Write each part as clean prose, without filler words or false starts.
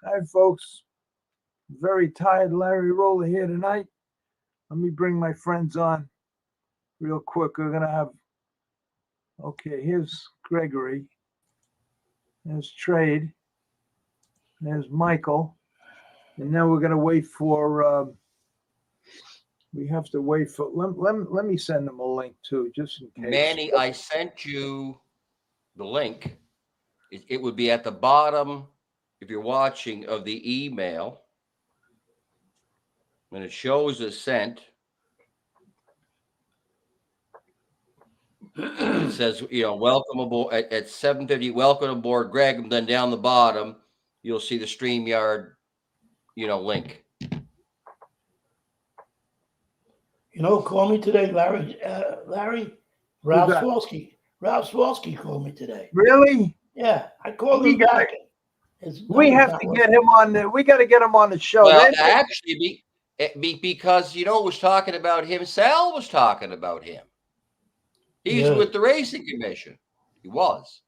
Hi, folks. Very tired. Larry Rolla here tonight. Let me bring my friends on real quick. We're going to have, okay, here's Gregory. There's Trade. There's Michael. And now we're going to wait for, we have to wait for, let me send them a link too, just in case. Manny, I sent you the link. It would be at the bottom, if you're watching, of the email. And it shows as sent. It says, welcome aboard at 7:50. Welcome aboard, Greg. And then down the bottom, you'll see the StreamYard, link. Call me today, Larry. Ralph Swolsky. Ralph Swolsky called me today. Really? Yeah, I called him back. We have to get him on. We got to get him on the show. Well, actually, because was talking about him. Sal was talking about him. He's with the Racing Commission. He was.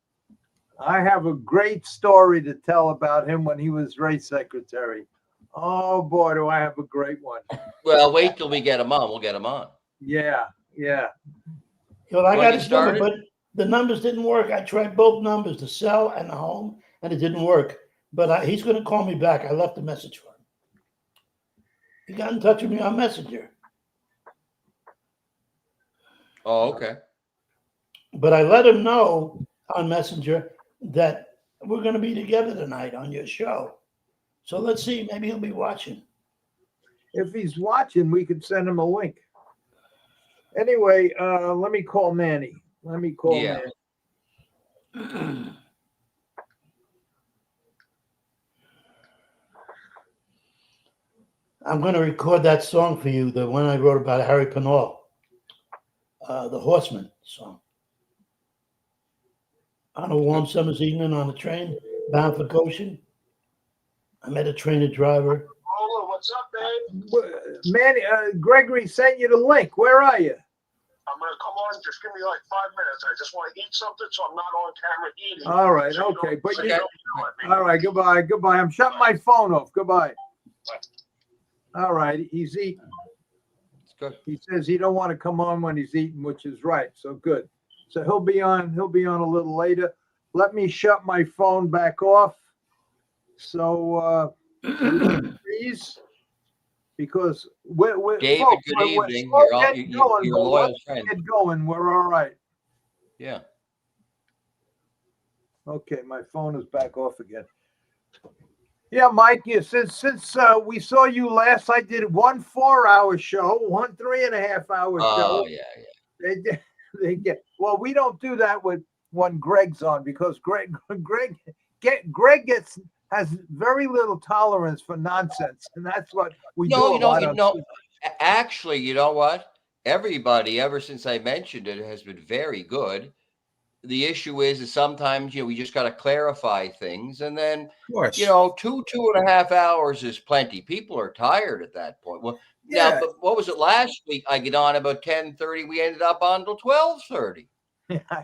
I have a great story to tell about him when he was race secretary. Oh boy, do I have a great one. Well, wait till we get him on. We'll get him on. Yeah. I got his number, but the numbers didn't work. I tried both numbers, the cell and the home, and it didn't work. But he's going to call me back. I left a message for him. He got in touch with me on Messenger. Oh, okay. But I let him know on Messenger that we're going to be together tonight on your show. So let's see. Maybe he'll be watching. If he's watching, we could send him a link. Anyway, let me call Manny. Manny. I'm going to record that song for you, the one I wrote about Harry Pinall, the Horseman song. On a warm summer's evening on a train bound for Goshen, I met a trainer driver. Rolla, what's up, babe? Manny, Gregory sent you the link. Where are you? I'm going to come on. Just give me like 5 minutes. I just want to eat something, so I'm not on camera eating. All right, so okay. But you all right, goodbye. I'm shutting my phone off. Goodbye. All right, he's eating. It's good. He says he don't want to come on when he's eating, which is right. So good. So he'll be on a little later. Let me shut my phone back off. So please, because we're David, folks, good we're evening. You're a loyal friend. Get going. We're all right. Yeah. Okay, my phone is back off again. Yeah, Mike. Yeah, since we saw you last, I did 1 4-hour show, 1 3.5-hour show. Oh yeah. They get well. We don't do that when Greg's on because Greg has very little tolerance for nonsense, and that's what we do. Actually, you know what? Everybody, ever since I mentioned it, has been very good. The issue is sometimes we just got to clarify things, and then 2.5 hours is plenty. People are tired at that point. Well, yeah. But what was it last week? I get on about 10:30. We ended up on till 12:30.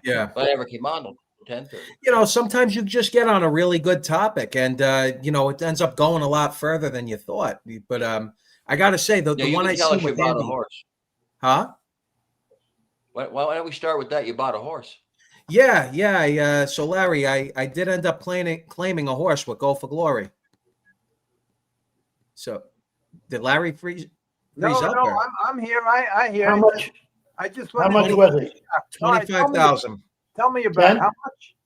Yeah, but I never came on till 10:30. Sometimes you just get on a really good topic, and it ends up going a lot further than you thought. But I got to say, the one I see with Andy, a horse, huh? Why don't we start with that? You bought a horse. Yeah. So Larry, I did end up claiming a horse with Go for Glory. So did Larry freeze No, up? I'm here. I hear. How much? I just how much was it? 25,000. Tell me about how much.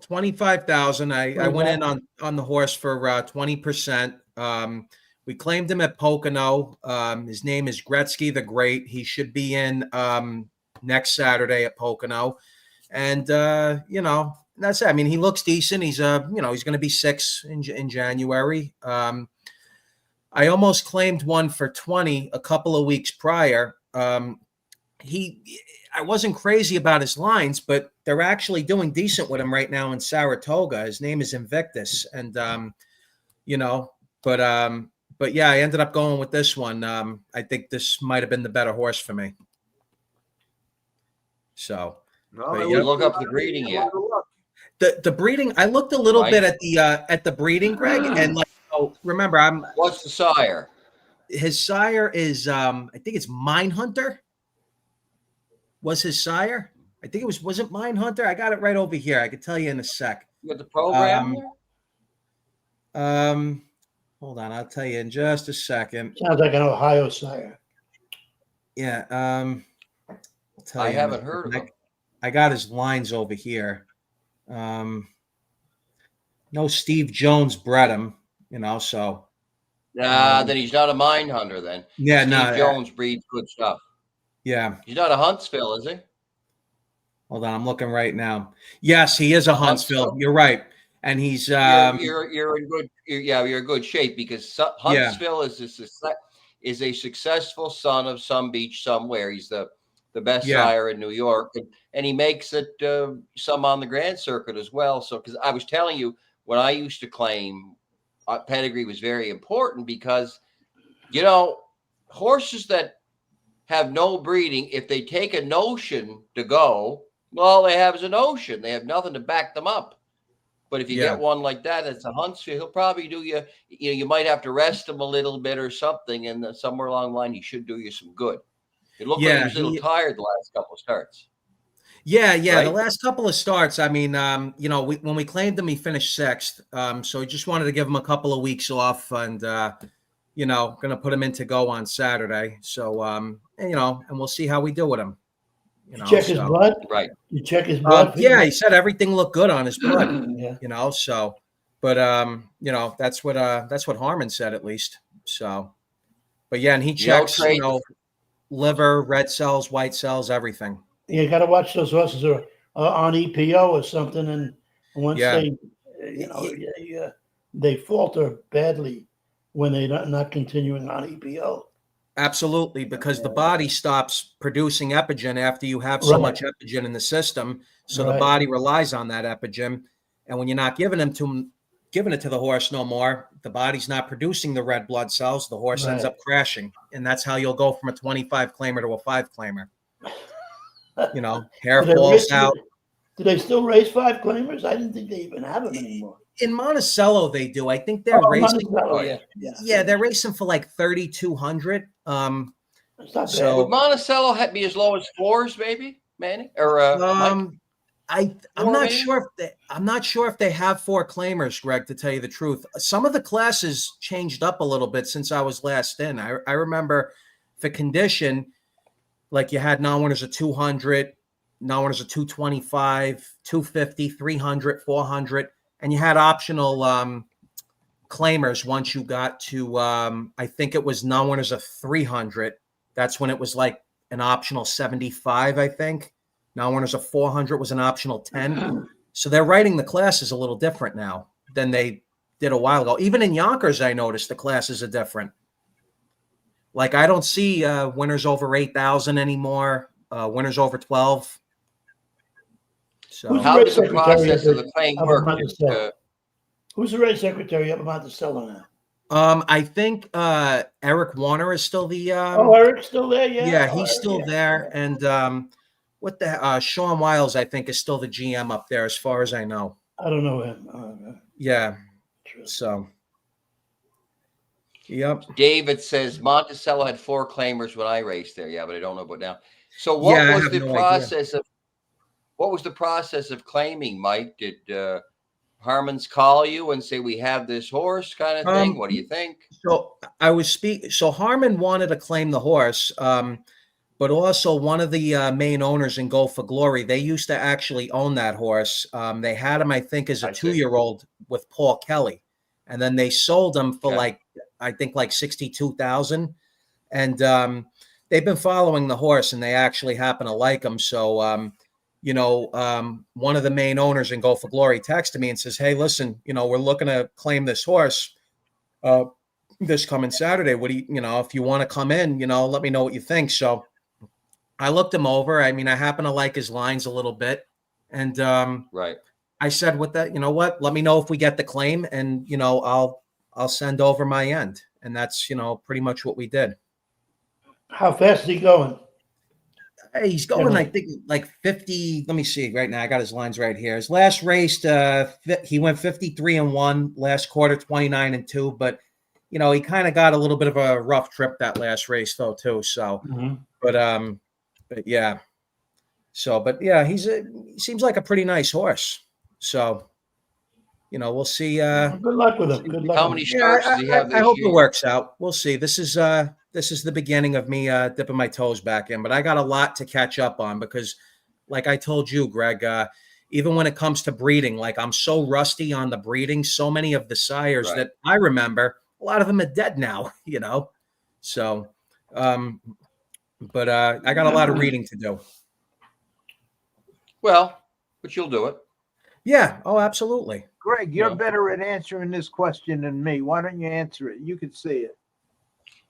25,000. I went in on the horse for 20%. We claimed him at Pocono. His name is Gretzky the Great. He should be in next Saturday at Pocono. And that's it. I mean, he looks decent. He's he's going to be 6 in January. I almost claimed one for 20 a couple of weeks prior. I wasn't crazy about his lines, but they're actually doing decent with him right now in Saratoga. His name is Invictus, and but yeah, I ended up going with this one. I think this might have been the better horse for me. So. You look up the breeding yet? The breeding, I looked a little bit at the breeding, Greg, and like So remember, What's the sire? his sire is I think it's Mindhunter. Was his sire? I think it was it Mindhunter? I got it right over here. I could tell you in a sec. You got the program Um, there? Hold on, I'll tell you in just a second. Sounds like an Ohio sire. Yeah, I'll tell I you in a haven't heard of second. him. I got his lines over here. No, Steve Jones bred him, so Then he's not a mind hunter then. yeah, Steve no, Jones breeds good stuff. yeah. He's not a Huntsville, is he? Hold on, I'm looking right now. Yes, he is a Huntsville. You're right, and he's you're in good. You're in good shape because Huntsville is a successful son of some beach somewhere. He's the best sire in New York, and he makes it some on the Grand Circuit as well. So, because I was telling you, when I used to claim pedigree was very important because horses that have no breeding, if they take a notion to go, well, all they have is a notion. They have nothing to back them up. But if you get one like that, it's a Huntsville, he'll probably do you. You might have to rest him a little bit or something, and somewhere along the line, he should do you some good. It looked like he was a little tired the last couple of starts. Yeah, right? The last couple of starts. I mean, when we claimed him, he finished 6th. So we just wanted to give him a couple of weeks off, and going to put him in to go on Saturday. So and we'll see how we do with him. Check his blood, right? You check his blood. He said everything looked good on his blood. Yeah. So, but that's what Harmon said at least. So, but yeah, and he checks, liver, red cells, white cells, everything. You got to watch those horses are on EPO or something, and once they falter badly when they're not continuing on EPO. Absolutely, because the body stops producing epigen after you have so much epigen in the system. So the body relies on that epigen, and when you're not giving it to the horse no more, the body's not producing the red blood cells. The horse ends up crashing, and that's how you'll go from a 25 claimer to a 5 claimer. Hair falls out. Do they still race 5 claimers? I didn't think they even have them anymore. In Monticello, they do. I think they're racing. They're racing for like 3,200. That's not so would Monticello be as low as 4s, maybe, Manny? Or I'm not sure if they have 4 claimers, Greg, to tell you the truth. Some of the classes changed up a little bit since I was last in. I remember for condition, like you had non-winners of 200, non-winners of 225, 250, 300, 400. And you had optional claimers once you got to, I think it was non-winners of 300. That's when it was like an optional 75, I think. Non-winners of 400 was an optional 10. So they're writing the classes a little different now than they did a while ago. Even in Yonkers, I noticed the classes are different. Like I don't see winners over 8,000 anymore, winners over 12. So how does the process of the claim work? Who's the race secretary up about the Monticello now? I think Eric Warner is still the. Eric's still there. Yeah, he's still there, and Sean Wiles, I think, is still the GM up there, as far as I know. I don't know him. Yeah. So. Yep. David says Monticello had 4 claimers when I raced there. Yeah, but I don't know about now. So what was the process of? What was the process of claiming, Mike? Did Harmon's call you and say, we have this horse kind of thing? What do you think? So I was So Harmon wanted to claim the horse, but also one of the main owners in Go for Glory, they used to actually own that horse. They had him, I think, as a 2-year-old with Paul Kelly. And then they sold him for I think like 62,000. And they've been following the horse, and they actually happen to like him. So, one of the main owners in Go for Glory texted me and says, hey, listen, we're looking to claim this horse this coming Saturday. What do you, if you want to come in, let me know what you think. So I looked him over. I mean, I happen to like his lines a little bit. And I said, with that, let me know if we get the claim, and, I'll send over my end. And that's, pretty much what we did. How fast is he going? Hey, he's going, I think, like 50. Let me see right now. I got his lines right here. His last race, he went 53-1 last quarter, 29-2. But he kind of got a little bit of a rough trip that last race though too. So, but yeah. So, but yeah, he seems like a pretty nice horse. So, we'll see. Good luck with him. Good luck. How many starts does he have this I hope year? it works out. We'll see. This is the beginning of me dipping my toes back in, but I got a lot to catch up on because, like I told you, Greg, even when it comes to breeding, like I'm so rusty on the breeding. So many of the sires that I remember, a lot of them are dead now. So, but I got a lot of reading to do. Well, but you'll do it. Yeah. Oh, absolutely. Greg, you're better at answering this question than me. Why don't you answer it? You can see it.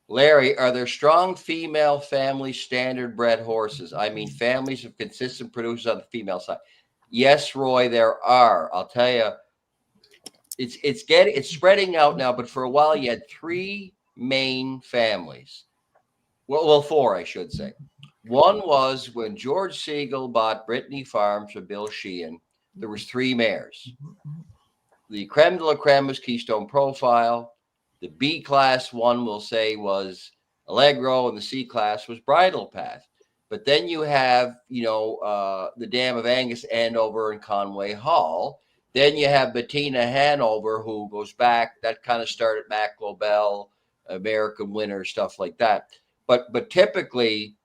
Larry, are there strong female family standard-bred horses? I mean, families of consistent producers on the female side. Yes, Roy, there are. I'll tell you, it's spreading out now. But for a while, you had 3 main families. Well, 4, I should say. One was when George Siegel bought Brittany Farms from Bill Sheehan. There was 3 mares. The creme de la creme was Keystone Profile. The B class one we'll say was Allegro, and the C class was Bridle Path. But then you have, the Dam of Angus, Andover, and Conway Hall. Then you have Bettina Hanover, who goes back. That kind of started Mac Lobel, American Winner, stuff like that. But typically,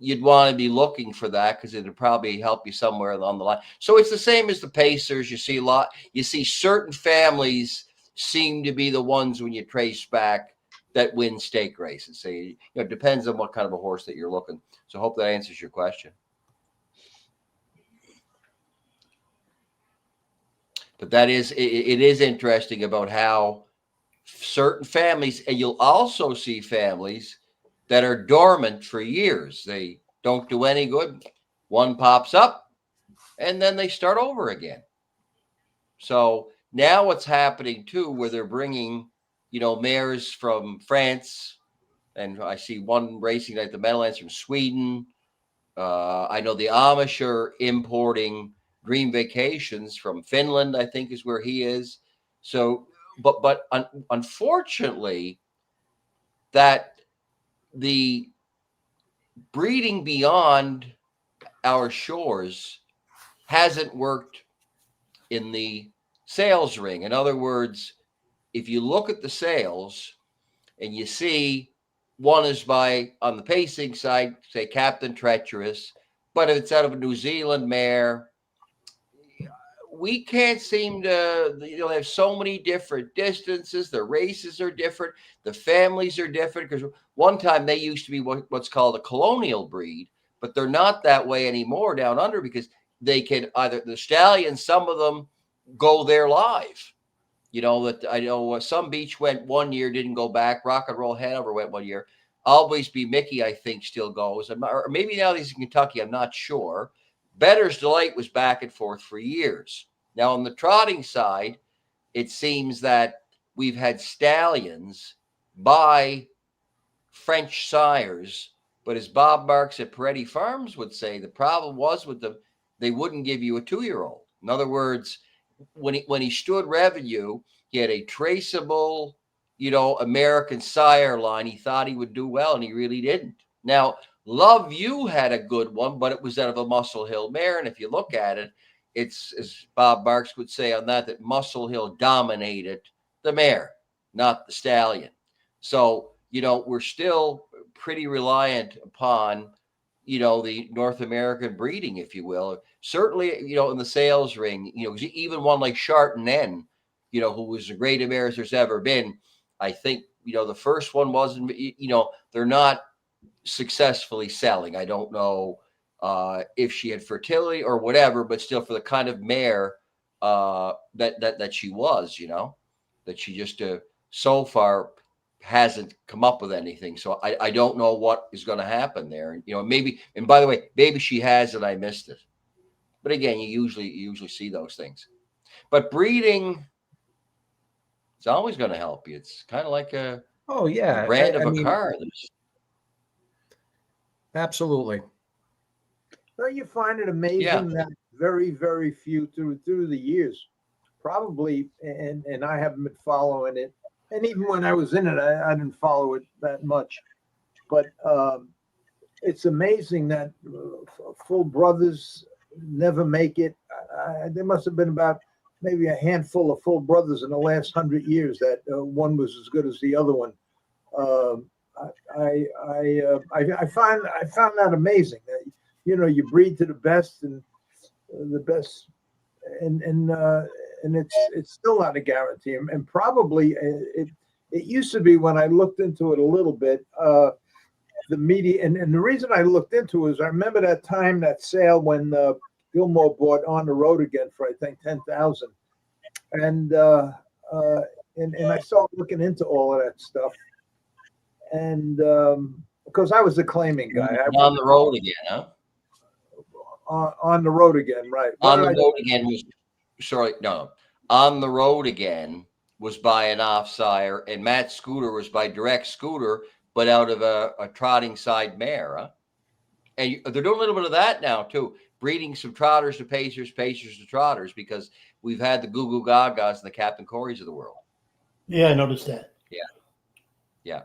you'd want to be looking for that because it'd probably help you somewhere along the line. So it's the same as the Pacers. You see certain families seem to be the ones when you trace back that win stake races. So it depends on what kind of a horse that you're looking. So I hope that answers your question. But it is interesting about how certain families, and you'll also see families that are dormant for years. They don't do any good. One pops up and then they start over again. So now what's happening too, where they're bringing, mares from France, and I see one racing like the Meadowlands from Sweden. I know the Amish are importing Green Vacations from Finland, I think is where he is. So, but unfortunately, that the breeding beyond our shores hasn't worked in the sales ring. In other words, if you look at the sales and you see one is on the pacing side, say Captain Treacherous, but if it's out of a New Zealand mare, we can't seem to, they have so many different distances. The races are different. The families are different, because one time they used to be what's called a colonial breed, but they're not that way anymore down under, because they can either, the stallions, some of them go there live. That I know some Beach went 1 year, didn't go back. Rock and Roll Hanover went 1 year. Always Be Mickey, I think, still goes. Or maybe now he's in Kentucky. I'm not sure. Better's Delight was back and forth for years. Now, on the trotting side, it seems that we've had stallions by French sires. But as Bob Marks at Peretti Farms would say, the problem was with them, they wouldn't give you a 2-year-old. In other words, when he stood revenue, he had a traceable, American sire line. He thought he would do well, and he really didn't. Now, Love You had a good one, but it was out of a Muscle Hill mare. And if you look at it, it's, as Bob Marks would say on that Muscle Hill dominated the mare, not the stallion. So, we're still pretty reliant upon, the North American breeding, if you will. Certainly, in the sales ring, even one like Chardonnay, who was as great a mare as there's ever been. I think, the first one wasn't, they're not successfully selling. I don't know if she had fertility or whatever, but still, for the kind of mare that she was, that she just so far hasn't come up with anything. So I don't know what is going to happen there. Maybe, and by the way, maybe she has and I missed it. But again, you usually see those things. But breeding, it's always going to help you. It's kind of like a brand of a car. Absolutely. Don't you find it amazing that very, very few through the years, probably, and I haven't been following it. And even when I was in it, I didn't follow it that much. But it's amazing that full brothers never make it. There must have been about maybe a handful of full brothers in the last 100 years that one was as good as the other one. I found that amazing. That, you know, you breed to the best and the best, and it's still not a guarantee. And probably it used to be when I looked into it a little bit. The media and the reason I looked into it is I remember that time, that sale when Gilmore bought On the Road Again for I think 10,000, and I started looking into all of that stuff, and because I was a claiming guy. On the Road Again, huh? On the Road Again, right? On the Road Again was On the Road Again was by an off-sire, and Matt Scooter was by Direct Scooter, but out of a trotting side mare. Huh? And they're doing a little bit of that now, too. Breeding some trotters to pacers, pacers to trotters, because we've had the Goo Goo Gagas and the Captain Corys of the world. Yeah, I noticed that. Yeah.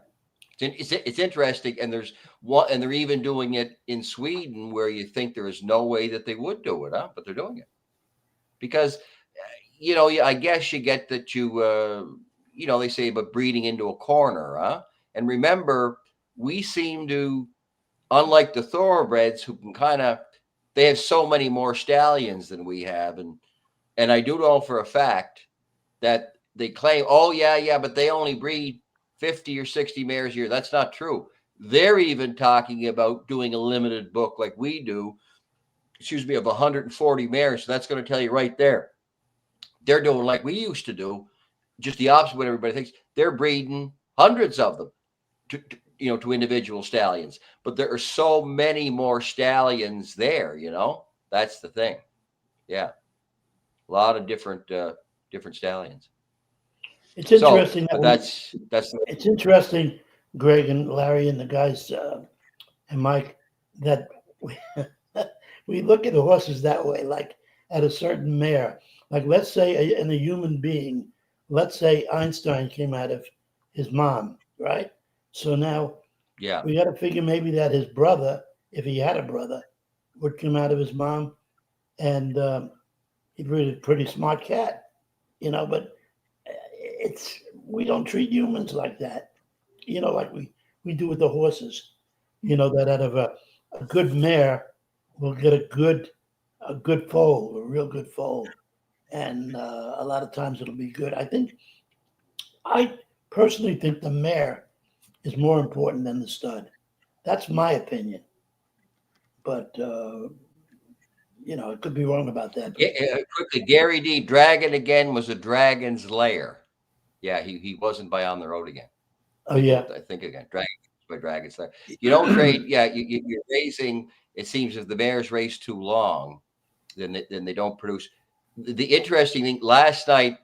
It's interesting. And they're even doing it in Sweden, where you think there is no way that they would do it, huh? But they're doing it. Because, you know, I guess you get that they say about breeding into a corner, huh? And remember, we seem to, unlike the thoroughbreds, who can they have so many more stallions than we have. And I do know for a fact that they claim, but they only breed 50 or 60 mares a year. That's not true. They're even talking about doing a limited book like we do, of 140 mares. So that's going to tell you right there. They're doing like we used to do, just the opposite of what everybody thinks. They're breeding hundreds of them to individual stallions. But there are so many more stallions there, That's the thing. Yeah. A lot of different stallions. It's interesting. It's interesting, Greg and Larry and the guys and Mike, that we look at horses that way, like at a certain mare. Like, let's say in a human being, let's say Einstein came out of his mom, right? So now we got to figure maybe that his brother, if he had a brother, would come out of his mom, and he'd be a pretty smart cat, but we don't treat humans like that, like we do with the horses, that out of a good mare will get a good foal, a real good foal. And a lot of times it'll be good. I personally think the mare is more important than the stud. That's my opinion. But, I could be wrong about that. Quickly, Gary D. Dragon Again was a dragon's lair. Yeah, he wasn't by On the Road Again. Oh, yeah. I think again, by dragon's lair. You don't trade. Yeah, you're raising. It seems if the mares race too long, then they don't produce. The interesting thing, last night,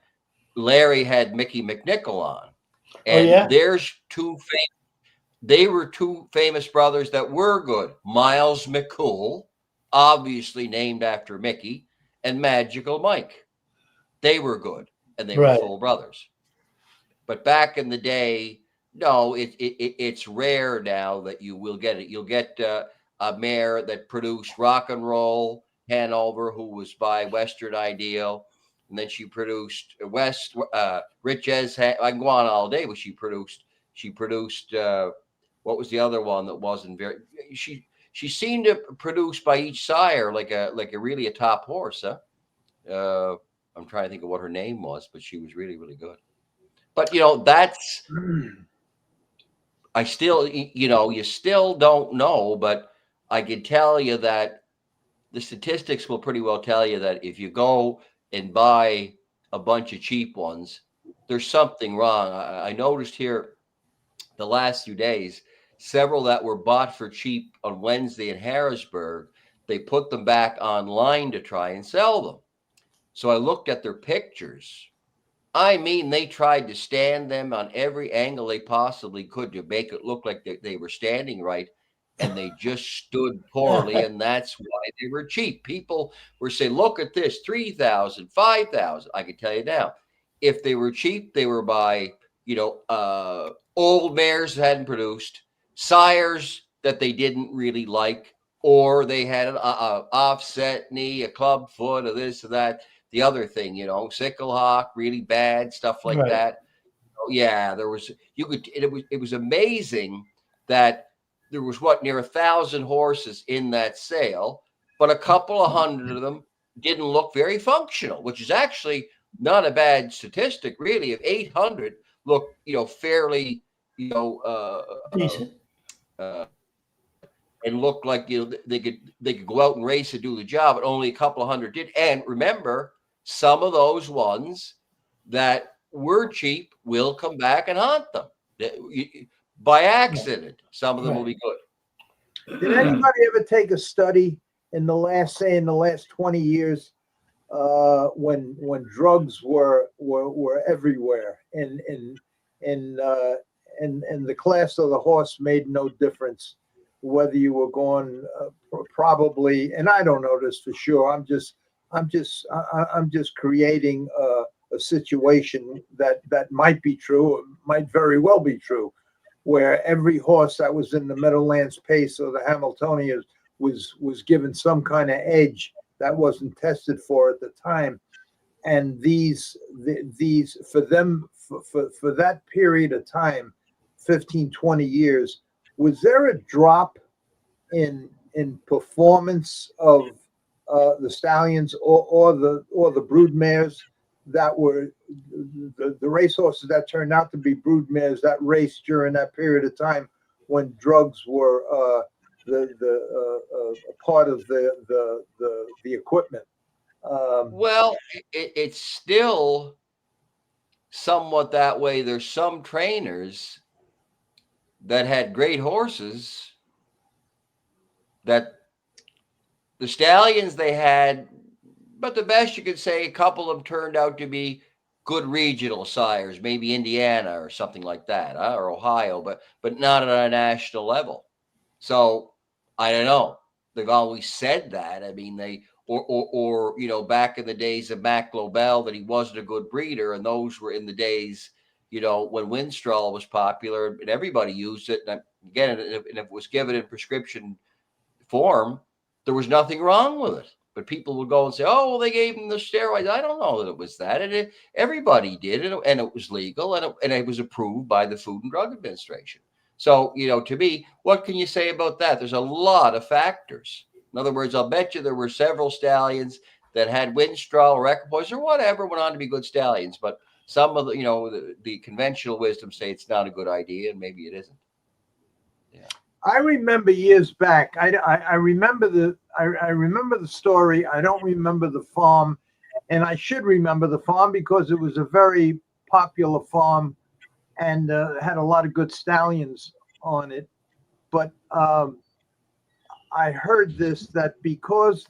Larry had Mickey McNichol on. And there's they were two famous brothers that were good. Miles McCool, obviously named after Mickey, and Magical Mike. They were good, and they were full brothers. But back in the day, no, it's rare now that you will get it. You'll get a mare that produced Rock and Roll Hanover, who was by Western Ideal. And then she produced Rich as I can go on all day, but she produced what was the other one that wasn't very? She seemed to produce by each sire like a really a top horse, huh? I'm trying to think of what her name was, but she was really, really good. But that's I still you still don't know, but I can tell you that the statistics will pretty well tell you that if you go and buy a bunch of cheap ones, there's something wrong. I noticed here the last few days, several that were bought for cheap on Wednesday in Harrisburg, they put them back online to try and sell them. So I looked at their pictures. I mean, they tried to stand them on every angle they possibly could to make it look like they were standing right. and they just stood poorly, and that's why they were cheap. People were saying, look at this, 3,000, 5,000. I can tell you now, if they were cheap, they were by, old mares that hadn't produced, sires that they didn't really like, or they had an offset knee, a club foot, or this or that. The other thing, sickle hawk, really bad, stuff like that. Yeah, there was, it was amazing that there was near 1,000 horses in that sale, but a couple of hundred of them didn't look very functional, which is actually not a bad statistic, really. If 800 look, fairly, Decent. And look like they could go out and race and do the job, but only a couple of hundred did. And remember, some of those ones that were cheap will come back and haunt them by accident. Some of them will be good. Did anybody ever take a study in the last 20 years when drugs were everywhere and the class of the horse made no difference whether you were going probably, and I don't know this for sure. I'm just creating a situation that might be true, or might very well be true, where every horse that was in the Meadowlands Pace or the Hamiltonians was given some kind of edge that wasn't tested for at the time. And these for that period of time, 15, 20 years, was there a drop in performance of the stallions or the brood mares that were the racehorses that turned out to be brood mares that raced during that period of time when drugs were the part of the equipment? Well, it's still somewhat that way. There's some trainers that had great horses that the stallions they had, but the best you could say, a couple of them turned out to be good regional sires, maybe Indiana or something like that, or Ohio, but not at a national level. So I don't know. They've always said that. I mean, or back in the days of Mac Lobel, that he wasn't a good breeder, and those were in the days, when Winstrol was popular and everybody used it. And again, if it was given in prescription form, there was nothing wrong with it. But people would go and say, "Oh, well, they gave him the steroids." I don't know that it was that. Everybody did it, and it was legal, and it was approved by the Food and Drug Administration. So, to me, what can you say about that? There's a lot of factors. In other words, I'll bet you there were several stallions that had Winstrol or Equipoise or whatever went on to be good stallions. But some of the conventional wisdom say it's not a good idea, and maybe it isn't. Yeah. I remember years back. I remember the story. I don't remember the farm, and I should remember the farm because it was a very popular farm and had a lot of good stallions on it. But I heard that because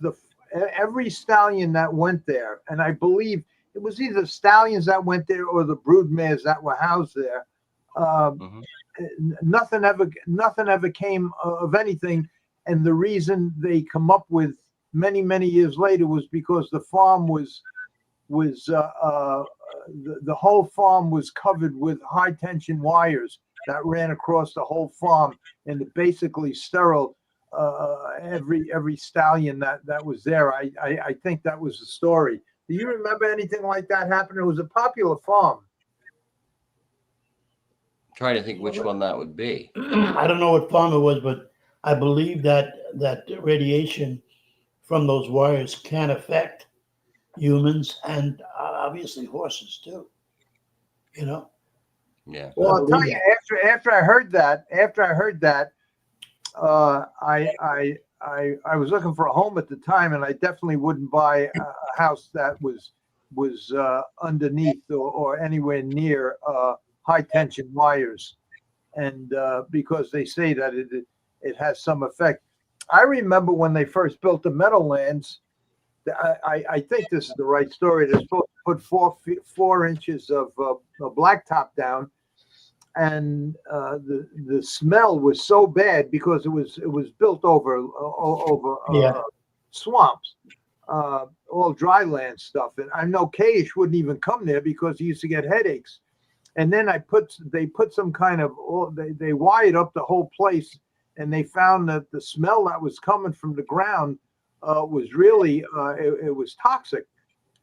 every stallion that went there, and I believe it was either stallions that went there or the brood mares that were housed there. Nothing ever came of anything, and the reason they come up with many years later was because the farm was the whole farm was covered with high tension wires that ran across the whole farm, and it basically sterile every stallion that was there. I think that was the story. Do you remember anything like that happening? It was a popular farm. Trying to think which one that would be. I don't know what farm it was, but I believe that radiation from those wires can affect humans and obviously horses too. Yeah. Well, I'll tell you, after I heard that, I was looking for a home at the time, and I definitely wouldn't buy a house that was underneath or anywhere near high tension wires, and because they say that it has some effect. I remember when they first built the Meadowlands. I think this is the right story. They're supposed to put 4 inches of blacktop down, and the smell was so bad because it was built over swamps, all dry land stuff. And I know Kaish wouldn't even come there because he used to get headaches. And then they put some kind of, they wired up the whole place, and they found that the smell that was coming from the ground was really it was toxic.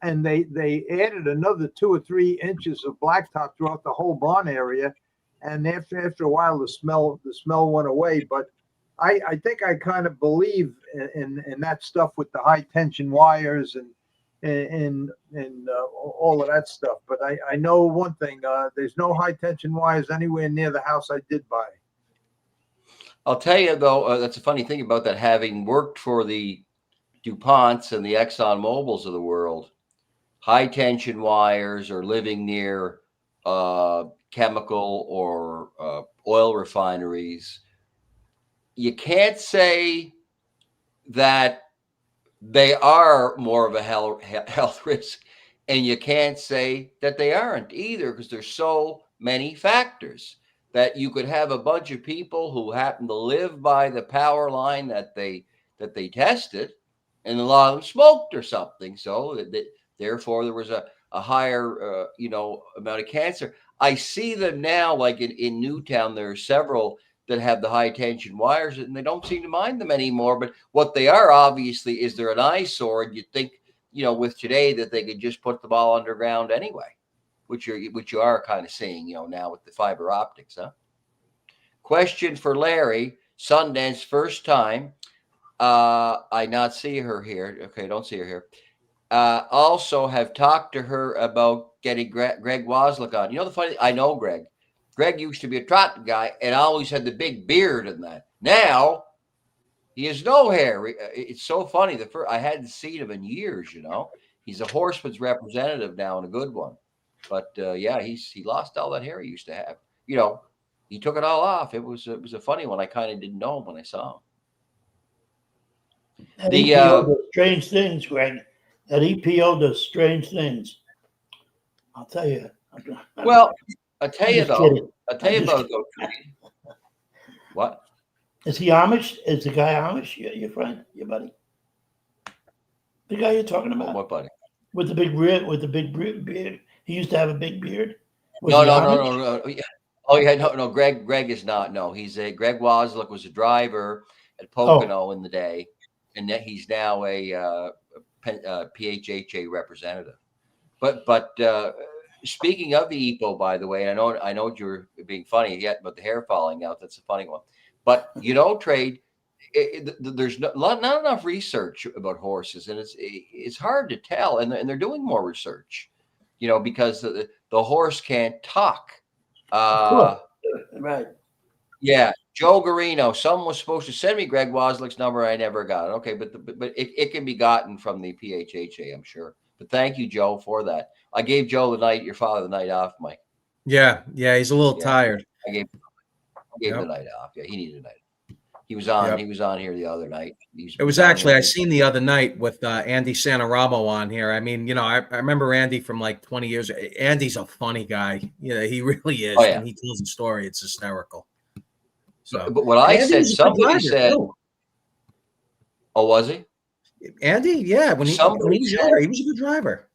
And they added another 2 or 3 inches of blacktop throughout the whole barn area. And after a while, the smell went away. But I think I kind of believe in that stuff with the high tension wires and all of that stuff. But I know one thing: there's no high tension wires anywhere near the house I did buy. I'll tell you though, that's a funny thing about that. Having worked for the DuPonts and the Exxon Mobils of the world, high tension wires or living near chemical or oil refineries, you can't say that they are more of a health risk, and you can't say that they aren't either, because there's so many factors that you could have a bunch of people who happen to live by the power line that they tested, and a lot of them smoked or something, so that therefore there was a higher amount of cancer. I see them now, like in Newtown, there are several that have the high tension wires, and they don't seem to mind them anymore. But what they are, obviously, is they're an eyesore, and you'd think, with today, that they could just put them all underground anyway, which you are kind of seeing, now with the fiber optics, huh? Question for Larry: Sundance first time. I not see her here. Okay, don't see her here. Also have talked to her about getting Greg Waslick on. The funny thing, I know Greg. Greg used to be a trotting guy and always had the big beard and that. Now he has no hair. It's so funny. I hadn't seen him in years. He's a horseman's representative now and a good one. But he lost all that hair he used to have. He took it all off. It was a funny one. I kind of didn't know him when I saw him. That EPO does strange things, Greg. That EPO does strange things. I'll tell you. I'll tell you about it. What? Is he Amish? Is the guy Amish? Your friend, your buddy, the guy you're talking about? What buddy? With the big beard. He used to have a big beard. No. Yeah. Oh yeah, no. Greg is not. No, Greg Waslick was a driver at Pocono in the day, and he's now a PHHA representative. But speaking of the EPO, by the way, I know you're being funny yet, but the hair falling out, that's a funny one. But Trade, there's not enough research about horses, and it's hard to tell, and they're doing more research, because the horse can't talk. Right. Yeah, Joe Guarino. Someone was supposed to send me Greg Waslick's number. I never got it. Okay, but it can be gotten from the PHHA, I'm sure. But thank you, Joe, for that. I gave Joe your father the night off, Mike. Yeah, he's a little tired. I gave him the night off. Yeah, he needed a night. He was on. He was on here the other night. It was actually I seen the other night with Andy Santaramo on here. I mean, I remember Andy from like 20 years. Andy's a funny guy. He really is. Oh, yeah. And he tells a story. It's hysterical. So, but what I said, somebody said. Oh, was he? Andy, yeah. When he was younger, he was a good driver.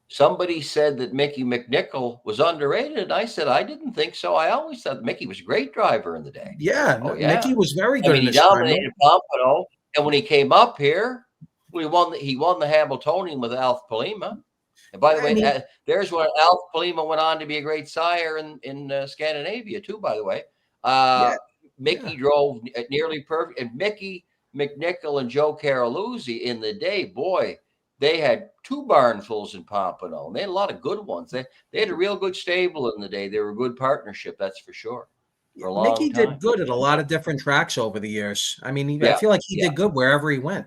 Somebody said that Mickey McNichol was underrated, and I said I didn't think so. I always thought Mickey was a great driver in the day. Yeah, Mickey was very good. He dominated Pompano, and when he came up here, he won the Hamiltonian with Alf Palima. And by the way, there's where Alf Palima went on to be a great sire in Scandinavia too. By the way, Mickey drove nearly perfect, and Mickey McNichol and Joe Caroluzzi in the day, boy. They had 2 barnfuls in Pompano, and they had a lot of good ones. They had a real good stable in the day. They were a good partnership, that's for sure. For a long Mickey time. did good at a lot of different tracks over the years. I mean, I feel like he did good wherever he went.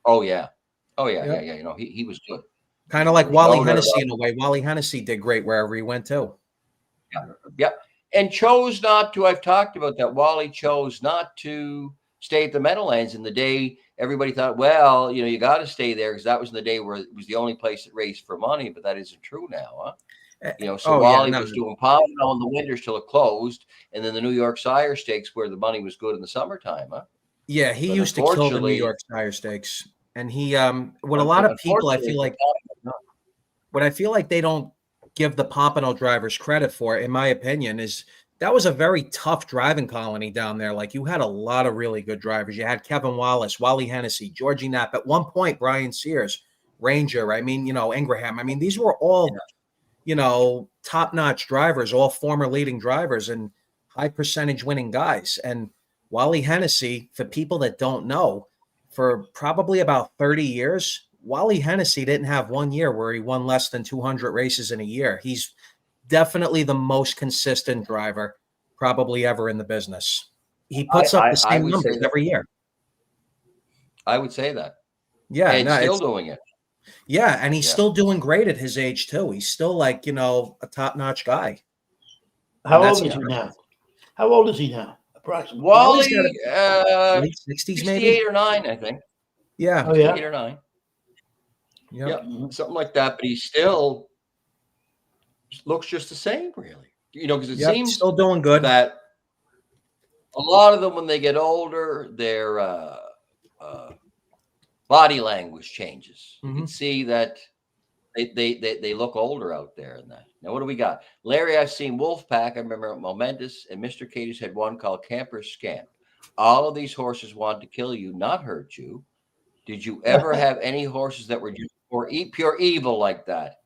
Oh yeah. He was good. Kind of like Wally Hennessy in a way. Wally Hennessy did great wherever he went too. Yeah. And chose not to. I've talked about that. Wally chose not to stay at the Meadowlands in the day. Everybody thought, well, you got to stay there because that was in the day where it was the only place that raced for money, but that isn't true now, huh? So Wally was doing Pompano in the winter till it closed, and then the New York Sire Stakes where the money was good in the summertime, huh? Yeah, he used to kill the New York Sire Stakes, and he what a lot of people I feel like they don't give the Pompano drivers credit for, in my opinion, is that was a very tough driving colony down there. Like, you had a lot of really good drivers. You had Kevin Wallace, Wally Hennessy, Georgie Knapp. At one point, Brian Sears, Ranger. I mean, Ingraham. I mean, these were all, top-notch drivers, all former leading drivers and high percentage winning guys. And Wally Hennessy, for people that don't know, for probably about 30 years, Wally Hennessy didn't have 1 year where he won less than 200 races in a year. He's definitely the most consistent driver probably ever in the business. He puts up the same numbers every year. I would say that. Yeah. And still doing it. Yeah. And he's still doing great at his age too. He's still like, a top-notch guy. How old is he now? How old is he now? Approximately. Wally, late 60s, maybe 68 or 9, I think. Yeah. Oh, yeah. 8 or 9. Yep. Yeah, something like that. But he still looks just the same, really. Because it seems still doing good. That a lot of them, when they get older, their body language changes. You can see that they look older out there. And that. Now, what do we got? Larry, I've seen Wolfpack. I remember Momentous, and Mr. Cadiz had one called Camper Scamp. All of these horses want to kill you, not hurt you. Did you ever have any horses that were just pure evil like that?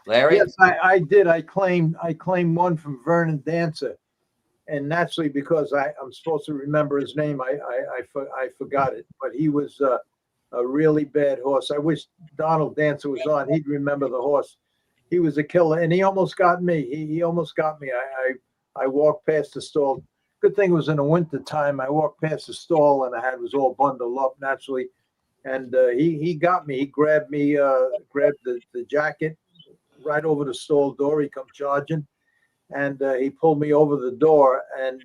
Larry? Yes, I did. I claimed one from Vernon Dancer, and naturally, because I'm supposed to remember his name, I forgot it. But he was a really bad horse. I wish Donald Dancer was on. He'd remember the horse. He was a killer, and he almost got me. He almost got me. I walked past the stall. Good thing it was in the winter time. I walked past the stall, and I was all bundled up naturally. And he got me. He grabbed me, grabbed the jacket right over the stall door. He come charging, and he pulled me over the door. And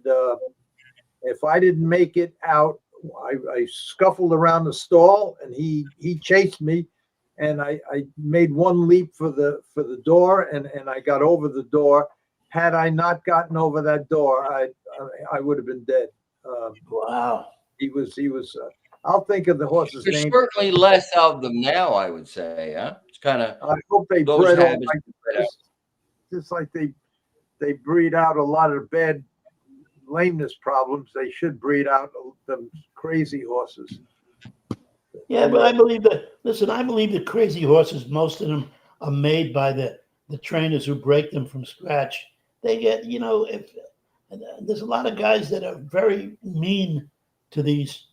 if I didn't make it out, I scuffled around the stall, and he chased me. And I made one leap for the door, and I got over the door. Had I not gotten over that door, I would have been dead. Wow. He was. I'll think of the horse's There's name. certainly less of them now, I would say. Huh? It's kind of. I hope they bred all just like they breed out a lot of bad lameness problems. They should breed out the crazy horses. Yeah, but I believe that. Listen, I believe the crazy horses, most of them are made by the trainers who break them from scratch. They get, if there's a lot of guys that are very mean to these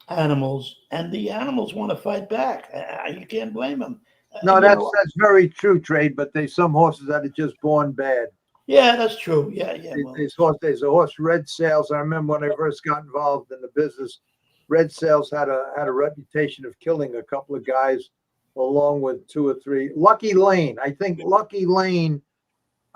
animals, and the animals want to fight back. You can't blame them. No, that's very true, Trade. But there's some horses that are just born bad. Yeah, that's true. Yeah. There's a horse, Red Sails. I remember when I first got involved in the business, Red Sails had a reputation of killing a couple of guys, along with 2 or 3. Lucky Lane, I think Lucky Lane.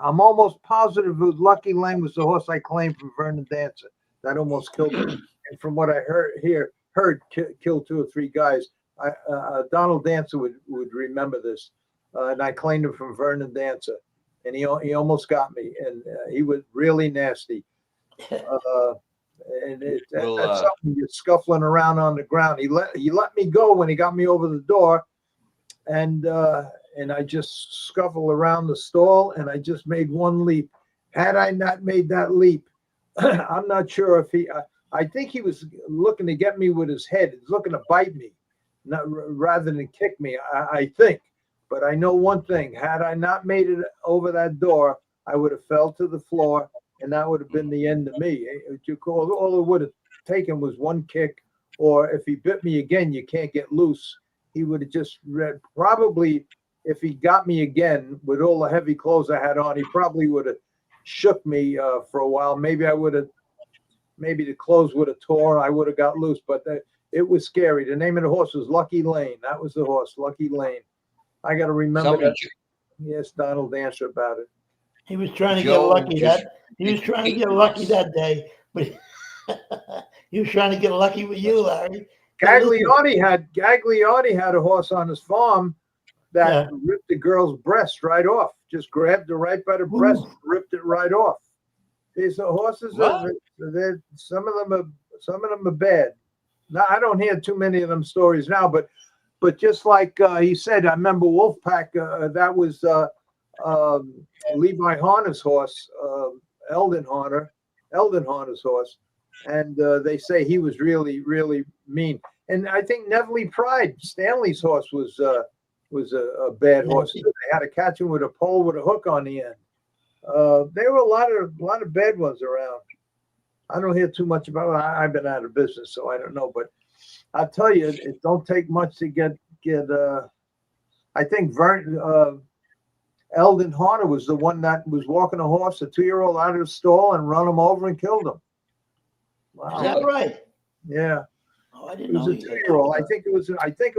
I'm almost positive it was Lucky Lane was the horse I claimed from Vernon Dancer that almost killed him. And from what I heard killed 2 or 3 guys. Donald Dancer would remember this, and I claimed him from Vernon Dancer, and he almost got me, and he was really nasty. And that's something you're scuffling around on the ground. He let me go when he got me over the door, and I just scuffled around the stall, and I just made one leap. Had I not made that leap, I'm not sure if I think he was looking to get me with his head. He's looking to bite me, rather than kick me, I think. But I know one thing. Had I not made it over that door, I would have fell to the floor, and that would have been the end of me. All it would have taken was one kick, or if he bit me again, you can't get loose. He would have just probably, if he got me again with all the heavy clothes I had on, he probably would have shook me for a while. Maybe the clothes would have tore. I would have got loose, but it was scary. The name of the horse was Lucky Lane. That was the horse, Lucky Lane. I got to remember that. Yes, Donald answered about it. He was trying to get lucky that day, but he was trying to get lucky with you, Larry. Gagliotti had a horse on his farm that ripped the girl's breast right off. just grabbed her right by the breast, and ripped it right off. These horses they're some of them are bad. Now I don't hear too many of them stories now, but just like he said, I remember Wolfpack. That was Levi Horner's horse, Eldon Horner's horse, and they say he was really, really mean. And I think Neville Pride, Stanley's horse, was a bad horse. They had to catch him with a pole with a hook on the end. There were a lot of bad ones around. I don't hear too much about it. I've been out of business, so I don't know. But I'll tell you, it don't take much to get. I think Eldon Horner was the one that was walking a horse, a 2-year-old, out of the stall and run him over and killed him. Wow. Is that right? Yeah. Oh, I didn't It was know. a 2-year-old. I think it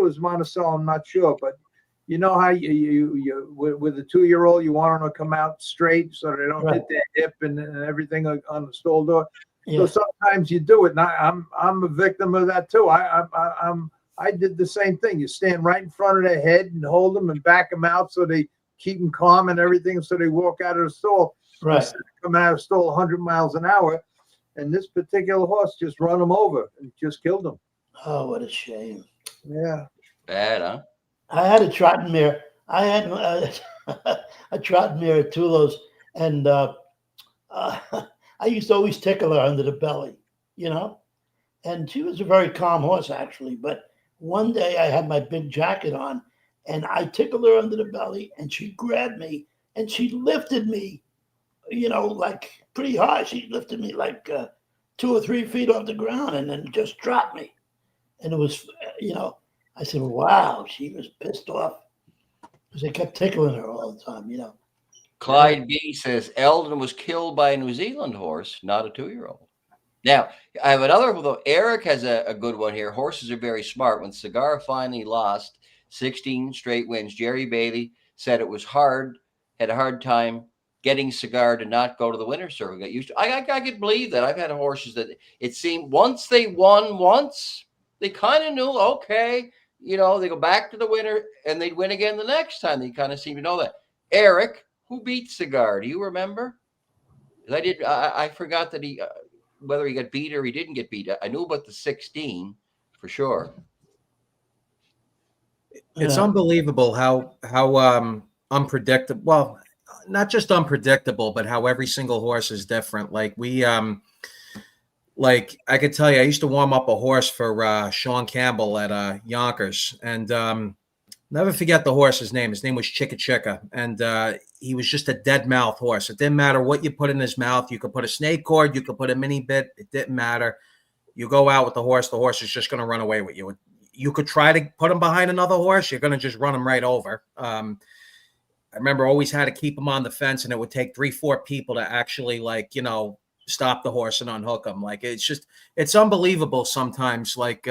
was Monticello. I'm not sure, but you know how you with a 2-year-old, you want them to come out straight so they don't hit their hip and everything on the stall door. Yeah. So sometimes you do it, and I'm a victim of that too. I did the same thing. You stand right in front of their head and hold them and back them out so they keep them calm and everything, so they walk out of the stall. Right. Instead of coming out of the stall 100 miles an hour, and this particular horse just run him over and just killed him. Oh, what a shame. Yeah. Bad, huh? I had a trotting mare. I had a trotting mare at Tulo's, and I used to always tickle her under the belly, you know? And she was a very calm horse, actually. But one day I had my big jacket on, and I tickled her under the belly, and she grabbed me, and she lifted me, you know, like pretty high. She lifted me like 2 or 3 feet off the ground and then just dropped me. And it was, you know, I said, wow, she was pissed off because I kept tickling her all the time, you know. Clyde B says Eldon was killed by a New Zealand horse, not a 2-year-old. Now, I have another one, though. Eric has a good one here. Horses are very smart. When Cigar finally lost 16 straight wins, Jerry Bailey said it was hard, had a hard time getting Cigar to not go to the winner's circle. Get used to. I could believe that. I've had horses that it seemed once they won once, they kind of knew, okay, you know, they go back to the winner and they'd win again the next time. They kind of seem to know that. Eric, who beat Cigar? Do you remember? I forgot that he, whether he got beat or he didn't get beat. I knew about the 16 for sure. It's unbelievable how unpredictable. Well, not just unpredictable, but how every single horse is different. Like like I could tell you, I used to warm up a horse for Sean Campbell at Yonkers, and never forget the horse's name. His name was Chicka Chicka, and he was just a dead mouth horse. It didn't matter what you put in his mouth. You could put a snake cord, you could put a mini bit. It didn't matter. You go out with the horse is just going to run away with you. You could try to put him behind another horse, you're going to just run him right over. I remember always had to keep him on the fence, and it would take 3-4 people to actually, like, you know, stop the horse and unhook him. Like, it's unbelievable sometimes, like,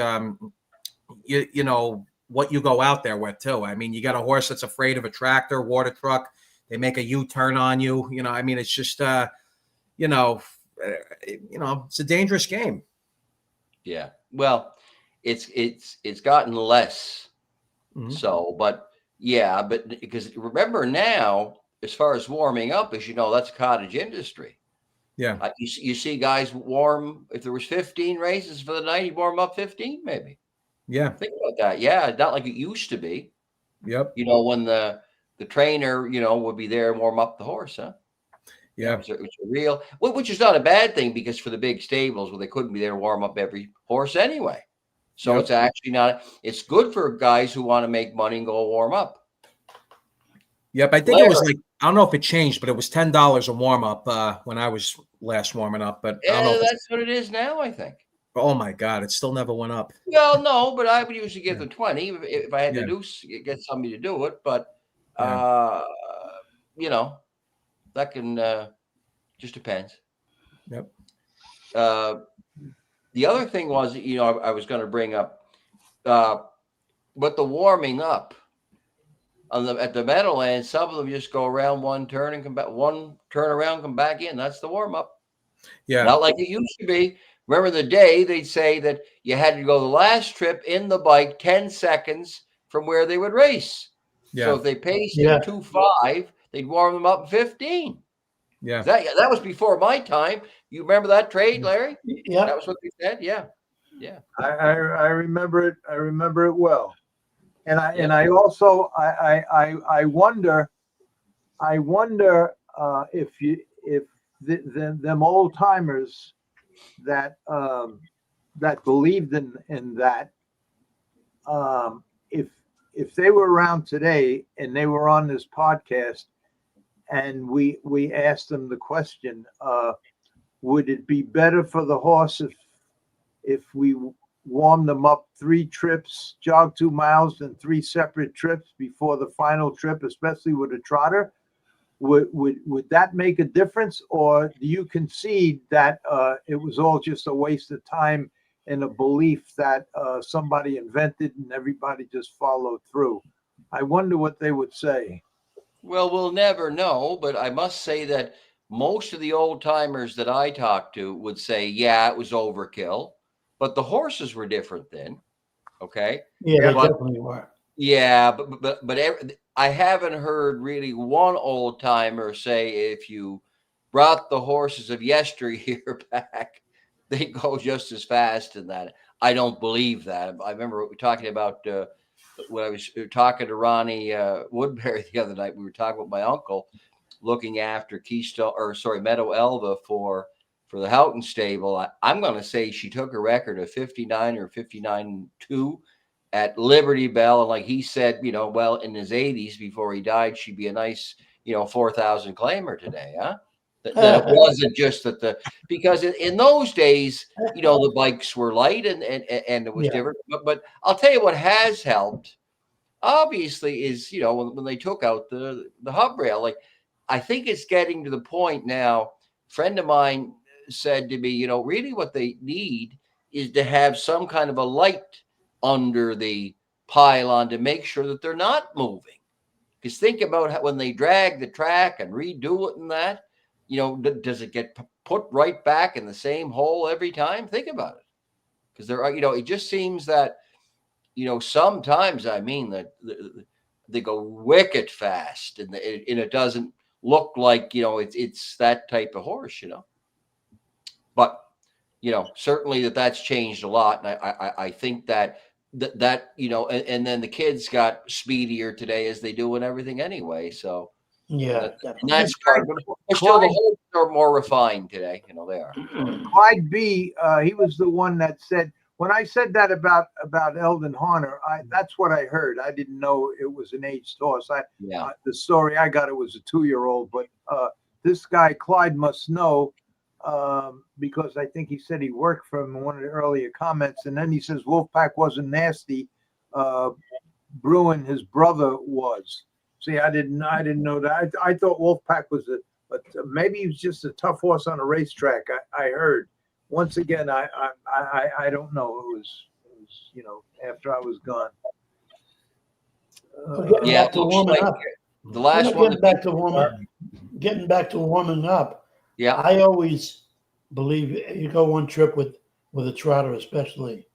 you know, what you go out there with too. I mean, you got a horse that's afraid of a tractor, water truck. They make a U-turn on you. You know, I mean, it's just, you know, it's a dangerous game. Yeah. Well, it's gotten less. Mm-hmm. So, but yeah, but because remember now, as far as warming up, as you know, that's cottage industry. Yeah. You see guys warm, if there was 15 races for the night, he'd warm up 15 maybe. Yeah. Think about that. Yeah. Not like it used to be. Yep. You know, when the trainer, you know, would be there and warm up the horse, huh? Yeah. It's a real, which is not a bad thing, because for the big stables, well, they couldn't be there to warm up every horse anyway. So It's actually not, it's good for guys who want to make money and go warm up. Yep. I think it was like, I don't know if it changed, but it was $10 a warm up when I was last warming up. But I don't know that's what it is now, I think. Oh my God, it still never went up. Well, no, but I would usually give them 20 if I had to get somebody to do it. But you know, that can just depends. Yep. The other thing was, you know, I was going to bring up, but the warming up at the Meadowlands, some of them just go around one turn and come back, one turn around, come back in. That's the warm up. Yeah. Not like it used to be. Remember the day they'd say that you had to go the last trip in the bike 10 seconds from where they would race. Yeah. So if they paced at 2.5, they'd warm them up in 15. Yeah. That was before my time. You remember that trade, Larry? Yeah. That was what they said. Yeah. Yeah. I remember it. I remember it well. And I also I wonder if them old timers that that believed in that, if they were around today and they were on this podcast and we asked them the question, would it be better for the horse if we warm them up 3 trips, jog 2 miles, and 3 separate trips before the final trip, especially with a trotter? Would that make a difference, or do you concede that it was all just a waste of time and a belief that somebody invented and everybody just followed through? I wonder what they would say. Well, we'll never know, but I must say that most of the old timers that I talked to would say, yeah, it was overkill, but the horses were different then. Okay. Yeah, they definitely were. Yeah, but I haven't heard really one old timer say if you brought the horses of yesteryear back, they go just as fast in that. I don't believe that. I remember talking about when I was talking to Ronnie Woodbury the other night. We were talking about my uncle looking after Meadow Elva for the Houghton stable. I'm going to say she took a record of 59 or 59.2 at Liberty Bell. And like he said, well, in his 80s before he died, she'd be a nice, 4,000 claimer today, huh? That it wasn't just because in those days, the bikes were light and it was different. But I'll tell you what has helped, obviously, is, when they took out the hub rail. Like, I think it's getting to the point now. A friend of mine said to me, really what they need is to have some kind of a light under the pylon to make sure that they're not moving. Because think about how, when they drag the track and redo it and that, does it get put right back in the same hole every time? Think about it. Because there are, it just seems that, sometimes, I mean, that they go wicked fast and it doesn't look like, it's that type of horse, But, certainly that's changed a lot. And I think that and then the kids got speedier today as they do in everything anyway. So yeah, and that's part of it. Still, the horses are more refined today. They are. Clyde B, he was the one that said, when I said that about Eldon Horner, that's what I heard. I didn't know it was an aged horse. The story I got, it was a 2-year-old, but this guy Clyde must know, because I think he said he worked for him in one of the earlier comments, and then he says Wolfpack wasn't nasty. Bruin, his brother, was. See, I didn't know that. I thought Wolfpack was maybe he was just a tough horse on a racetrack. I heard. Once again, I don't know. It was after I was gone. Back to warming up. The last one. Getting back to warming up. Yeah, I always believe you go one trip with a trotter, especially.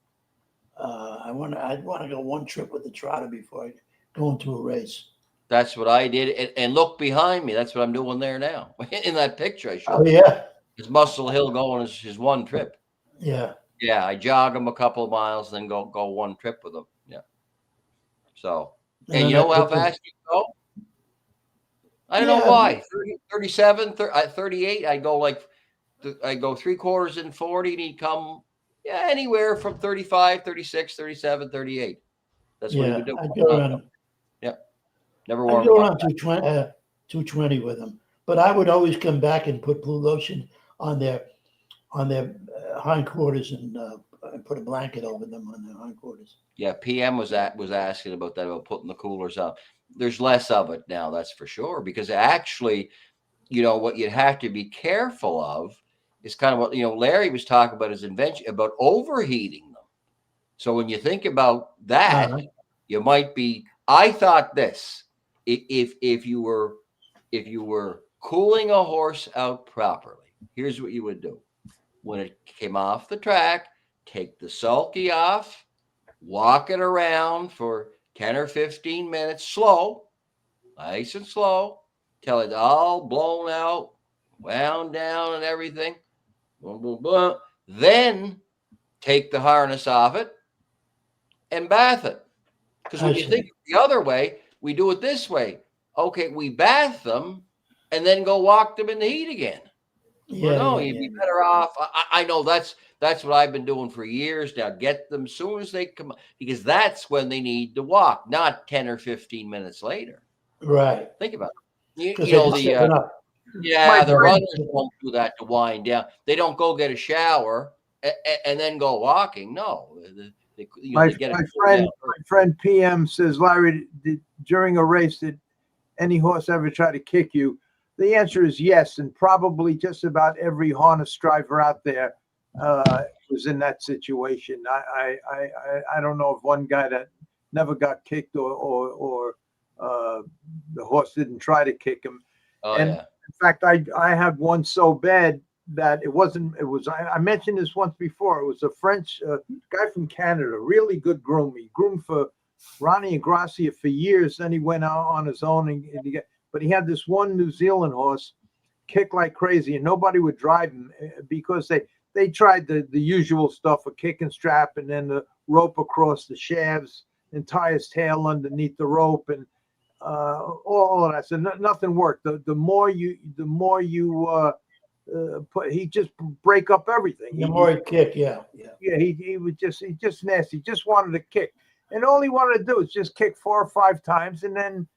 I'd want to go one trip with the trotter before I go into a race. That's what I did. And look behind me. That's what I'm doing there now. In that picture I showed. Oh, yeah. It's Muscle Hill going as his one trip. Yeah. Yeah, I jog him a couple of miles, then go one trip with him. Yeah. So, and you know how fast you go? I don't know why. 37, 38, I go 3/4 in 40, and he'd come anywhere from 35, 36, 37, 38. That's what he would do. I'd go around. Yep. Never I'd go around 220 with him. But I would always come back and put blue lotion on their hindquarters and put a blanket over them on their hindquarters. Yeah, PM was asking about that, about putting the coolers up. There's less of it now, that's for sure, because actually, what you'd have to be careful of is kind of what, Larry was talking about, his invention about overheating them. So when you think about that, you might be, I thought this, if you were cooling a horse out properly, here's what you would do. When it came off the track, take the sulky off, walk it around for 10 or 15 minutes, slow, nice and slow. till it's all blown out, wound down and everything. Boom, boom, boom. Then take the harness off it and bath it. Because when you think the other way, we do it this way. Okay, we bath them and then go walk them in the heat again. Yeah, well, no, you'd be better off. I know that's what I've been doing for years now. Get them as soon as they come, because that's when they need to walk, not 10 or 15 minutes later. Right. Think about it. You know, the runners won't do that to wind down. They don't go get a shower and then go walking. No. My friend PM says, Larry, during a race, did any horse ever try to kick you? The answer is yes, and probably just about every harness driver out there was in that situation. I don't know of one guy that never got kicked or the horse didn't try to kick him. In fact, I had one so bad that I mentioned this once before. It was a French guy from Canada, really good groom. He groomed for Ronnie and Gracia for years. Then he went out on his own but he had this one New Zealand horse kick like crazy, and nobody would drive him because they tried the usual stuff, a kick and strap, and then the rope across the shafts and tie his tail underneath the rope, and all of that. So nothing worked. The more you he just break up everything. The more he kick, he would just nasty. Just wanted to kick, and all he wanted to do is just kick 4 or 5 times, and then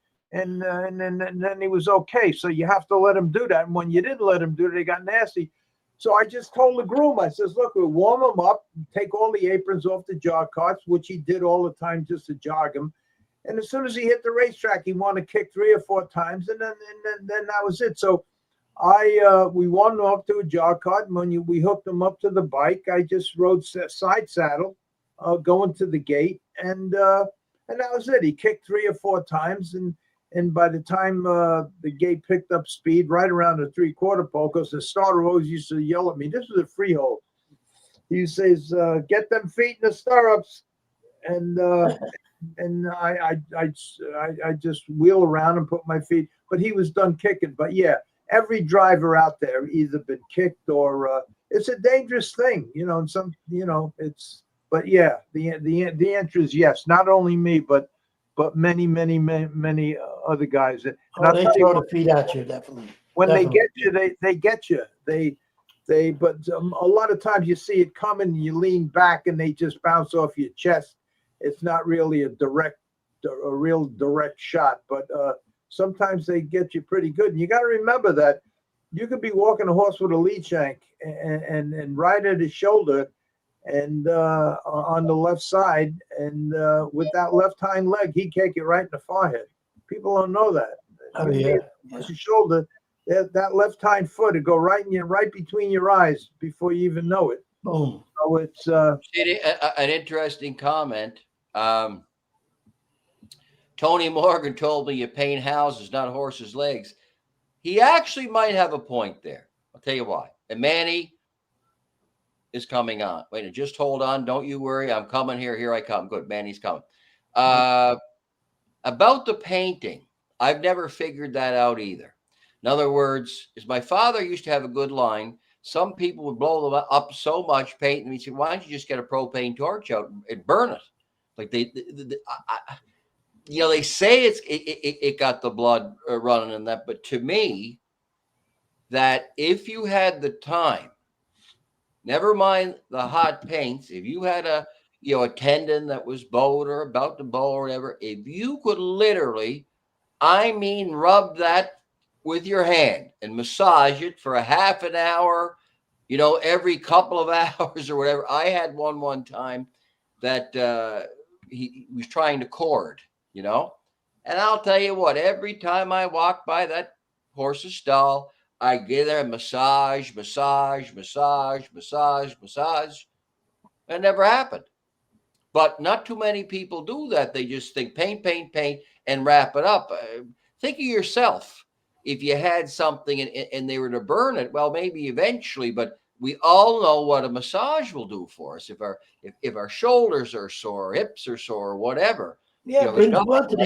he was okay. So you have to let him do that. And when you didn't let him do it, they got nasty. So I just told the groom, I says, look, we'll warm him up, take all the aprons off the jog carts, which he did all the time just to jog him. And as soon as he hit the racetrack, he wanted to kick 3 or 4 times, and then that was it. So we warmed him up to a jog cart, and when we hooked him up to the bike, I just rode side saddle, going to the gate, and that was it. He kicked 3 or 4 times, and by the time the gate picked up speed, right around the 3/4 pole, because the starter always used to yell at me. This was a freehold. He says, "Get them feet in the stirrups," and I just wheel around and put my feet. But he was done kicking. But yeah, every driver out there either been kicked or it's a dangerous thing, and it's. But yeah, the answer is yes. Not only me, but many other guys. And they throw the feet at you, definitely. When they get you, they get you. But a lot of times you see it coming, and you lean back, and they just bounce off your chest. It's not really a real direct shot, but sometimes they get you pretty good. And you got to remember that you could be walking a horse with a lead shank and right at his shoulder, and on the left side, and with that left hind leg, he kick it right in the forehead. People don't know that. His shoulder, that left hind foot, it go right between your eyes before you even know it. Boom. So it's an interesting comment. Tony Morgan told me you paint houses, not horses' legs. He actually might have a point there. I'll tell you why. And Manny is coming on. Wait, just hold on. Don't you worry. I'm coming here. Here I come. Good. Manny's coming. About the painting, I've never figured that out either. In other words, my father used to have a good line. Some people would blow them up so much, paint them. He said, why don't you just get a propane torch out and burn it? Like they say it got the blood running in that. But to me, that if you had the time, never mind the hot paints, if you had a tendon that was bowed or about to bow or whatever, if you could literally, rub that with your hand and massage it for a half an hour, every couple of hours or whatever. I had one time that he was trying to cord, and I'll tell you what, every time I walk by that horse's stall, I give her a massage. It never happened. But not too many people do that. They just think paint, and wrap it up. Think of yourself. If you had something and they were to burn it, well, maybe eventually, but we all know what a massage will do for us. If our shoulders are sore, hips are sore, whatever. Yeah, it brings blood to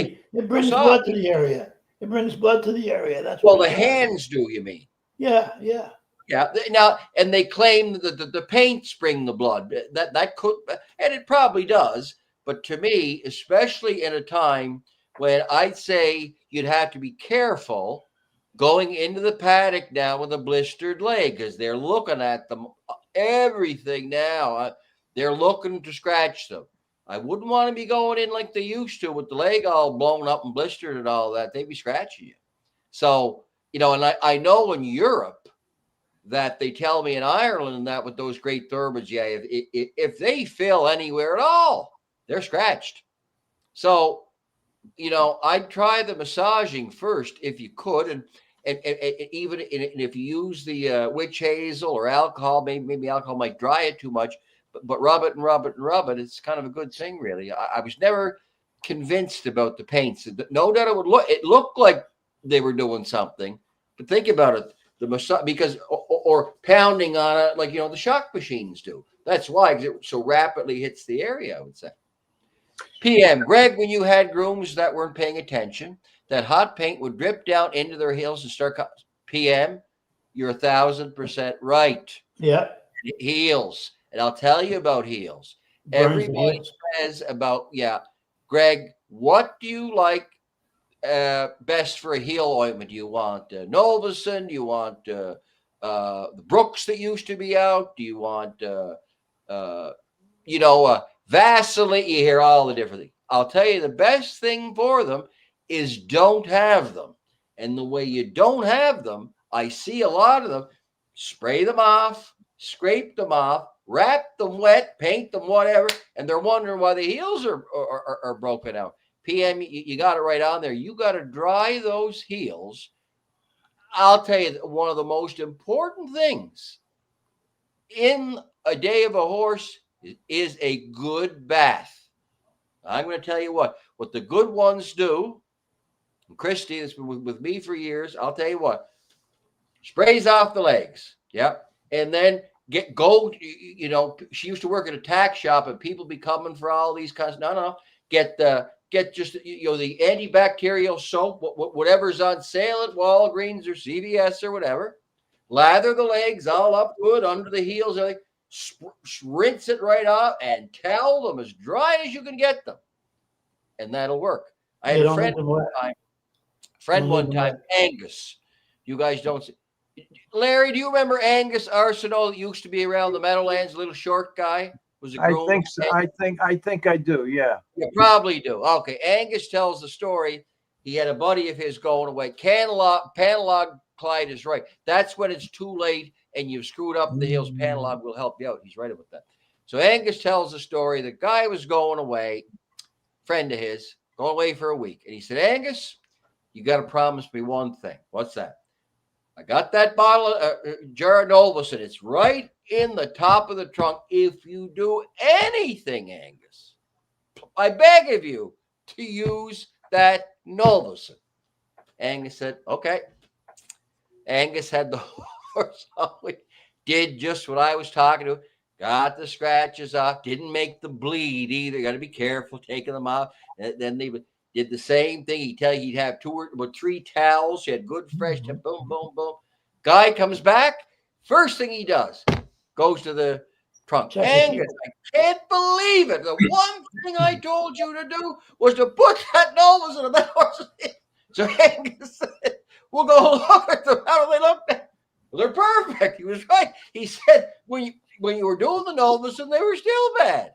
the area. It brings blood to the area. That's Well, what the it does. hands do, you mean? Yeah, yeah. Yeah. Now, and they claim that the paints bring the blood. That could, and it probably does. But to me, especially in a time when I'd say you'd have to be careful going into the paddock now with a blistered leg, because they're looking at them, everything now. They're looking to scratch them. I wouldn't want to be going in like they used to with the leg all blown up and blistered and all that. They'd be scratching you. So, and I know in Europe that they tell me in Ireland that with those great thoroughbreds, yeah, if they fill anywhere at all, they're scratched. So, I'd try the massaging first if you could, and even if you use the witch hazel or alcohol, maybe alcohol might dry it too much, but rub it and rub it and rub it. It's kind of a good thing, really. I was never convinced about the paints. No doubt it looked like they were doing something, but think about it. The massage, because or pounding on it like the shock machines do. That's why, because it so rapidly hits the area, I would say. PM, Greg, when you had grooms that weren't paying attention, that hot paint would drip down into their heels and start. PM, you're 1,000% right. Yeah. Heels, and I'll tell you about heels. Everybody says about Greg. What do you like? Best for a heel ointment? Do you want Novosin? Do you want the Brooks that used to be out? Do you want Vaseline? You hear all the different things. I'll tell you the best thing for them is don't have them. And the way you don't have them, I see a lot of them, spray them off, scrape them off, wrap them wet, paint them, whatever, and they're wondering why the heels are broken out. PM, you got it right on there. You got to dry those heels. I'll tell you, one of the most important things in a day of a horse is a good bath. I'm going to tell you what the good ones do. Christy, that's been with me for years. I'll tell you what, sprays off the legs. Yep. And then she used to work at a tack shop and people be coming for all these kinds. No, get just the antibacterial soap, whatever's on sale at Walgreens or CVS or whatever. Lather the legs all up good under the heels, rinse it right off, and towel them as dry as you can get them, and that'll work. I had a friend one time, Angus. You guys don't see. Larry, do you remember Angus Arsenault that used to be around the Meadowlands, little short guy? I think so. I think I do. Yeah. You probably do. Okay. Angus tells the story. He had a buddy of his going away. Panalog Clyde is right. That's when it's too late and you've screwed up the heels. Panalog will help you out. He's right about that. So Angus tells the story. The guy was going away, friend of his, going away for a week. And he said, Angus, you got to promise me one thing. What's that? I got that bottle, jar of Novosin. It's right in the top of the trunk. If you do anything, Angus, I beg of you to use that Novosin. Angus said, okay. Angus had the horse always did just what I was talking to. Got the scratches off. Didn't make the bleed either. Got to be careful taking them off. And then they did the same thing. He'd tell you he'd have 2 or 3 towels. He had good fresh. Boom, boom, boom. Guy comes back. First thing he does, goes to the trunk. Angus, I can't believe it. The one thing I told you to do was to put that nose in the horse's head. So Angus said, we'll go look at them. How do they look? Well, they're perfect. He was right. He said, when you were doing the Novosin, they were still bad.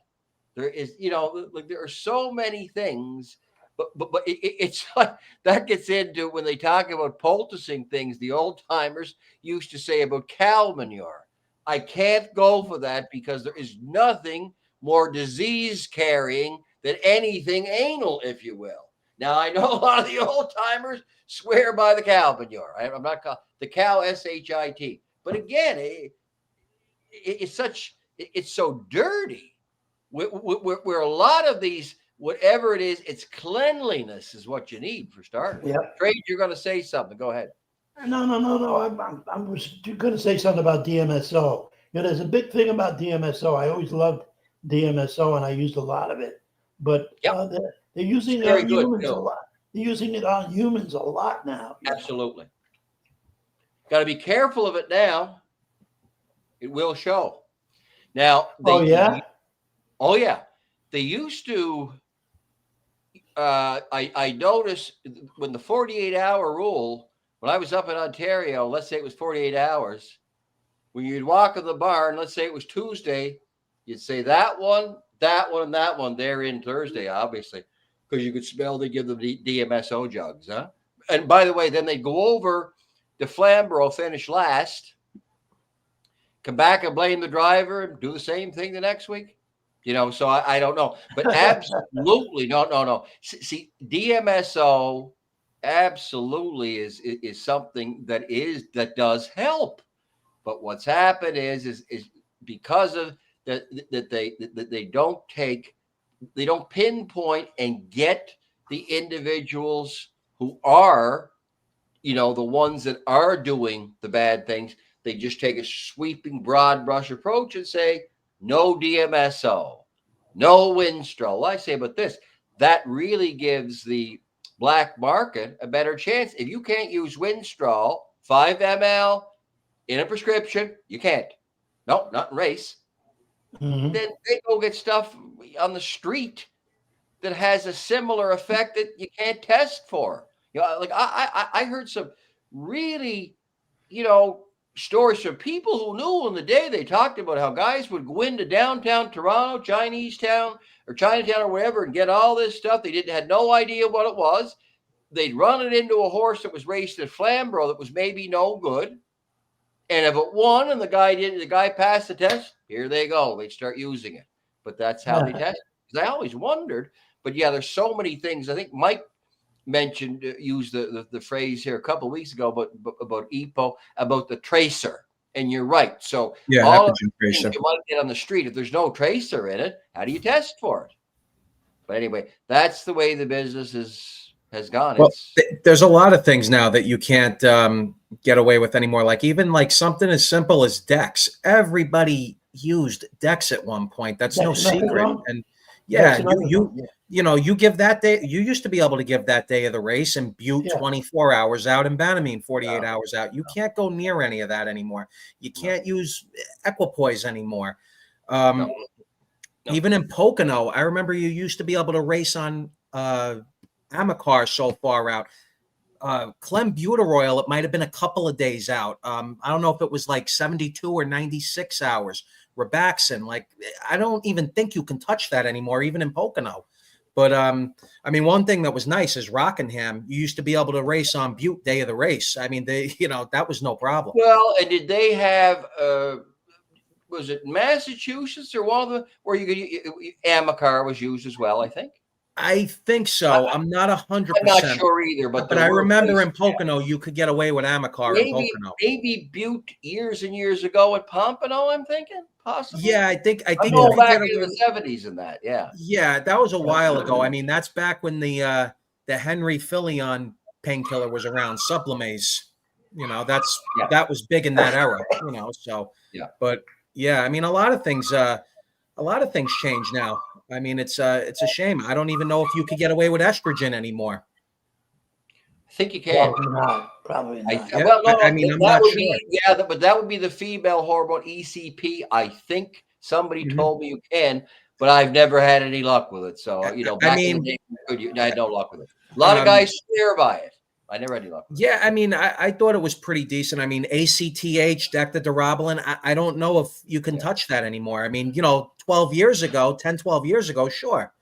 There is, there are so many things, but it's like that gets into when they talk about poulticing things. The old timers used to say about cow manure. I can't go for that because there is nothing more disease carrying than anything anal, if you will. Now, I know a lot of the old timers swear by the cow manure. I'm not the cow shit, but again, it's so dirty. Where a lot of these, whatever it is, it's cleanliness is what you need for starters. Yeah. Trade, you're going to say something. Go ahead. No. I was going to say something about DMSO. There's a big thing about DMSO. I always loved DMSO, and I used a lot of it. But they're using humans a lot. They're using it on humans a lot now. Absolutely. Got to be careful of it now. It will show. Now, Oh yeah. Oh yeah. They used to. I noticed when the 48-hour rule. When I was up in Ontario, let's say it was 48 hours. When you'd walk in the barn, let's say it was Tuesday, you'd say that one, and that one. They're in Thursday, obviously, because you could smell they give them DMSO jugs, huh? And by the way, then they go over the Flamborough, finish last, come back and blame the driver and do the same thing the next week. So I don't know, but absolutely no. See, DMSO absolutely is something that does help. But what's happened is because of that they don't pinpoint and get the individuals who are, the ones that are doing the bad things. They just take a sweeping broad brush approach and say, no DMSO, no Winstrol. I say about this, that really gives the black market a better chance. If you can't use Winstrol 5 ml in a prescription, you can't. No, not in race. Mm-hmm. Then they go get stuff on the street that has a similar effect that you can't test for. Like I heard some really, stories from people who knew in the day. They talked about how guys would go into downtown Toronto, Chinese town or Chinatown or wherever and get all this stuff. They had no idea what it was. They'd run it into a horse that was raced at Flamborough that was maybe no good. And if it won and the guy passed the test, here they go. They start using it. But that's how they test it. Because I always wondered. But yeah, there's so many things. I think Mike mentioned, used the phrase here a couple of weeks ago about EPO, about the tracer. And you're right. So all of the things you might get on the street, if there's no tracer in it, how do you test for it? But anyway, that's the way the business has gone. Well, there's a lot of things now that you can't get away with anymore. Like even like something as simple as decks. Everybody used decks at one point. That's no secret. And yeah, you give that day. You used to be able to give that day of the race and Butte 24 hours out and Banamine 48 hours out. You can't go near any of that anymore. You can't use equipoise anymore. Even in Pocono, I remember you used to be able to race on Amicar so far out. Clenbuterol, it might have been a couple of days out. I don't know if it was like 72 or 96 hours. Rabaxin, like I don't even think you can touch that anymore, even in Pocono. But I mean, one thing that was nice is Rockingham. You used to be able to race on Butte day of the race. I mean, that was no problem. Well, and did they have? Was it Massachusetts or one of the where you could Amicar was used as well? I think. I think so. I'm not 100%. I'm not sure either, but I remember in Pocono you could get away with Amicar in Pocono. Maybe Butte years and years ago at Pompano. I'm thinking possibly. Yeah, I think I'm going back into the 70s in that. Yeah. Yeah, that was a while ago. I mean, that's back when the Henry Filion painkiller was around, Sublimaze. That was big in that era. So yeah. But yeah, I mean, a lot of things change now. I mean, it's a shame. I don't even know if you could get away with estrogen anymore. I think you can. Probably not. I mean, I'm not sure. But that would be the female hormone ECP. I think somebody told me you can, but I've never had any luck with it. So back in the day, I had no luck with it. A lot of guys swear by it. I never had any luck with it. Yeah, I mean, I thought it was pretty decent. I mean, ACTH, Dectadurabolin, I don't know if you can touch that anymore. I mean, 12 years ago, sure.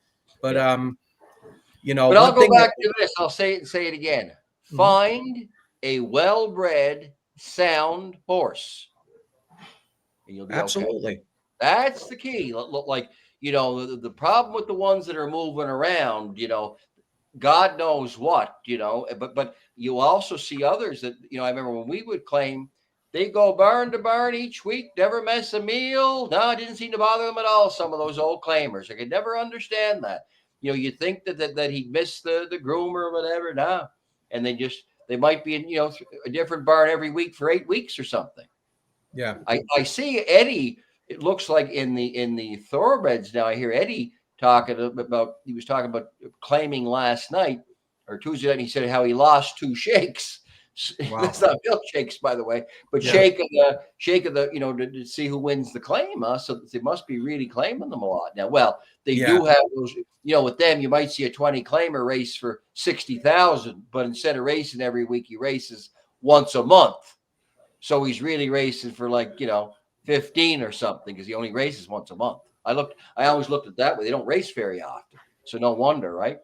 But, But I'll go back to this. I'll say it again. Find a well-bred, sound horse. And you'll be absolutely. Okay. That's the key. Like, the problem with the ones that are moving around, God knows what, but you also see others that, I remember when we would claim they go barn to barn each week, never miss a meal. No, it didn't seem to bother them at all. Some of those old claimers, I could never understand that. You think that he'd miss the groomer or whatever. No. And they might be in, a different barn every week for 8 weeks or something. Yeah. I see Eddie, it looks like in the thoroughbreds now, I hear Eddie he was talking about claiming last night or Tuesday night, and he said how he lost 2 shakes. Wow. That's not milkshakes, by the way, but Yeah. shaking the, to see who wins the claim. So they must be really claiming them a lot now. Well, they do have those, with them, you might see a 20 claimer race for 60,000, but instead of racing every week, he races once a month. So he's really racing for 15 or something, because he only races once a month. I always looked at that way. They don't race very often. So no wonder, right?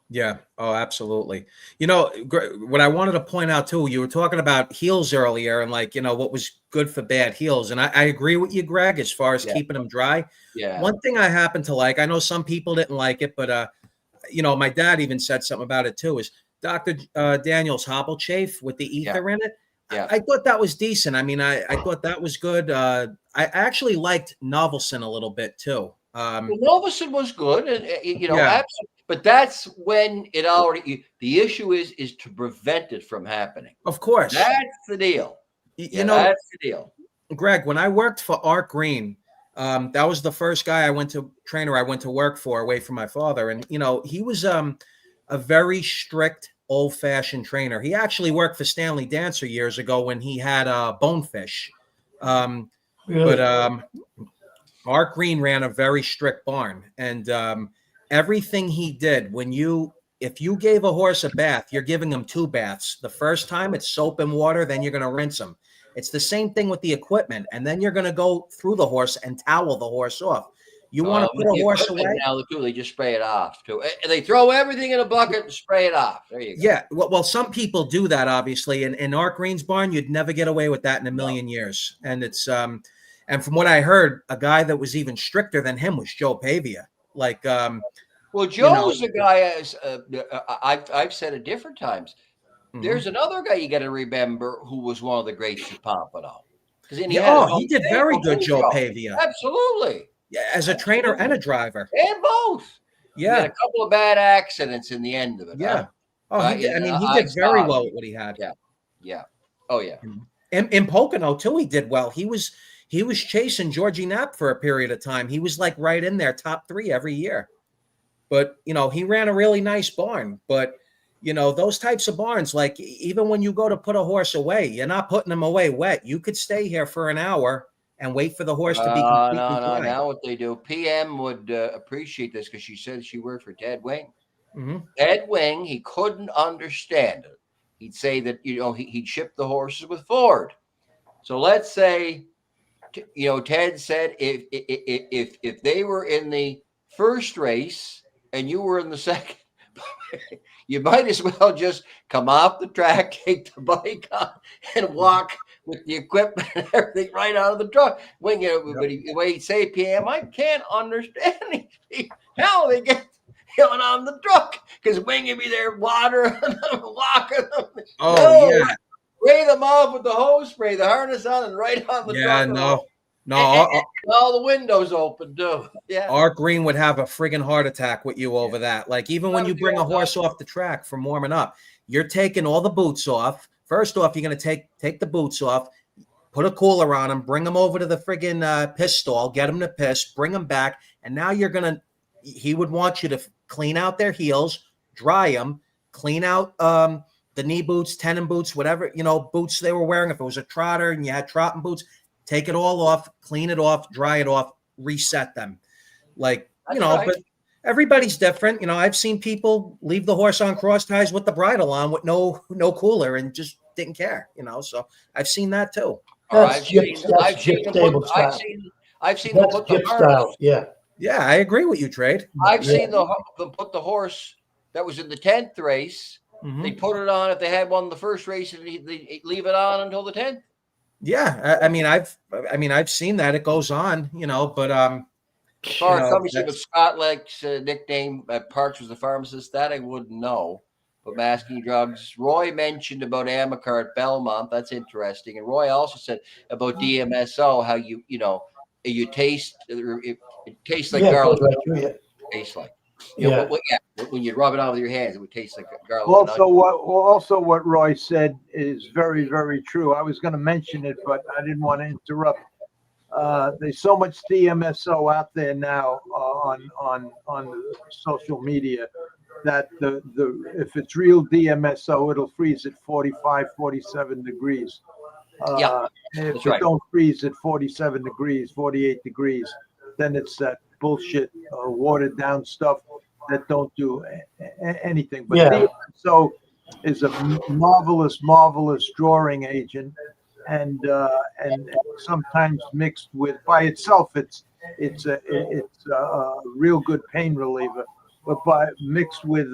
Yeah. Oh, absolutely. What I wanted to point out too, you were talking about heels earlier and what was good for bad heels. And I agree with you, Greg, as far as keeping them dry. Yeah. One thing I happen to like, I know some people didn't like it, but my dad even said something about it too, is Dr. Daniel's hobble chafe with the ether in it. Yeah. I thought that was decent. I mean, I thought that was good. I actually liked Novelson a little bit too. Novelson was good, and absolutely. But that's when it already. The issue is to prevent it from happening. Of course, that's the deal. That's the deal. Greg, when I worked for Art Green, that was the first guy I went to work for away from my father, and he was a very strict, old-fashioned trainer. He actually worked for Stanley Dancer years ago when he had Bonefish. Really? But Art Green ran a very strict barn, and everything he did, if you gave a horse a bath, you're giving him 2 baths. The first time it's soap and water, then you're going to rinse him. It's the same thing with the equipment, and then you're going to go through the horse and towel the horse off. You want to put a horse away? Now they just spray it off too. They throw everything in a bucket and spray it off. There you go. Yeah, well, some people do that, obviously. In Art Green's barn, you'd never get away with that in a million years. And it's and from what I heard, a guy that was even stricter than him was Joe Pavia. Well, Joe's a guy. I've said it different times. Mm-hmm. There's another guy you got to remember who was one of the greats at Pompano. He did very good, Joe Pavia. Absolutely. Yeah, as a trainer and a driver. And both. Yeah. He had a couple of bad accidents in the end of it. Yeah. Huh? He did very well with what he had. Yeah. Yeah. Oh, yeah. In Pocono, too, he did well. He was chasing Georgie Knapp for a period of time. He was right in there, top 3 every year. But, he ran a really nice barn. But, those types of barns, even when you go to put a horse away, you're not putting him away wet. You could stay here for an hour and wait for the horse to be completely dry. Now what they do, PM would appreciate this, because she said she worked for Ted Wing. Mm-hmm. Ted Wing, he couldn't understand it. He'd say that, he'd ship the horses with Ford. So let's say, Ted said if they were in the first race and you were in the second, you might as well just come off the track, take the bike on, and walk with the equipment and everything right out of the truck. When but the way he'd say, PM, I can't understand these people. How they get on the truck, because Wing would be there watering them, walking them. Oh, yeah. Spray them off with the hose spray, the harness on, and right on the truck. Yeah, no. And all the windows open too. Yeah. Art Green would have a friggin' heart attack with you over that. Even when you bring a horse off the track from warming up, you're taking all the boots off. First off, you're going to take the boots off, put a cooler on them, bring them over to the friggin' piss stall, get them to piss, bring them back. And now he would want you to clean out their heels, dry them, clean out the knee boots, tenon boots, whatever, boots they were wearing. If it was a trotter and you had trotting boots, take it all off, clean it off, dry it off, reset them. Right. But everybody's different. I've seen people leave the horse on cross ties with the bridle on with no cooler and just didn't care, so I've seen that too. I've seen them put the harness. Yeah, I agree with you, Trade. I've seen them put the horse that was in the 10th race. Mm-hmm. They put it on if they had won the first race, and they leave it on until the 10th. Yeah, I've seen that. It goes on, but as far as somebody said with Scott Lake's nickname at Parks was the pharmacist, that I wouldn't know. But masking drugs, Roy mentioned about Amicar at Belmont. That's interesting. And Roy also said about DMSO, how you taste it tastes like garlic. It tastes like. When you rub it on with your hands, it would taste like garlic. Also, what Roy said is very, very true. I was going to mention it, but I didn't want to interrupt. There's so much DMSO out there now on social media that if it's real DMSO, it'll freeze at 45, 47 degrees. Yeah, If that's it right. don't freeze at 47 degrees, 48 degrees, then it's that bullshit watered down stuff that don't do anything. But Yeah. DMSO is a marvelous, marvelous drawing agent, and sometimes mixed with, by itself, it's a real good pain reliever. But mixed with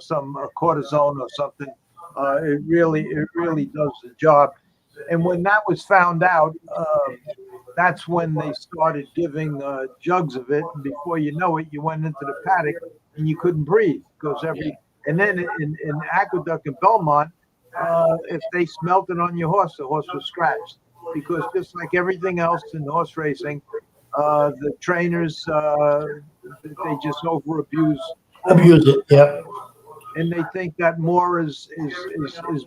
some cortisone or something, it really does the job. And when that was found out, that's when they started giving jugs of it. And before you know it, you went into the paddock and you couldn't breathe because and then in Aqueduct and Belmont, if they smelt it on your horse, the horse was scratched, because just like everything else in horse racing, the trainers, they just abuse it. Yep. And they think that more is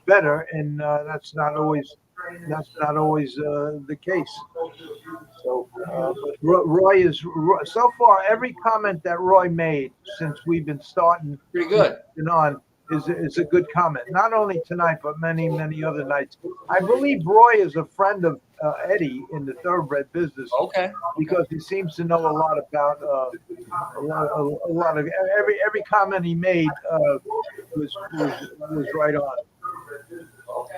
better, and that's not always the case. So, but Roy is so far, every comment that Roy made since we've been starting Pretty good. and on is a good comment. Not only tonight, but many other nights. I believe Roy is a friend of Eddie in the thoroughbred business. Okay. Because he seems to know a lot about a lot of every comment he made was right on.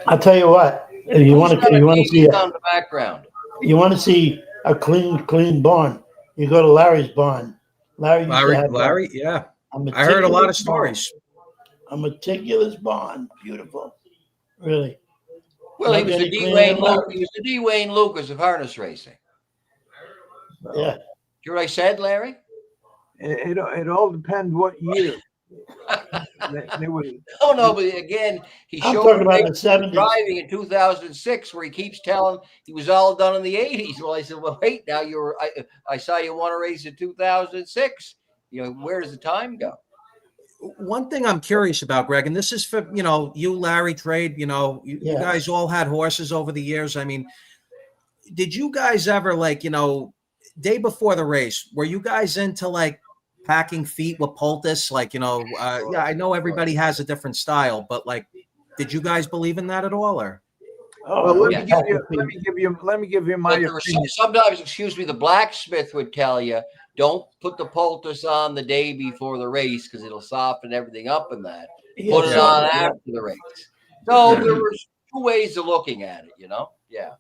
I'll tell you what. If you want to see on the background. You want to see a clean barn, you go to Larry's barn. Larry, yeah. I heard a lot of stories. A meticulous barn, beautiful, really. Well, he was the D. Wayne Lucas of harness racing. Yeah. Hear what I said, Larry? It all depends what year. Oh no, but again, he I'm showed talking about the 70s. Driving in 2006, where he keeps telling he was all done in the 80s. Well, I said, well, wait, now I saw you want to race in 2006. Where does the time go? One thing I'm curious about, Greg, and this is for you, Larry, Trade. You guys all had horses over the years. I mean, did you guys ever day before the race, were you guys into packing feet with poultice? Yeah, I know everybody has a different style, but did you guys believe in that at all, or? Well, let me give you my opinion. Sometimes, the blacksmith would tell you, don't put the poultice on the day before the race because it'll soften everything up in that. Put it on after the race. So there were two ways of looking at it, Yeah.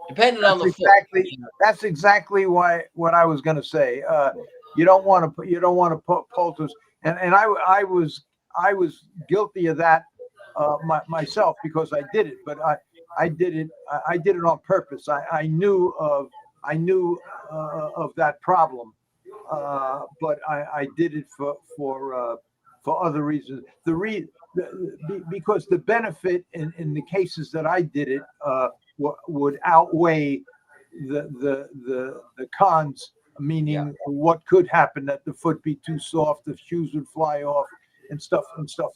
Depending on the foot. That's exactly what I was going to say. You don't want to put poultice, and I was guilty of that myself, because I did it, but I did it on purpose. I knew of that problem, but I did it for other reasons. Because the benefit in the cases that I did it would outweigh the cons, meaning what could happen, that the foot be too soft, the shoes would fly off, and stuff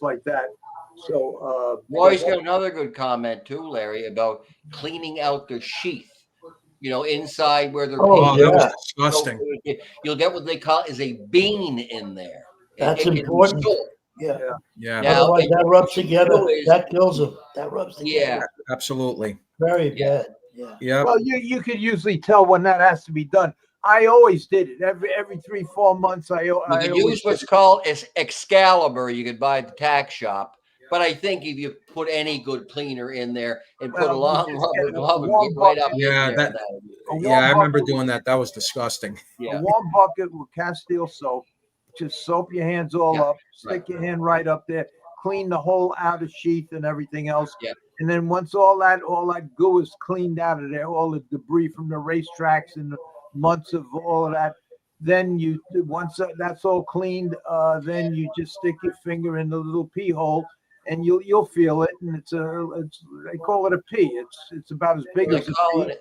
like that. So Roy's got another good comment too, Larry, about cleaning out the sheath. Inside where they're that was disgusting. So you'll get what they call is a bean in there. That's important. Yeah. Now, otherwise, that rubs together. That kills them. That rubs together. Yeah, absolutely. Very bad. Yeah. Well, you could usually tell when that has to be done. I always did it every 3-4 months. You could use what's called Excalibur. You could buy at the tack shop. But I think if you put any good cleaner in there and put a long rubber glove and get right up in there. I remember doing that. That was disgusting. A warm bucket with Castile soap. Just soap your hands all up. Stick your hand right up there. Clean the whole outer sheath and everything else. Yeah. And then once all that goo is cleaned out of there, all the debris from the racetracks and the months of all of that, then once that's all cleaned, then you just stick your finger in the little pee hole, and you'll feel it, and they call it a pea. It's about as big as a pea.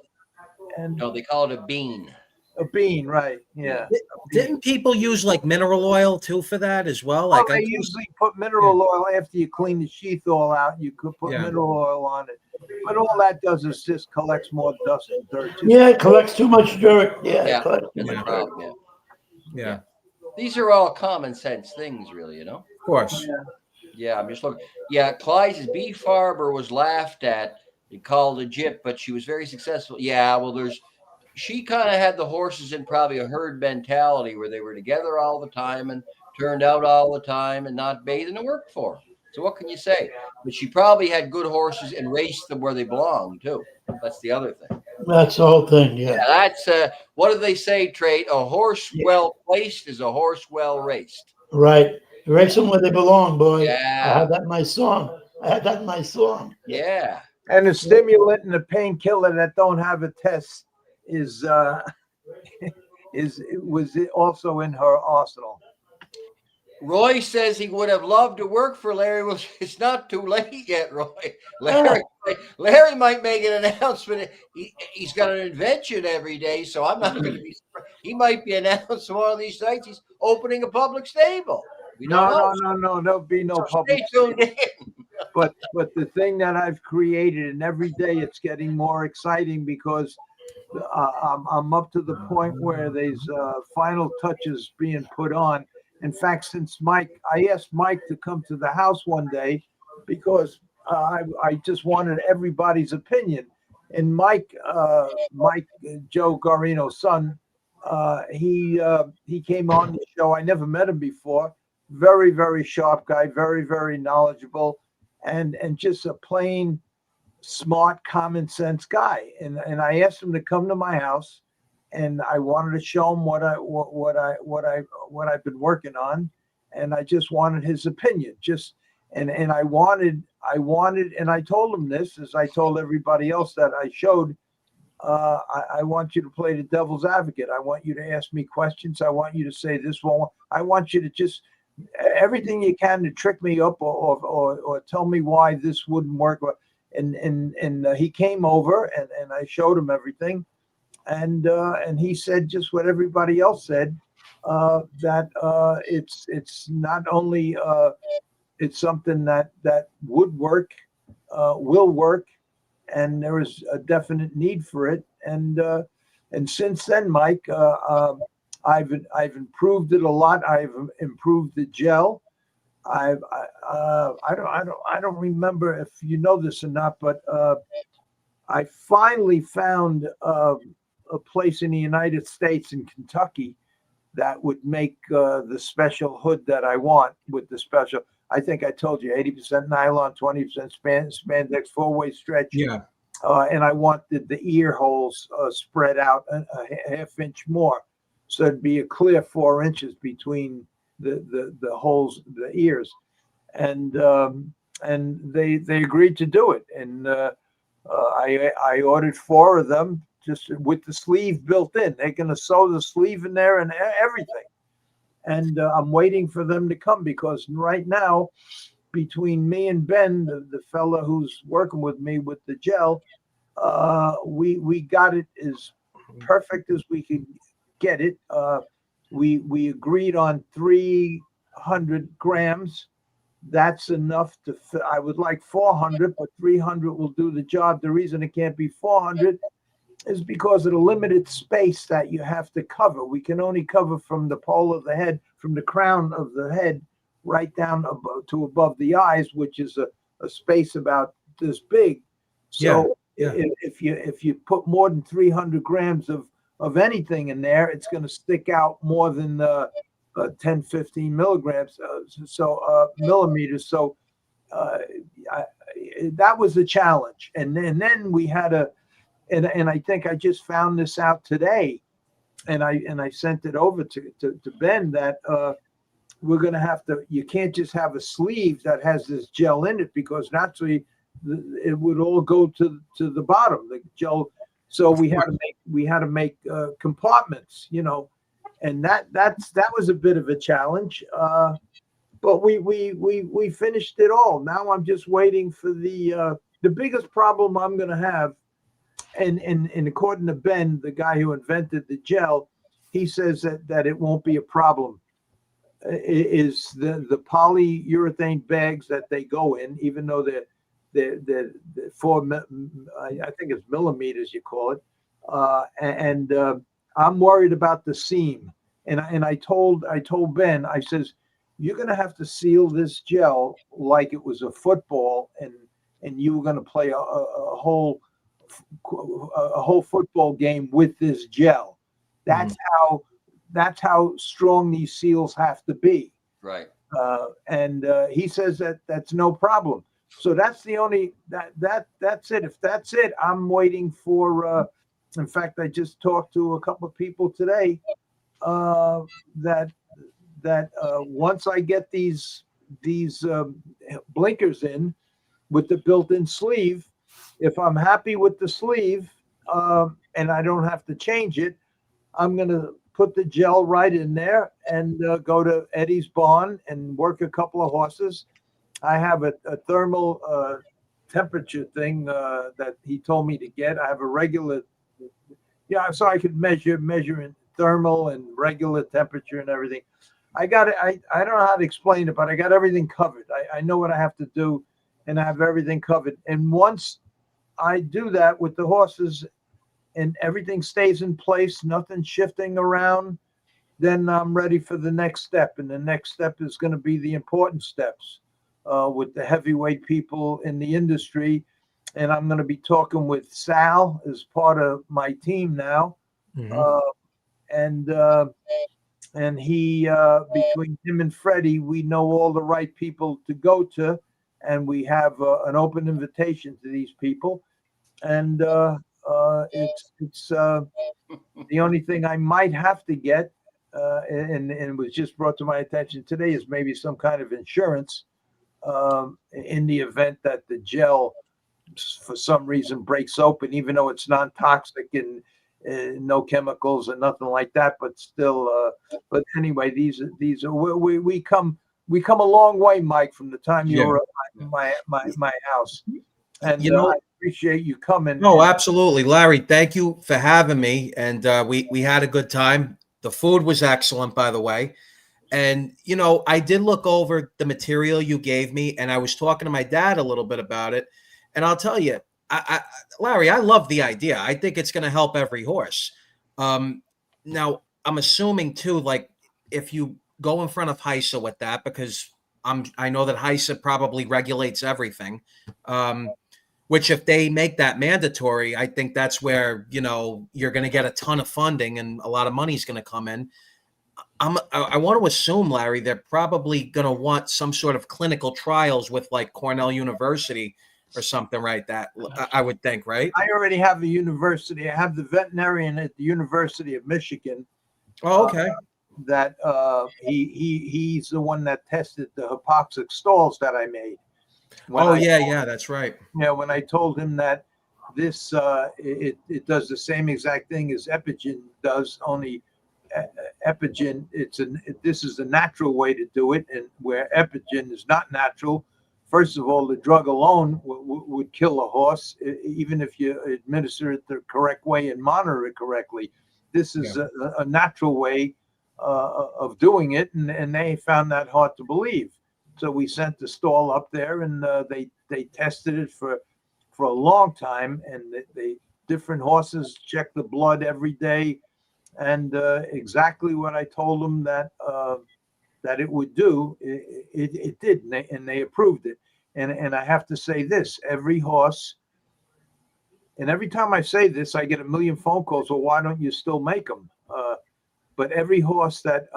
And no, they call it a bean. A bean, right? Yeah. Didn't people use mineral oil too for that as well? They usually put mineral oil after you clean the sheath all out. You could put mineral oil on it, but all that does is just collects more dust and dirt. It collects too much dirt. Yeah. These are all common sense things, really. course. Yeah, I'm just looking. Yeah, Clyde's beef harbor was laughed at and called a gyp, but she was very successful. Yeah, well, she kind of had the horses in probably a herd mentality where they were together all the time and turned out all the time and not bathing. It worked for her. So what can you say? But she probably had good horses and raced them where they belong too. That's the other thing. That's the whole thing. Yeah. That's what do they say, Trait? A horse well placed is a horse well raced. Right. Race them where they belong, boy. Yeah. I had that in my song. Yeah. And a stimulant and a painkiller that don't have a test was also in her arsenal. Roy says he would have loved to work for Larry. Well, it's not too late yet, Roy. Larry might make an announcement. He's got an invention every day, so I'm not going to be surprised. He might be announcing one of these nights he's opening a public stable. No. There'll be no public. Stay tuned in. But the thing that I've created, and every day it's getting more exciting because I'm up to the point where there's final touches being put on. In fact, I asked Mike to come to the house one day because I just wanted everybody's opinion. And Mike, Joe Guarino's son, he came on the show. I never met him before. Very, very sharp guy, very, very knowledgeable, and just a plain, smart, common sense guy. And I asked him to come to my house, and I wanted to show him what I've been working on, and I just wanted his opinion. And I wanted, and I told him this, as I told everybody else that I showed. I want you to play the devil's advocate. I want you to ask me questions. I want you to say this one. I want you to just everything you can to trick me up or tell me why this wouldn't work. And he came over and I showed him everything. And he said just what everybody else said, that it's not only it's something that would work, will work, and there is a definite need for it. And since then, Mike, I've improved it a lot. I've improved the gel. I don't remember if you know this or not, but I finally found a place in the United States in Kentucky that would make the special hood that I want with the special. I think I told you 80% nylon, 20% spandex, 4-way stretch. Yeah. And I wanted the ear holes spread out a half inch more, so it'd be a clear 4 inches between the holes, the ears, and they agreed to do it, and I ordered 4 of them just with the sleeve built in. They're gonna sew the sleeve in there and everything, and I'm waiting for them to come because right now, between me and Ben, the fella who's working with me with the gel, we got it as perfect as we could get it. We agreed on 300 grams. That's enough to fit. I would like 400, but 300 will do the job. The reason it can't be 400 is because of the limited space that you have to cover. We can only cover from the pole of the head, from the crown of the head, right down above the eyes, which is a space about this big. So if you put more than 300 grams of anything in there, it's going to stick out more than 10, 15 milligrams, millimeters. So that was a challenge. And then we had and I think I just found this out today, and I sent it over to Ben that we're going to have to. You can't just have a sleeve that has this gel in it because naturally it would all go to the bottom, the gel. So we had to make compartments, and that was a bit of a challenge. But we finished it all. Now I'm just waiting for the biggest problem I'm going to have. And according to Ben, the guy who invented the gel, he says that it won't be a problem. Is the polyurethane bags that they go in, even though they're 4, I think it's millimeters, you call it, and I'm worried about the seam. And I told Ben, I says, you're going to have to seal this gel like it was a football, and you were going to play a whole football game with this gel. That's how strong these seals have to be. Right. And he says that that's no problem. So that's the only that's it. If that's it, I'm waiting for. In fact, I just talked to a couple of people today that once I get these blinkers in with the built-in sleeve, if I'm happy with the sleeve and I don't have to change it, I'm gonna put the gel right in there and go to Eddie's barn and work a couple of horses. I have a thermal temperature thing that he told me to get. I have a regular, so I could measure in thermal and regular temperature and everything. I got it. I don't know how to explain it, but I got everything covered. I know what I have to do, and I have everything covered. And once I do that with the horses and everything stays in place, nothing shifting around, then I'm ready for the next step. And the next step is going to be the important steps with the heavyweight people in the industry. And I'm going to be talking with Sal as part of my team now. And he, between him and Freddie, we know all the right people to go to. And we have an open invitation to these people. And it's the only thing I might have to get, and it was just brought to my attention today, is maybe some kind of insurance in the event that the gel, for some reason, breaks open, even though it's non-toxic and no chemicals and nothing like that. But still, but anyway, these are we come a long way, Mike, from the time you were at my house. And I appreciate you coming. No, absolutely, Larry. Thank you for having me. And we had a good time. The food was excellent, by the way. And I did look over the material you gave me, and I was talking to my dad a little bit about it. And I'll tell you, Larry, I love the idea. I think it's going to help every horse. Now, I'm assuming too, like if you go in front of HISA with that, because I know that HISA probably regulates everything. Which if they make that mandatory, I think that's where, you're going to get a ton of funding and a lot of money is going to come in. I want to assume, Larry, they're probably going to want some sort of clinical trials with like Cornell University or something like that. I would think, right? I already have the university. I have the veterinarian at the University of Michigan. Oh, okay. That he's the one that tested the hypoxic stalls that I made. Yeah, that's right. When I told him that this it does the same exact thing as Epigen does, only Epigen this is the natural way to do it, and where Epigen is not natural. First of all, the drug alone would kill a horse, even if you administer it the correct way and monitor it correctly. This is a natural way of doing it, and they found that hard to believe. So we sent the stall up there, and they tested it for a long time, and they different horses checked the blood every day, and exactly what I told them that it would do, it did, and they approved it. And I have to say this: every horse, and every time I say this, I get a million phone calls. Well, why don't you still make them? But every horse that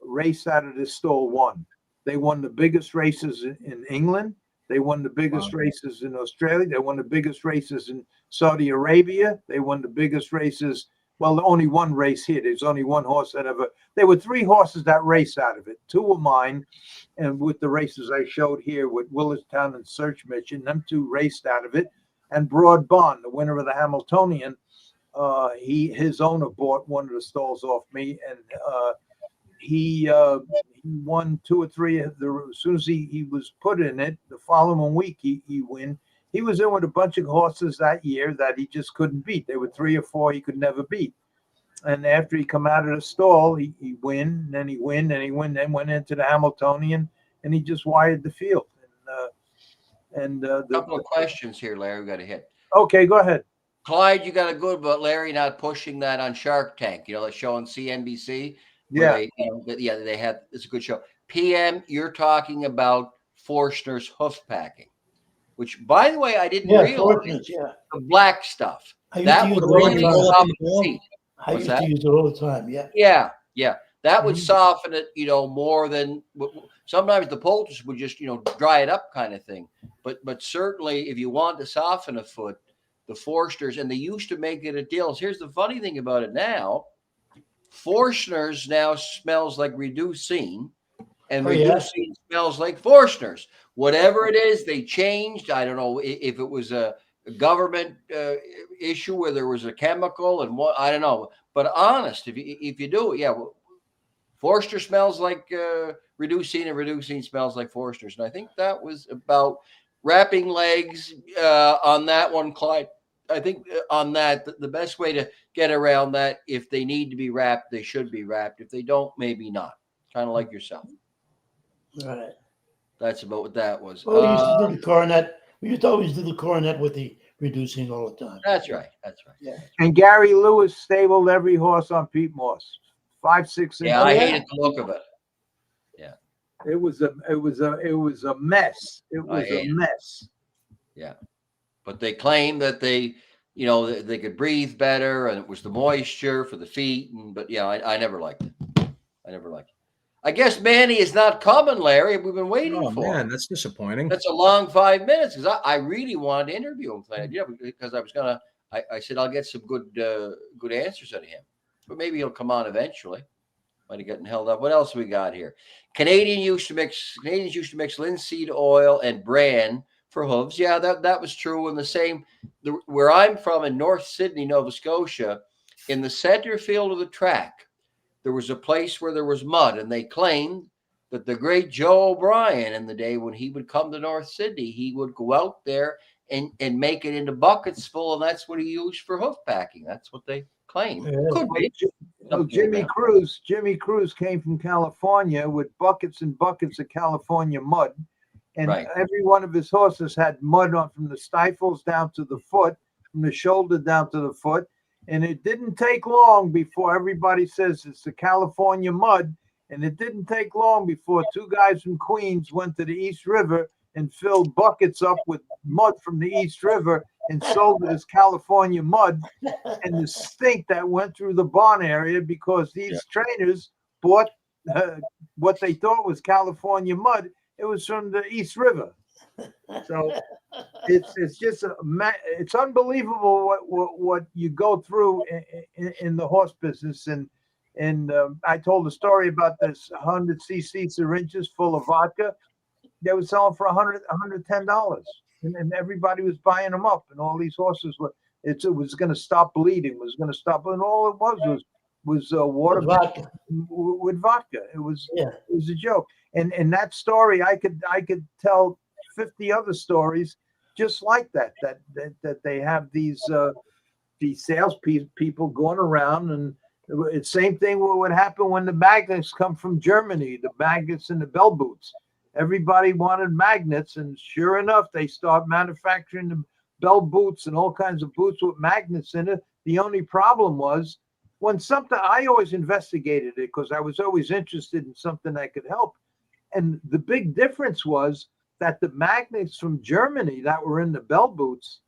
raced out of this stall won. They won the biggest races in England. They won the biggest races in Australia. They won the biggest races in Saudi Arabia. They won the biggest races. Well, only one race here. There's only one horse that ever. There were 3 horses that raced out of it. 2 were mine, and with the races I showed here with Willistown and Search Mission, them 2 raced out of it. And Broad Bond, the winner of the Hamiltonian, his owner bought one of the stalls off me, and he won 2 or 3 of the. As soon as he was put in it, the following week he win. He was in with a bunch of horses that year that he just couldn't beat. There were 3 or 4 he could never beat. And after he come out of the stall, he win, and then he win, and he win, then went into the Hamiltonian, and he just wired the field. And a couple of questions here, Larry. We got to hit. Okay, go ahead. Clyde, you got a good, but Larry not pushing that on Shark Tank. Like showing CNBC. Yeah. They had, it's a good show. PM, you're talking about Forstner's hoof packing, which, by the way, I didn't realize the black stuff. That would really soften the feet. I used to use it all the time. Yeah. Yeah. That would soften it, more than sometimes the poultice would just, dry it up kind of thing. But certainly if you want to soften a foot, the Forstners, and they used to make it at Dill's. Here's the funny thing about it now. Forstner's now smells like Reducine, and Reducine smells like Forstner's. Whatever it is, they changed. I don't know if it was a government issue where there was a chemical and what, I don't know. But honest, if you do it, Forster smells like Reducine, and Reducine smells like Forstner's. And I think that was about wrapping legs on that one, Clyde. I think on that, the best way to get around that, if they need to be wrapped, they should be wrapped. If they don't, maybe not. Kind of like yourself. Right. That's about what that was. Well, we used to do the coronet. We used to always do the coronet with the Reducing all the time. That's right. Yeah. And Gary Lewis stabled every horse on Pete Moss. 5, 6 inches. Yeah, I hated the look of it. Yeah. It was a mess. It was a mess. Yeah. But they claimed that they could breathe better, and it was the moisture for the feet. But I never liked it. I guess Manny is not coming, Larry. We've been waiting for. Oh man, that's disappointing. That's a long 5 minutes because I really wanted to interview him, because I was gonna. I said I'll get some good answers out of him, but maybe he'll come on eventually. Might have gotten held up. What else we got here? Canadians used to mix linseed oil and bran for hooves. Yeah, that was true. And the same, where I'm from in North Sydney, Nova Scotia, in the center field of the track, there was a place where there was mud, and they claimed that the great Joe O'Brien, in the day when he would come to North Sydney, he would go out there and make it into buckets full, and that's what he used for hoof packing. That's what they claim. Could be. Well, Jimmy Cruz came from California with buckets and buckets of California mud. And every one of his horses had mud on from the stifles down to the foot, from the shoulder down to the foot. And it didn't take long before everybody says it's the California mud. And it didn't take long before 2 guys from Queens went to the East River and filled buckets up with mud from the East River and sold it as California mud. And the stink that went through the barn area because these trainers bought what they thought was California mud. It was from the East River. So it's just it's unbelievable what you go through in the horse business. And I told a story about this 100cc syringes full of vodka. They were selling for $110, and everybody was buying them up. And all these horses it was going to stop bleeding, was going to stop, and all it was water with vodka. It was a joke. And that story, I could tell 50 other stories just like that they have these sales people going around, and it's same thing with what happened when the magnets come from Germany, the magnets and the bell boots. Everybody wanted magnets, and sure enough, they start manufacturing the bell boots and all kinds of boots with magnets in it. The only problem was when something, I always investigated it because I was always interested in something that could help. And the big difference was that the magnets from Germany that were in the bell boots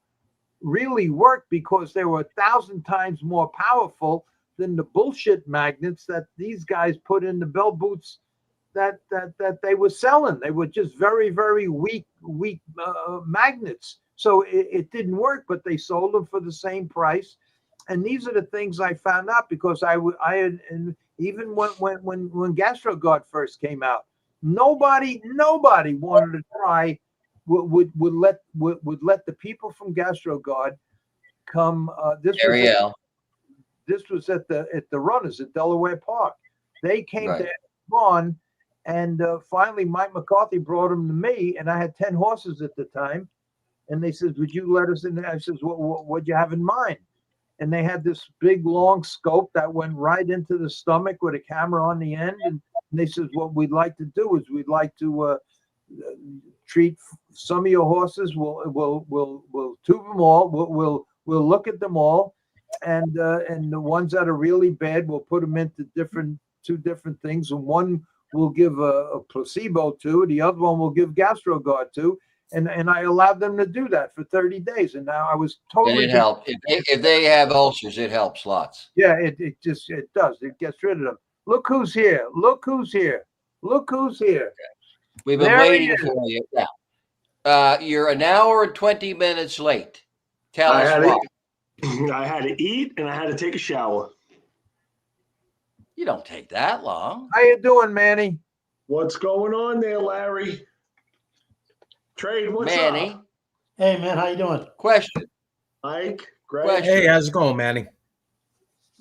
really worked because they were 1,000 times more powerful than the bullshit magnets that these guys put in the bell boots that they were selling. They were just very, very weak magnets. So it didn't work, but they sold them for the same price. And these are the things I found out because I had, and even when GastroGuard first came out, nobody wanted to try would let the people from GastroGuard come. This was at the runners at Delaware Park. They came to Vaughn, and finally Mike McCarthy brought them to me, and I had 10 horses at the time, and they said, "Would you let us in there?" I says, "What'd you have in mind?" And they had this big long scope that went right into the stomach with a camera on the end, and they said, "What we'd like to do is we'd like to treat some of your horses. We'll tube them all. We'll look at them all, and the ones that are really bad, we'll put them into different two different things, and one will give a placebo to, the other one will give GastroGuard to, and I allowed them to do that for 30 days. And now I was And totally it helps. If they have ulcers, it helps lots. Yeah, it does. It gets rid of them. Look who's here. Look who's here. Look who's here. We've been There he waiting is. for you. Yeah. You're an hour and 20 minutes late. Tell us why. I had to eat and I had to take a shower. You don't take that long. How you doing, Manny? What's going on there, Larry? Trade, what's Manny, up? Hey, man, how you doing? question. Mike, Greg. Question. Hey, how's it going, Manny?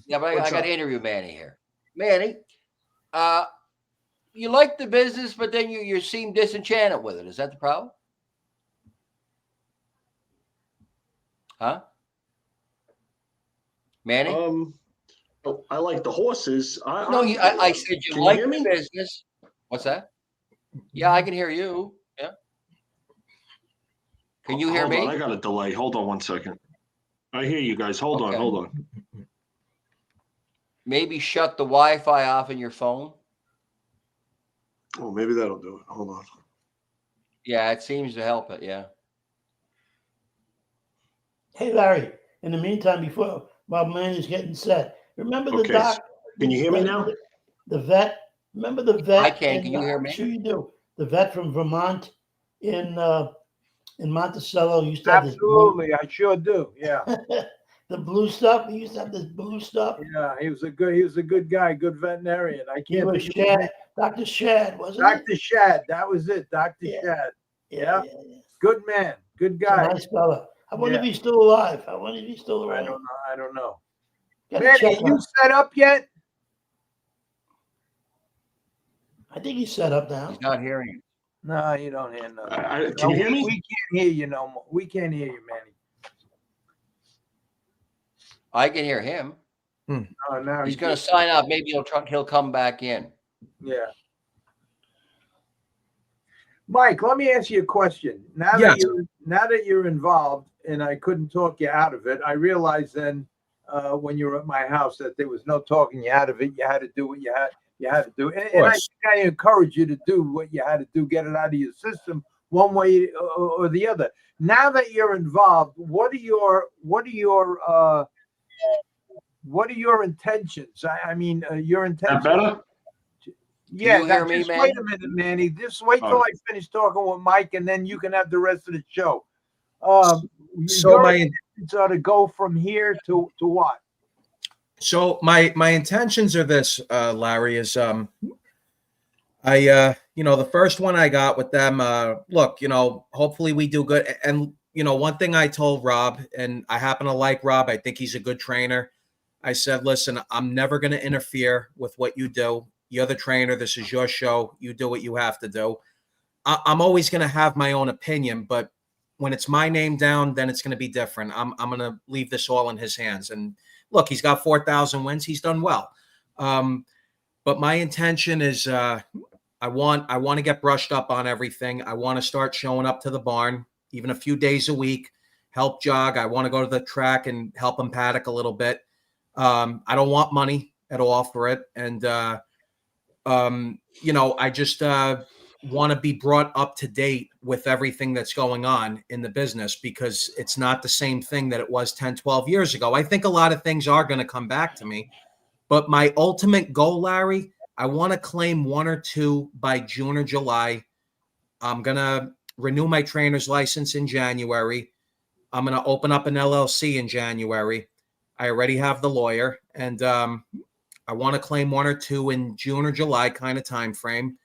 Yeah, but I What's got up? to interview Manny here. Manny, you like the business, but then you seem disenchanted with it. Is that the problem? Huh? Manny? I like the horses. I said you Can like hear the me? business. What's that? Yeah, I can hear you. Yeah. Can you hear Hold me? on, I got a delay. Hold on one second. I hear you guys. Hold Okay. on. Maybe shut the Wi-Fi off in your phone. Oh, maybe that'll do it. Hold on. Yeah, it seems to help it. Yeah. Hey, Larry, in the meantime, while Manny's getting set, remember the Okay, doc? Can you hear me now? The vet. Remember the vet? I can. Can you hear me? I'm sure you do. The vet from Vermont in Monticello used to have Absolutely, I sure do. Yeah, the blue stuff. He used to have this blue stuff. yeah. He was a good guy, good veterinarian. I He can't was think of his name. Shad, Dr. Shad, wasn't Dr. Shad. That was it, Dr. Yeah. Shad. it? Yeah. Good man, good He's a guy. nice fella. I wonder Yeah. if he's still alive. I wonder if he's still I around. don't know. I don't know. Gotta Manny, check are you on- set up yet? I think he's set up now. He's not hearing you. No, you don't hear nothing. Can you hear me? We can't hear you no more. We can't hear you, Manny. I can hear him. Oh, now He's going to sign up. Maybe he'll come back in. Yeah. Mike, let me ask you a question. Now Yes. that you're involved, and I couldn't talk you out of it, I realized then when you were at my house that there was no talking you out of it. You had to do what you had to do, and I think I encourage you to do what you had to do, get it out of your system one way or the other. Now that you're involved, what are your intentions? I mean, your intentions. That better? Yeah, you hear me, just Manny? wait a minute, Manny. Just wait till I finish talking with Mike, and then you can have the rest of the show. So your my intentions are to go from here to what? So my intentions are this, Larry, is the first one I got with them, look, hopefully we do good. And one thing I told Rob, and I happen to like Rob, I think he's a good trainer. I said, listen, I'm never going to interfere with what you do. You're the trainer. This is your show. You do what you have to do. I'm always going to have my own opinion, but when it's my name down, then it's going to be different. I'm going to leave this all in his hands. And look, he's got 4,000 wins. He's done well. But my intention is I want to get brushed up on everything. I want to start showing up to the barn, even a few days a week, help jog. I want to go to the track and help him paddock a little bit. I don't want money at all for it. And, I just want to be brought up to date with everything that's going on in the business, because it's not the same thing that it was 10, 12 years ago. I think a lot of things are going to come back to me, but my ultimate goal, Larry, I want to claim 1 or 2 by June or July. I'm going to renew my trainer's license in January. I'm going to open up an LLC in January. I already have the lawyer, and I want to claim 1 or 2 in June or July kind of time frame.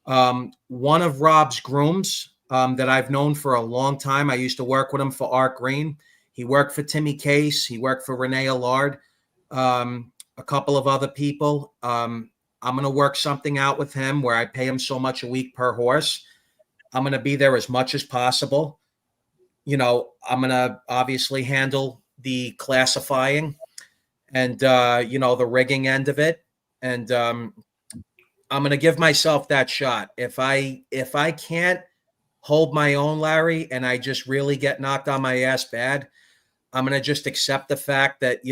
One of Rob's grooms that I've known for a long time. I used to work with him for Art Green. He worked for Timmy Case. He worked for Renee Allard. A couple of other people. I'm going to work something out with him where I pay him so much a week per horse. I'm going to be there as much as possible. I'm going to obviously handle the classifying and, the rigging end of it. And I'm going to give myself that shot. If I can't hold my own, Larry, and I just really get knocked on my ass bad, I'm going to just accept the fact that,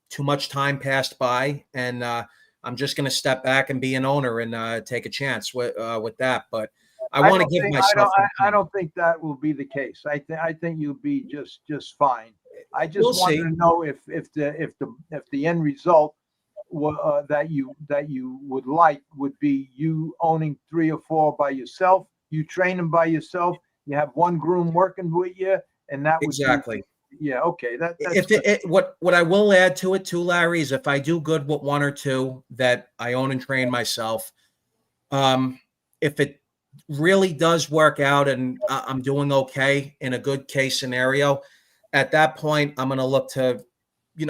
too much time passed by, and I'm I'm just going to step back and be an owner and take a chance with that. But I want to give myself. I don't think that will be the case. I think you'll be just fine. I just wanted to know if the end result that you would like would be you owning 3 or 4 by yourself. You train them by yourself. You have one groom working with you, and that would exactly. Yeah. Okay. That's what I will add to it too, Larry, is if I do good with 1 or 2 that I own and train myself, if it really does work out and I'm doing okay in a good case scenario, at that point, I'm going to look to,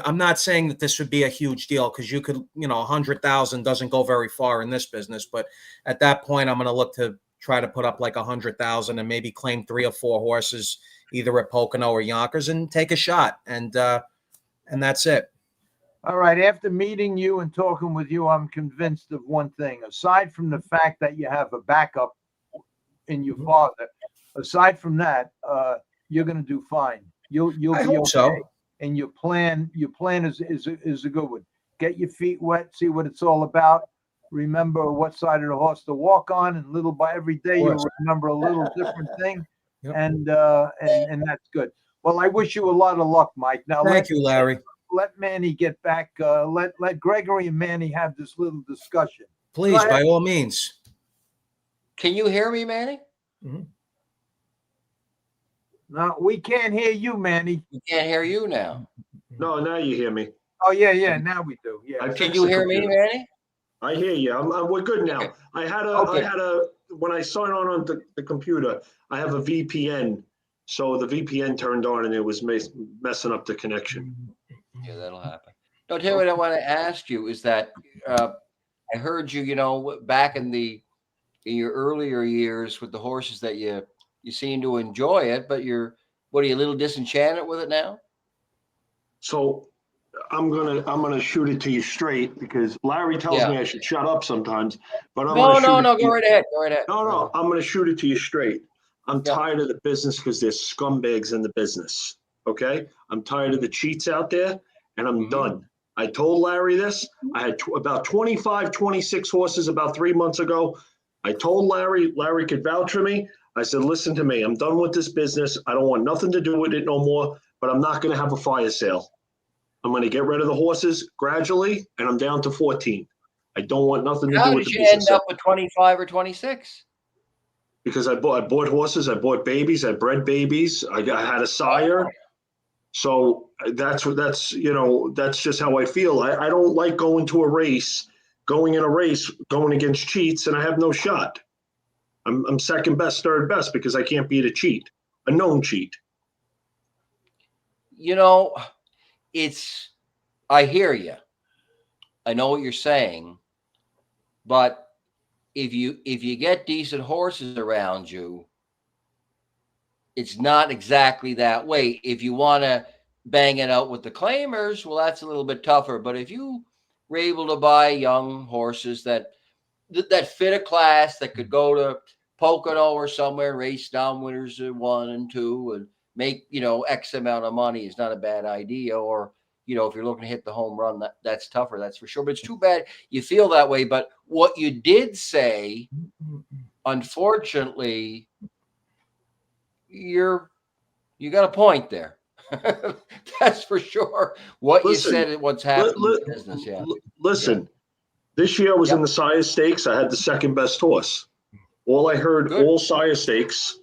I'm not saying that this would be a huge deal because you could, 100,000 doesn't go very far in this business. But at that point, I'm going to look to try to put up like 100,000 and maybe claim 3 or 4 horses, either at Pocono or Yonkers, and take a shot. And that's it. All right. After meeting you and talking with you, I'm convinced of one thing. Aside from the fact that you have a backup in your father, aside from that, you're going to do fine. You'll be okay. So. And your plan is a good one. Get your feet wet, see what it's all about. Remember what side of the horse to walk on, and little by every day you'll remember a little different thing. Yep. And that's good. Well, I wish you a lot of luck, Mike. Now, thank you, Larry. Let Manny get back. Let Gregory and Manny have this little discussion. Please, by all means. Can you hear me, Manny? Mm-hmm. No, we can't hear you, Manny. We can't hear you now. No, now you hear me. Oh yeah. Now we do. Yeah. Can you hear me, Manny? I hear you. we're good now. Okay. I had a when I sign on the computer, I have a VPN. So the VPN turned on and it was messing up the connection. Yeah, that'll happen. No, tell you what I want to ask you is that I heard you, back in your earlier years with the horses that you seem to enjoy it, but are you a little disenchanted with it now? So I'm gonna shoot it to you straight because Larry tells me I should shut up sometimes, but go right ahead. No, I'm gonna shoot it to you straight. I'm tired of the business because there's scumbags in the business. Okay, I'm tired of the cheats out there, and I'm done. I told Larry this. I had about 25, 26 horses about 3 months ago. I told Larry could vouch for me. I said, listen to me. I'm done with this business. I don't want nothing to do with it no more, but I'm not going to have a fire sale. I'm going to get rid of the horses gradually, and I'm down to 14. I don't want nothing to do with the business. How did you end up with 25 or 26? Because I bought horses. I bought babies. I bred babies. I had a sire. So that's just how I feel. I don't like going in a race, going against cheats, and I have no shot. I'm second best, third best because I can't beat a known cheat. I hear you. I know what you're saying, but if you get decent horses around you, it's not exactly that way. If you want to bang it out with the claimers, well, that's a little bit tougher. But if you were able to buy young horses that fit a class, that could go to Pocono or somewhere, race down winners 1 and 2, and make X amount of money, is not a bad idea. Or if you're looking to hit the home run, that's tougher, that's for sure. But it's too bad you feel that way. But what you did say, unfortunately, you got a point there. That's for sure. You said it, what's happening in the business. Yeah. Listen, this year I was in the sire stakes. I had the second best horse. All I heard all sire stakes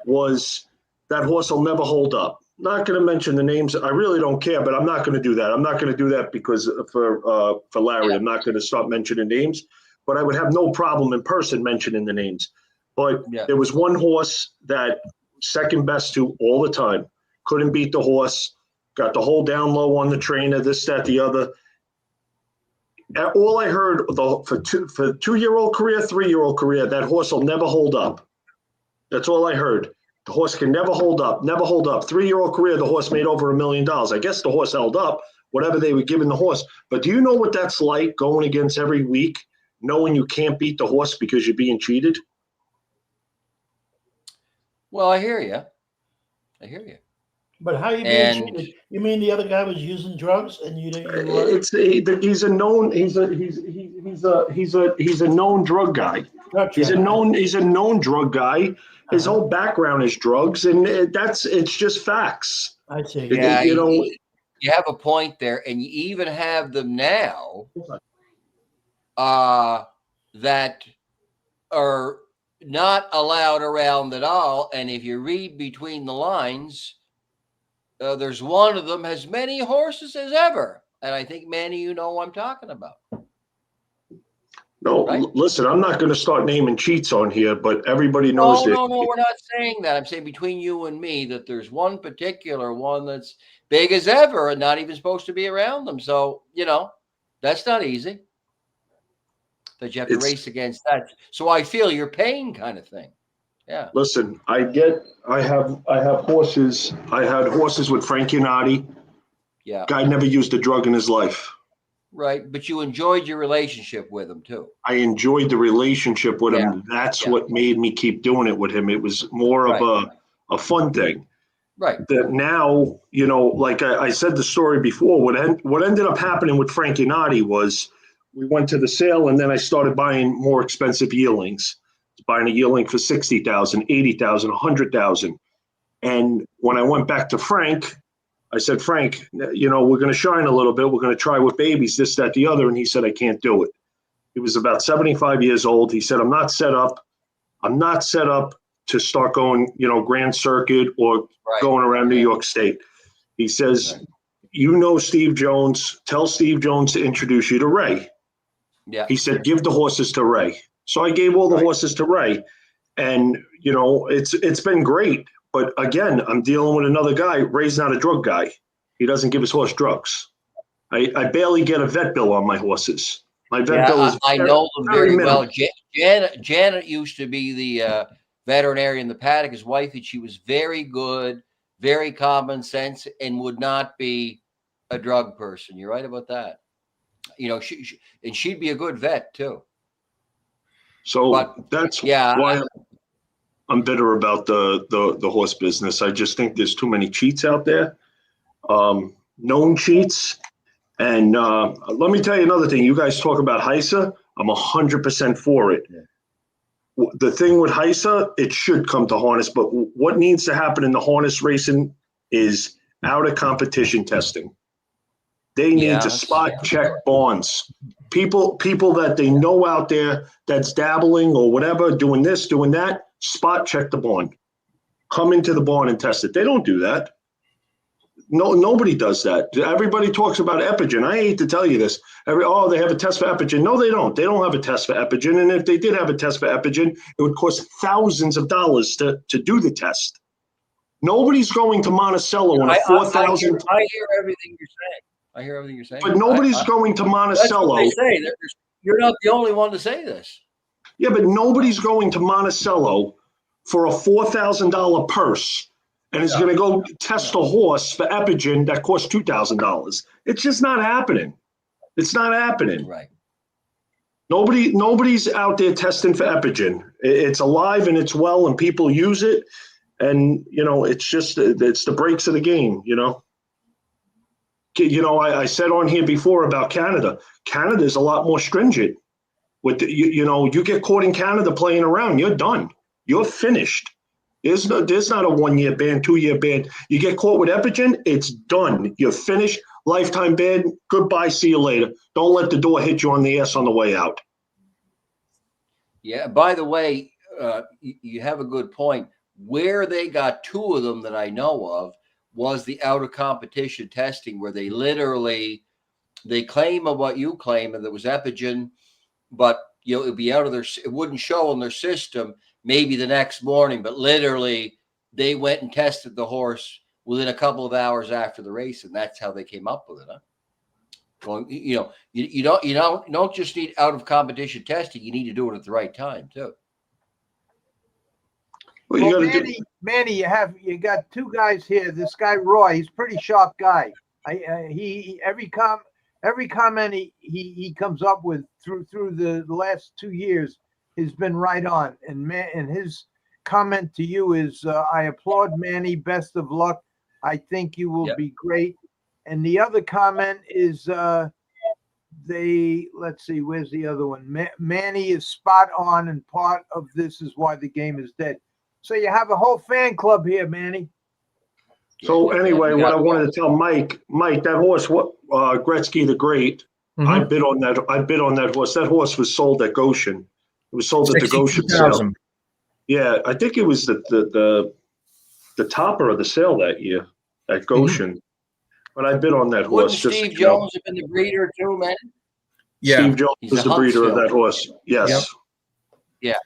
was that horse will never hold up. Not going to mention the names. I really don't care, but I'm not going to do that. I'm not going to do that because for Larry, I'm not going to start mentioning names. But I would have no problem in person mentioning the names. But there was one horse that second best to all the time. Couldn't beat the horse. Got the whole down low on the trainer, this, that, the other. All I heard for 2-year-old career, 3-year-old career, that horse will never hold up. That's all I heard. The horse can never hold up, never hold up. 3-year-old career, the horse made over $1 million. I guess the horse held up, whatever they were giving the horse. But do you know what that's like going against every week, knowing you can't beat the horse because you're being cheated? Well, I hear you. But how are you being And treated? You mean the other guy was using drugs and you He's a known drug guy. He's a known drug guy. His whole background is drugs, and it's just facts. I see. yeah, You know, you have a point there, and you even have them now that are not allowed around at all. And if you read between the lines, there's one of them has many horses as ever. And I think, Manny, you know what I'm talking about. no, right? Listen, I'm not going to start naming cheats on here, but everybody knows that. No, we're not saying that. I'm saying between you and me that there's one particular one that's big as ever and not even supposed to be around them. So, that's not easy. That you have to race against that. So I feel your pain kind of thing. Yeah. Listen, I have horses. I had horses with Frankie Nati. Yeah. Guy never used a drug in his life. Right. But you enjoyed your relationship with him too. I enjoyed the relationship with him. That's what made me keep doing it with him. It was more of a fun thing. Right. That now, like I said the story before, what ended up happening with Frankie Nati was we went to the sale and then I started buying more expensive yearlings. Buying a yearling for $60,000, $80,000, $100,000. And when I went back to Frank, I said, Frank, we're going to shine a little bit. We're going to try with babies, this, that, the other. And he said, I can't do it. He was about 75 years old. He said, I'm not set up to start going, Grand Circuit or going around New York State. He says, Steve Jones, tell Steve Jones to introduce you to Ray. Yeah. He said, give the horses to Ray. So I gave all the horses to Ray, and it's been great. But again, I'm dealing with another guy. Ray's not a drug guy. He doesn't give his horse drugs. I barely get a vet bill on my horses. My vet bill is I know them very well. minimal. Janet used to be the veterinarian in the paddock. His wife, and she was very good, very common sense, and would not be a drug person. You're right about that. She'd be a good vet too. So that's why I'm bitter about the horse business. I just think there's too many cheats out there, known cheats. And let me tell you another thing. You guys talk about HISA. I'm 100% for it. Yeah. The thing with HISA, it should come to harness. But what needs to happen in the harness racing is out of competition testing. They need to spot check bonds. People that they know out there that's dabbling or whatever, doing this, doing that, spot check the bond. Come into the barn and test it. They don't do that. No, nobody does that. Everybody talks about Epigen. I hate to tell you this. They have a test for Epigen. No, they don't. They don't have a test for Epigen. And if they did have a test for Epigen, it would cost thousands of dollars to do the test. Nobody's going to Monticello in a 4,000. I hear everything you're saying. But nobody's going to Monticello. That's what they say. You're not the only one to say this. Yeah, but nobody's going to Monticello for a $4,000 purse and is going to go test a horse for Epigen that costs $2,000. It's just not happening. It's not happening. Right. Nobody's out there testing for Epigen. It's alive and it's well and people use it. And, it's the breaks of the game, I said on here before about Canada. Canada is a lot more stringent. You get caught in Canada playing around, you're done. You're finished. There's not a 1-year ban, 2-year ban. You get caught with Epigen, it's done. You're finished. Lifetime ban. Goodbye. See you later. Don't let the door hit you on the ass on the way out. Yeah. By the way, you have a good point. Where they got 2 of them that I know of was the out of competition testing, where they claim of what you claim, and there was Epigen, but it'd be it wouldn't show in their system maybe the next morning, but literally they went and tested the horse within a couple of hours after the race, and that's how they came up with it. Huh? You don't just need out of competition testing. You need to do it at the right time too. Well, Manny, you got 2 guys here. This guy Roy, he's a pretty sharp guy. Every comment he comes up with through the last 2 years has been right on. And his comment to you is, I applaud Manny. Best of luck. I think you will Yep. be great. And the other comment is let's see, where's the other one? Manny is spot on, and part of this is why the game is dead. So you have a whole fan club here, Manny. So anyway, you what got I wanted to tell Mike, that horse, Gretzky the Great, I Mhm. bid on that. I bid on that horse. That horse was sold at Goshen. It was sold at the Goshen sale. 62,000. Yeah, I think it was the topper of the sale that year at Goshen. But I bid on that Wouldn't horse. Just, Steve you know, Jones have been the breeder too, man? Yeah. Steve Jones He's was a the breeder of Huntsville. that horse. Yes. Yep.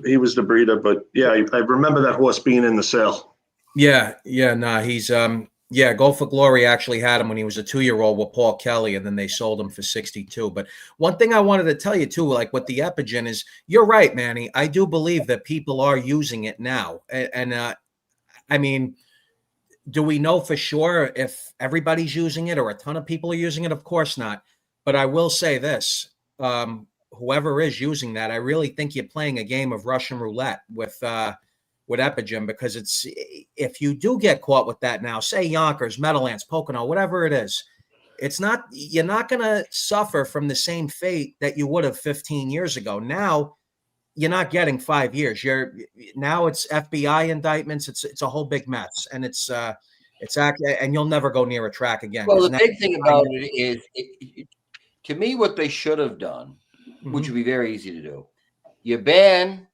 He was the breeder, but yeah, I remember that horse being in the sale. Yeah. Nah, he's Go for Glory actually had him when he was a 2-year-old with Paul Kelly, and then they sold him for 62. But one thing I wanted to tell you too, like with the Epigen, is you're right, Manny. I do believe that people are using it now, and I mean, do we know for sure if everybody's using it or a ton of people are using it? Of course not. But I will say this: whoever is using that, I really think you're playing a game of Russian roulette with Epigen, because it's, if you do get caught with that now, say Yonkers, Meadowlands, Pocono, whatever it is, you're not going to suffer from the same fate that you would have 15 years ago. Now you're not getting 5 years. Now it's FBI indictments. It's a whole big mess, and and you'll never go near a track again. Well, the big thing about it is, to me, what they should have done, which would be very easy to do, you ban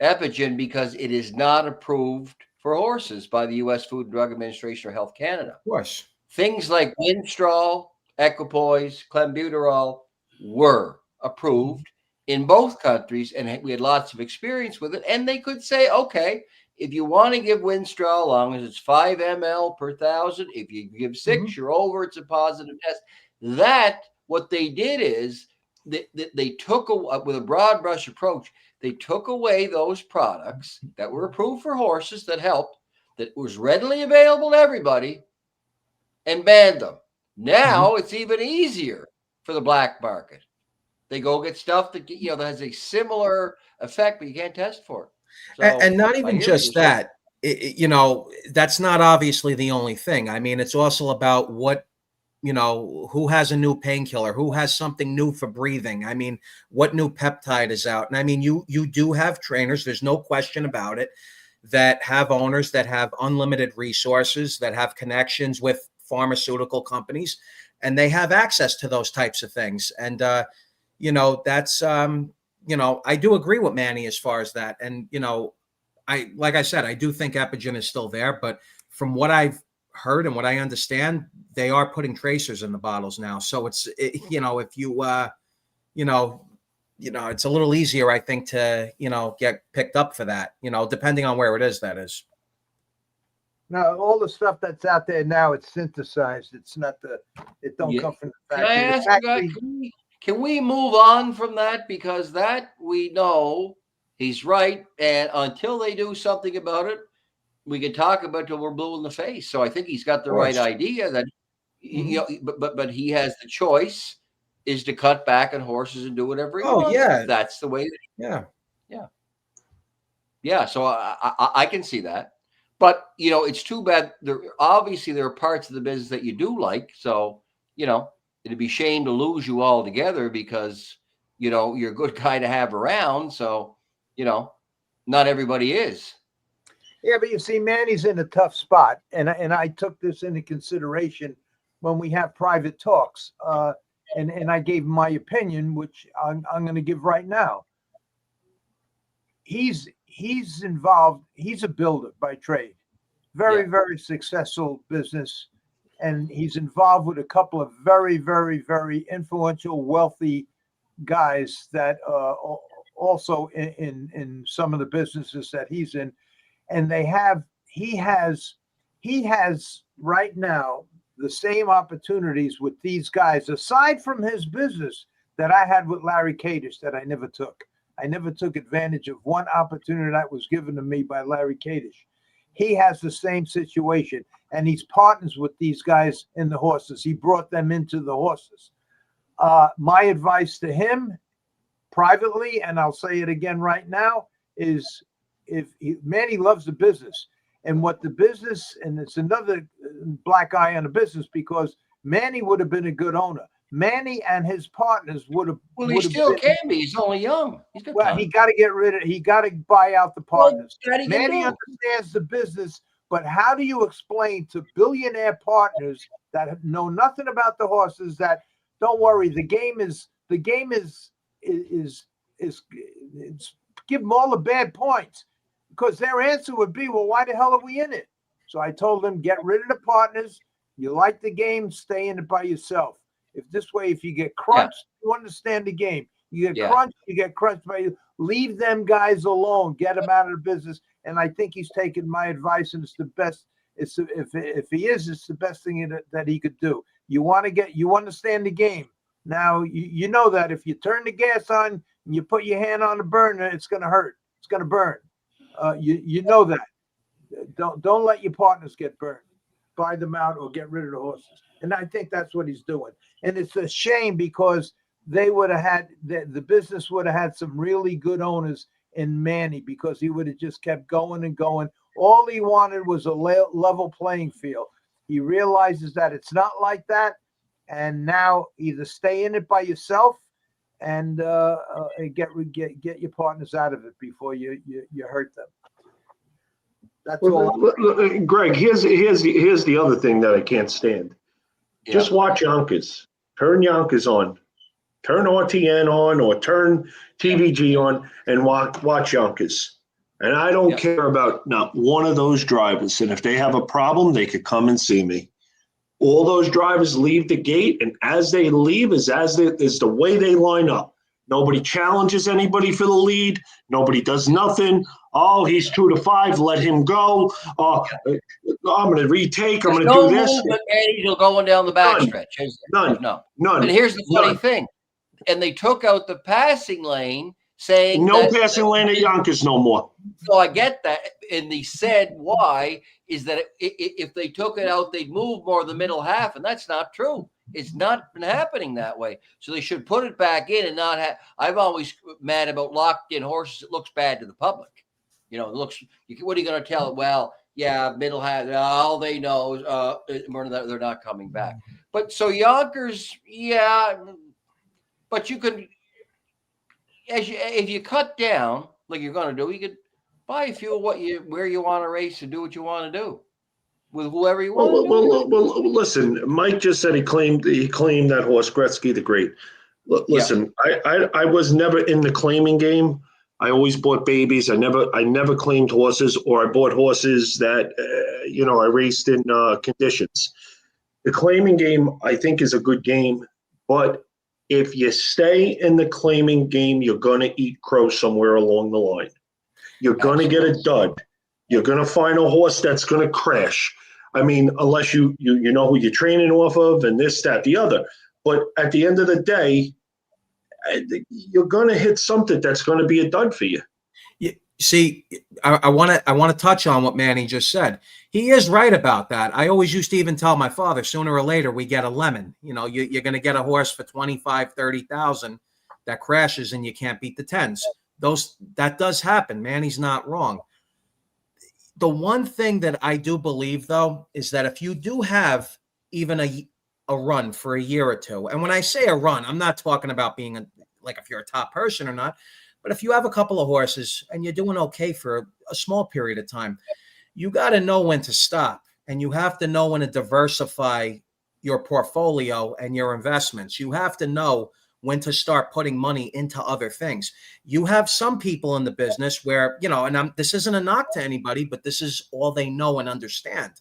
Epigen because it is not approved for horses by the U.S. Food and Drug Administration or Health Canada. Of course. Things like Winstrol, Equipoise, Clenbuterol were approved in both countries, and we had lots of experience with it. And they could say, okay, if you want to give Winstrol, as long as it's 5 ml per 1,000, if you give 6, you're over, it's a positive test. What they did is they took, with a broad brush approach, they took away those products that were approved for horses that helped, that was readily available to everybody, and banned them. Now it's even easier for the black market. They go get stuff that that has a similar effect, but you can't test for it. So, and not even just that. That's not obviously the only thing. I mean, it's also about who has a new painkiller, who has something new for breathing. I mean, what new peptide is out? And I mean, you do have trainers, there's no question about it, that have owners that have unlimited resources, that have connections with pharmaceutical companies, and they have access to those types of things. And, that's, I do agree with Manny as far as that. And, like I said, I do think Epigen is still there, but from what I've heard and what I understand, they are putting tracers in the bottles now. So if you, it's a little easier, I think, to, get picked up for that, depending on where it is, that is. Now, all the stuff that's out there now, it's synthesized. It's not it don't come from the factory. Can I ask you guys, can we move on from that? Because that we know he's right. And until they do something about it, we can talk about it till we're blue in the face. So I think he's got the right idea that, but he has the choice is to cut back on horses and do whatever he wants. Yeah. That's the way. Yeah. So I can see that. But, it's too bad. There are parts of the business that you do like. So, it'd be a shame to lose you altogether because, you're a good guy to have around. So, not everybody is. Yeah, but you see, Manny's in a tough spot. And I took this into consideration when we have private talks. And I gave my opinion, which I'm going to give right now. He's involved. He's a builder by trade, very successful business, and he's involved with a couple of very, very, very influential, wealthy guys that also in some of the businesses that he's in, and he has right now the same opportunities with these guys, aside from his business, that I had with Larry Kadish that I never took. I never took advantage of one opportunity that was given to me by Larry Kadish. He has the same situation, and he's partners with these guys in the horses. He brought them into the horses. My advice to him privately, and I'll say it again right now, is Manny loves the business. And what the business, and it's another black eye on the business, because Manny would have been a good owner. Manny and his partners would have. Well, he still can be. He's only young. He's got Well, time. he got to get rid of. He got to buy out the partners. Well, Manny understands the business, but how do you explain to billionaire partners that know nothing about the horses that don't worry? The game is give them all the bad points, because their answer would be, well, why the hell are we in it? So I told them, get rid of the partners. You like the game, stay in it by yourself. If this way, if you get crunched, you understand the game. You get crunched, you get crunched by you. Leave them guys alone. Get them out of the business. And I think he's taken my advice, and it's the best. It's if he is, it's the best thing that he could do. You understand the game. Now you know that if you turn the gas on and you put your hand on the burner, it's going to hurt. It's going to burn. You know that. Don't let your partners get burned. Buy them out or get rid of the horses. And I think that's what he's doing. And it's a shame, because they would have had the business would have had some really good owners in Manny, because he would have just kept going and going. All he wanted was a level playing field. He realizes that it's not like that. And now either stay in it by yourself and get your partners out of it before you hurt them. That's all. Greg, here's the other thing that I can't stand. Yeah. Just watch Yonkers. Turn Yonkers on. Turn RTN on or turn TVG on and watch Yonkers. And I don't care about not one of those drivers. And if they have a problem, they could come and see me. All those drivers leave the gate, and as they leave is the way they line up. Nobody challenges anybody for the lead. Nobody does nothing. Oh, he's 2 to 5. Let him go. I'm going to retake. I'm going to do this. He's going down the backstretch. None. And here's the funny thing. And they took out the passing lane, saying no passing lane at Yonkers no more. So I get that. And they said why is that if they took it out, they'd move more of the middle half. And that's not true. It's not been happening that way. So they should put it back in and not have. I'm always mad about locked in horses. It looks bad to the public. You know, it looks. What are you going to tell it? Well, yeah, middle half. All they know is they're not coming back. But so Yonkers, yeah. But you could, if you cut down like you're going to do, you could buy a few where you want to race and do what you want to do with whoever you want. Well, listen. Mike just said he claimed that horse Gretzky the Great. Listen, I was never in the claiming game. I always bought babies. I never claimed horses, or I bought horses that I raced in conditions. The claiming game, I think, is a good game, but if you stay in the claiming game, you're going to eat crow somewhere along the line. You're going to get a dud. You're going to find a horse that's going to crash. I mean, unless you know who you're training off of and this, that, the other. But at the end of the day, you're going to hit something that's going to be a dud for you. See, I want to touch on what Manny just said. He is right about that. I always used to even tell my father, sooner or later we get a lemon. You know, you're going to get a horse for 25, 30,000 that crashes and you can't beat the tens. That does happen. Manny's not wrong. The one thing that I do believe, though, is that if you do have even a run for a year or two, and when I say a run, I'm not talking about being like if you're a top person or not. But if you have a couple of horses and you're doing okay for a small period of time, you got to know when to stop, and you have to know when to diversify your portfolio and your investments. You have to know when to start putting money into other things. You have some people in the business where, and this isn't a knock to anybody, but this is all they know and understand.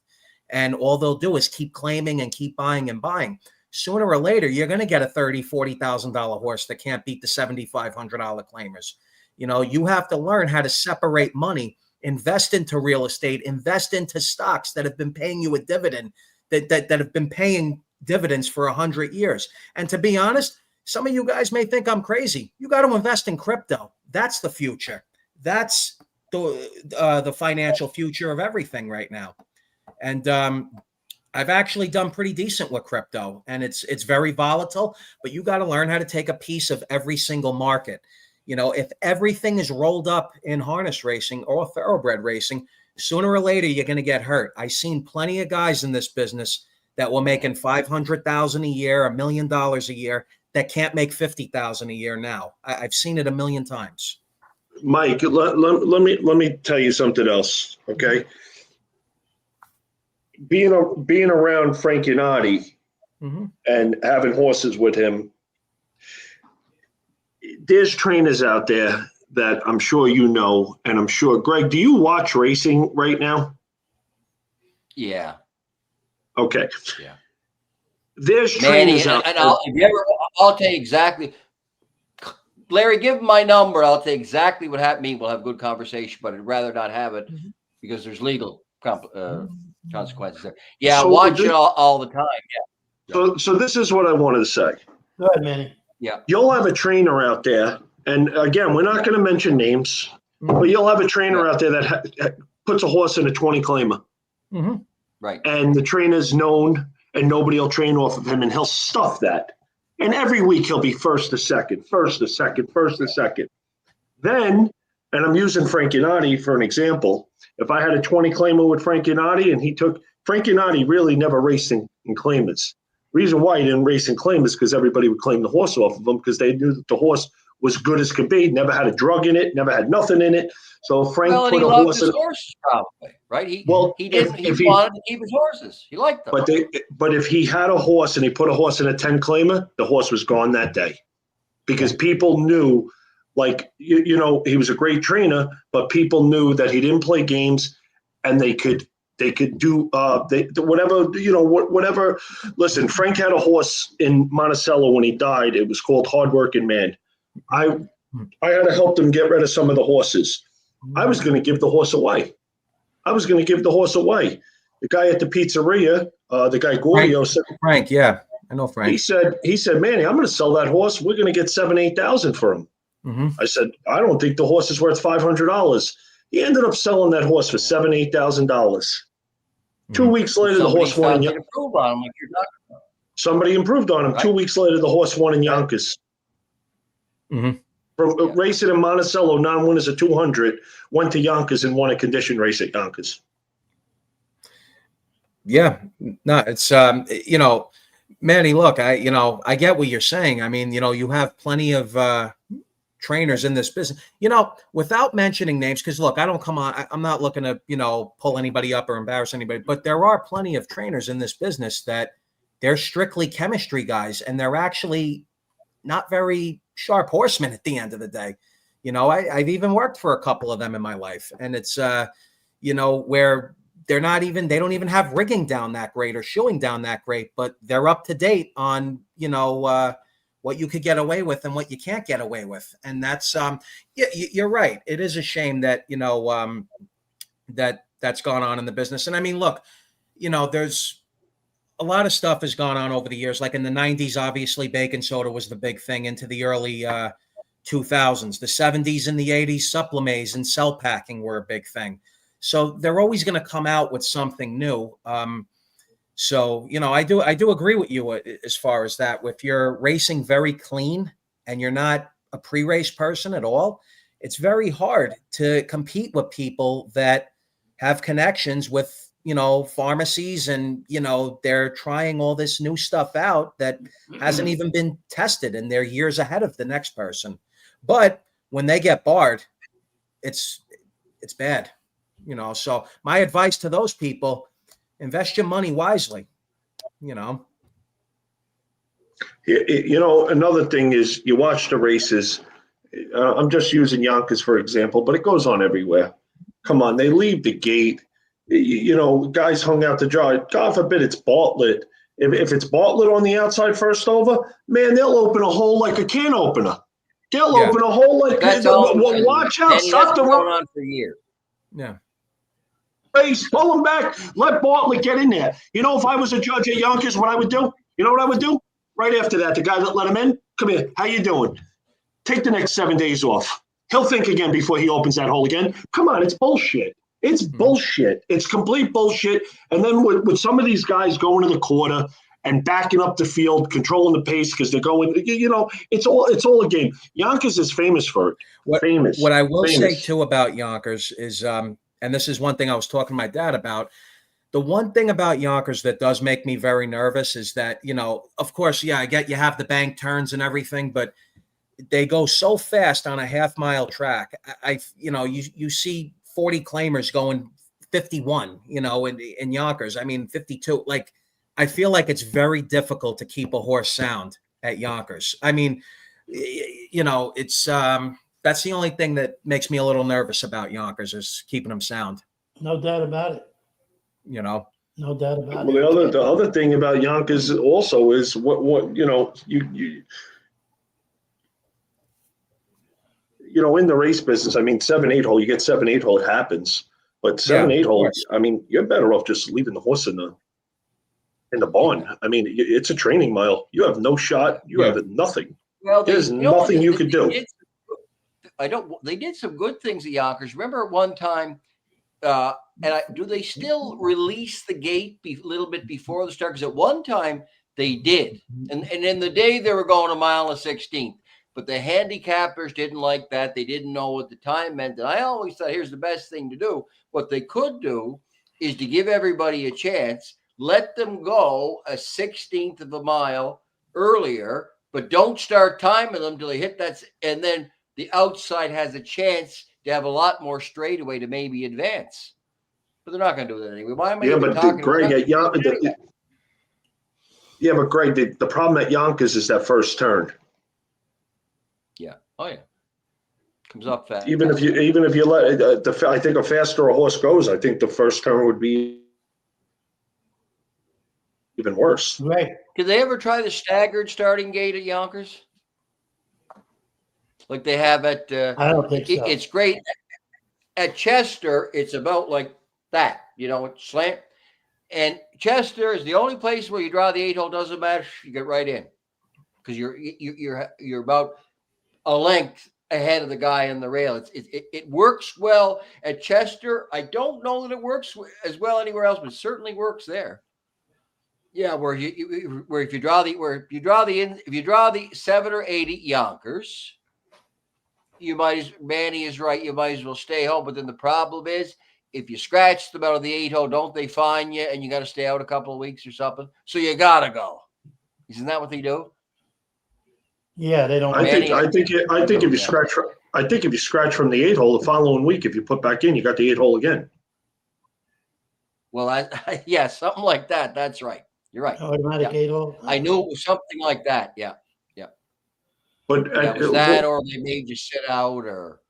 And all they'll do is keep claiming and keep buying and buying. Sooner or later, you're going to get a $30,000, $40,000 horse that can't beat the $7,500 claimers. You have to learn how to separate money, invest into real estate, invest into stocks that have been paying you a dividend, that have been paying dividends for 100 years. And to be honest, some of you guys may think I'm crazy. You got to invest in crypto. That's the future. That's the financial future of everything right now. And I've actually done pretty decent with crypto, and it's very volatile, but you got to learn how to take a piece of every single market. If everything is rolled up in harness racing or thoroughbred racing, Sooner or later, you're going to get hurt. I've seen plenty of guys in this business that were making $500,000 a year, $1 million a year, that can't make $50,000 a year now. I've seen it a million times. Mike, let me tell you something else, okay? Being around Frank Yanati and having horses with him, there's trainers out there that I'm sure you know, and I'm sure, Greg, do you watch racing right now? Yeah. Okay. Yeah. There's Manny, trainers out and there. I'll tell you exactly. Larry, give him my number. I'll tell you exactly what happened to me. We'll have a good conversation, but I'd rather not have it because there's legal consequences there. Yeah, So watch it all the time. Yeah. So this is what I wanted to say. Go ahead, Manny. Yeah. You'll have a trainer out there, and again, we're not going to mention names, but you'll have a trainer out there that puts a horse in a 20 claimer. Right. And the trainer's known, and nobody will train off of him, and he'll stuff that. And every week he'll be first to second, first to second, first to second. Then, and I'm using Frank Yanati for an example, if I had a 20 claimer with Frank Yanati, and Frank Yanati really never raced in claimers. Reason why he didn't race and claim is because everybody would claim the horse off of him because they knew that the horse was good as could be, never had a drug in it, never had nothing in it. So Frank put a horse in. Horses probably, right? He wanted to keep his horses. He liked them. But if he had a horse and he put a horse in a 10 claimer, the horse was gone that day because people knew, like, you know, he was a great trainer, but people knew that he didn't play games and they could do whatever, you know, whatever. Listen, Frank had a horse in Monticello when he died. It was called Hard Working Man. I had to help them get rid of some of the horses. I was going to give the horse away. The guy at the pizzeria, the guy Guarino said, Frank, yeah, I know Frank. He said, Manny, I'm going to sell that horse. We're going to get $7,000-8,000 for him. I said, I don't think the horse is worth $500. He ended up selling that horse for $7,000-8,000. 2 weeks later, the horse won. Somebody improved on him. Right. 2 weeks later, the horse won in Yonkers. From racing in Monticello, non-winners of 200, went to Yonkers and won a condition race at Yonkers. Yeah, no, it's you know, Manny, look, I get what you're saying. I mean, you know, you have plenty of trainers in this business, you know, without mentioning names, because look, I'm not looking to, you know, pull anybody up or embarrass anybody, but there are plenty of trainers in this business that they're strictly chemistry guys, and they're actually not very sharp horsemen at the end of the day. You know, I've even worked for a couple of them in my life, and it's you know, where they don't even have rigging down that great or shoeing down that great, but they're up to date on, you know, what you could get away with and what you can't get away with. And that's, you're right. It is a shame that, you know, that's gone on in the business. And I mean, look, you know, there's a lot of stuff has gone on over the years. Like in the 90s, obviously baking soda was the big thing into the early 2000s. The 70s and the 80s, supplements and cell packing were a big thing. So they're always going to come out with something new. So, you know, I do agree with you as far as that. If you're racing very clean and you're not a pre-race person at all, it's very hard to compete with people that have connections with, you know, pharmacies, and, you know, they're trying all this new stuff out that hasn't even been tested, and they're years ahead of the next person. But when they get barred, it's bad, you know. So my advice to those people, invest your money wisely, you know. You know, another thing is you watch the races. I'm just using Yonkers for example, but it goes on everywhere. Come on, they leave the gate. You know, guys hung out to dry. God forbid it's Bartlett. If it's Bartlett on the outside first over, man, they'll open a hole like a can opener. They'll open a hole like watch out. Stop the going on for years. Yeah. Race, pull them back. Let Bartlett get in there. You know, if I was a judge at Yonkers, what I would do? You know what I would do? Right after that, the guy that let him in, come here. How you doing? Take the next 7 days off. He'll think again before he opens that hole again. Come on, it's bullshit. It's bullshit. It's complete bullshit. And then with some of these guys going to the quarter and backing up the field, controlling the pace because they're going, you know, it's all a game. Yonkers is famous for it. What I will say too about Yonkers is, and this is one thing I was talking to my dad about. The one thing about Yonkers that does make me very nervous is that, you know, of course, yeah, I get you have the bank turns and everything, but they go so fast on a half-mile track. You know, you see 40 claimers going 51, you know, in Yonkers. I mean, 52. Like, I feel like it's very difficult to keep a horse sound at Yonkers. I mean, you know, it's that's the only thing that makes me a little nervous about Yonkers is keeping them sound. No doubt about it. You know, no doubt about Well, it. the other thing about Yonkers also is what you know you know, in the race business, I mean, 7/8 hole, you get 7/8 hole, it happens. But 7/8 hole, I mean, you're better off just leaving the horse in the barn. I mean, it's a training mile. You have no shot. You have nothing. Well, there's nothing you could do. They did some good things at Yonkers. Remember at one time, do they still release the gate a little bit before the start? Because at one time they did, and in the day they were going a mile and 16th. But the handicappers didn't like that. They didn't know what the time meant. And I always thought, here's the best thing to do. What they could do is to give everybody a chance, let them go a 16th of a mile earlier, but don't start timing them till they hit that. And then the outside has a chance to have a lot more straightaway to maybe advance. But they're not going to do that anyway. Why am I even talking Greg, but Greg, the problem at Yonkers is that first turn. Yeah. Oh yeah. Comes up fast. Even if you let I think a faster a horse goes, I think the first turn would be even worse. Right. Did they ever try the staggered starting gate at Yonkers? Like they have at I don't think so. It's great. At Chester, it's about like that, you know, it's slant. And Chester is the only place where you draw the 8 hole, doesn't matter, you get right in. Because you're about a length ahead of the guy in the rail. It works well at Chester. I don't know that it works as well anywhere else, but it certainly works there. Yeah, where if you draw the 7 or 8 Yonkers, Manny is right. You might as well stay home. But then the problem is, if you scratch them out of the 8 hole, don't they fine you and you got to stay out a couple of weeks or something? So you gotta go. Isn't that what they do? Yeah, they don't. I think if you scratch from the 8 hole the following week, if you put back in, you got the 8 hole again. Well, yeah, something like that. That's right. You're right. Automatic 8 hole. I knew it was something like that. Yeah. But was that, or they made you sit out, or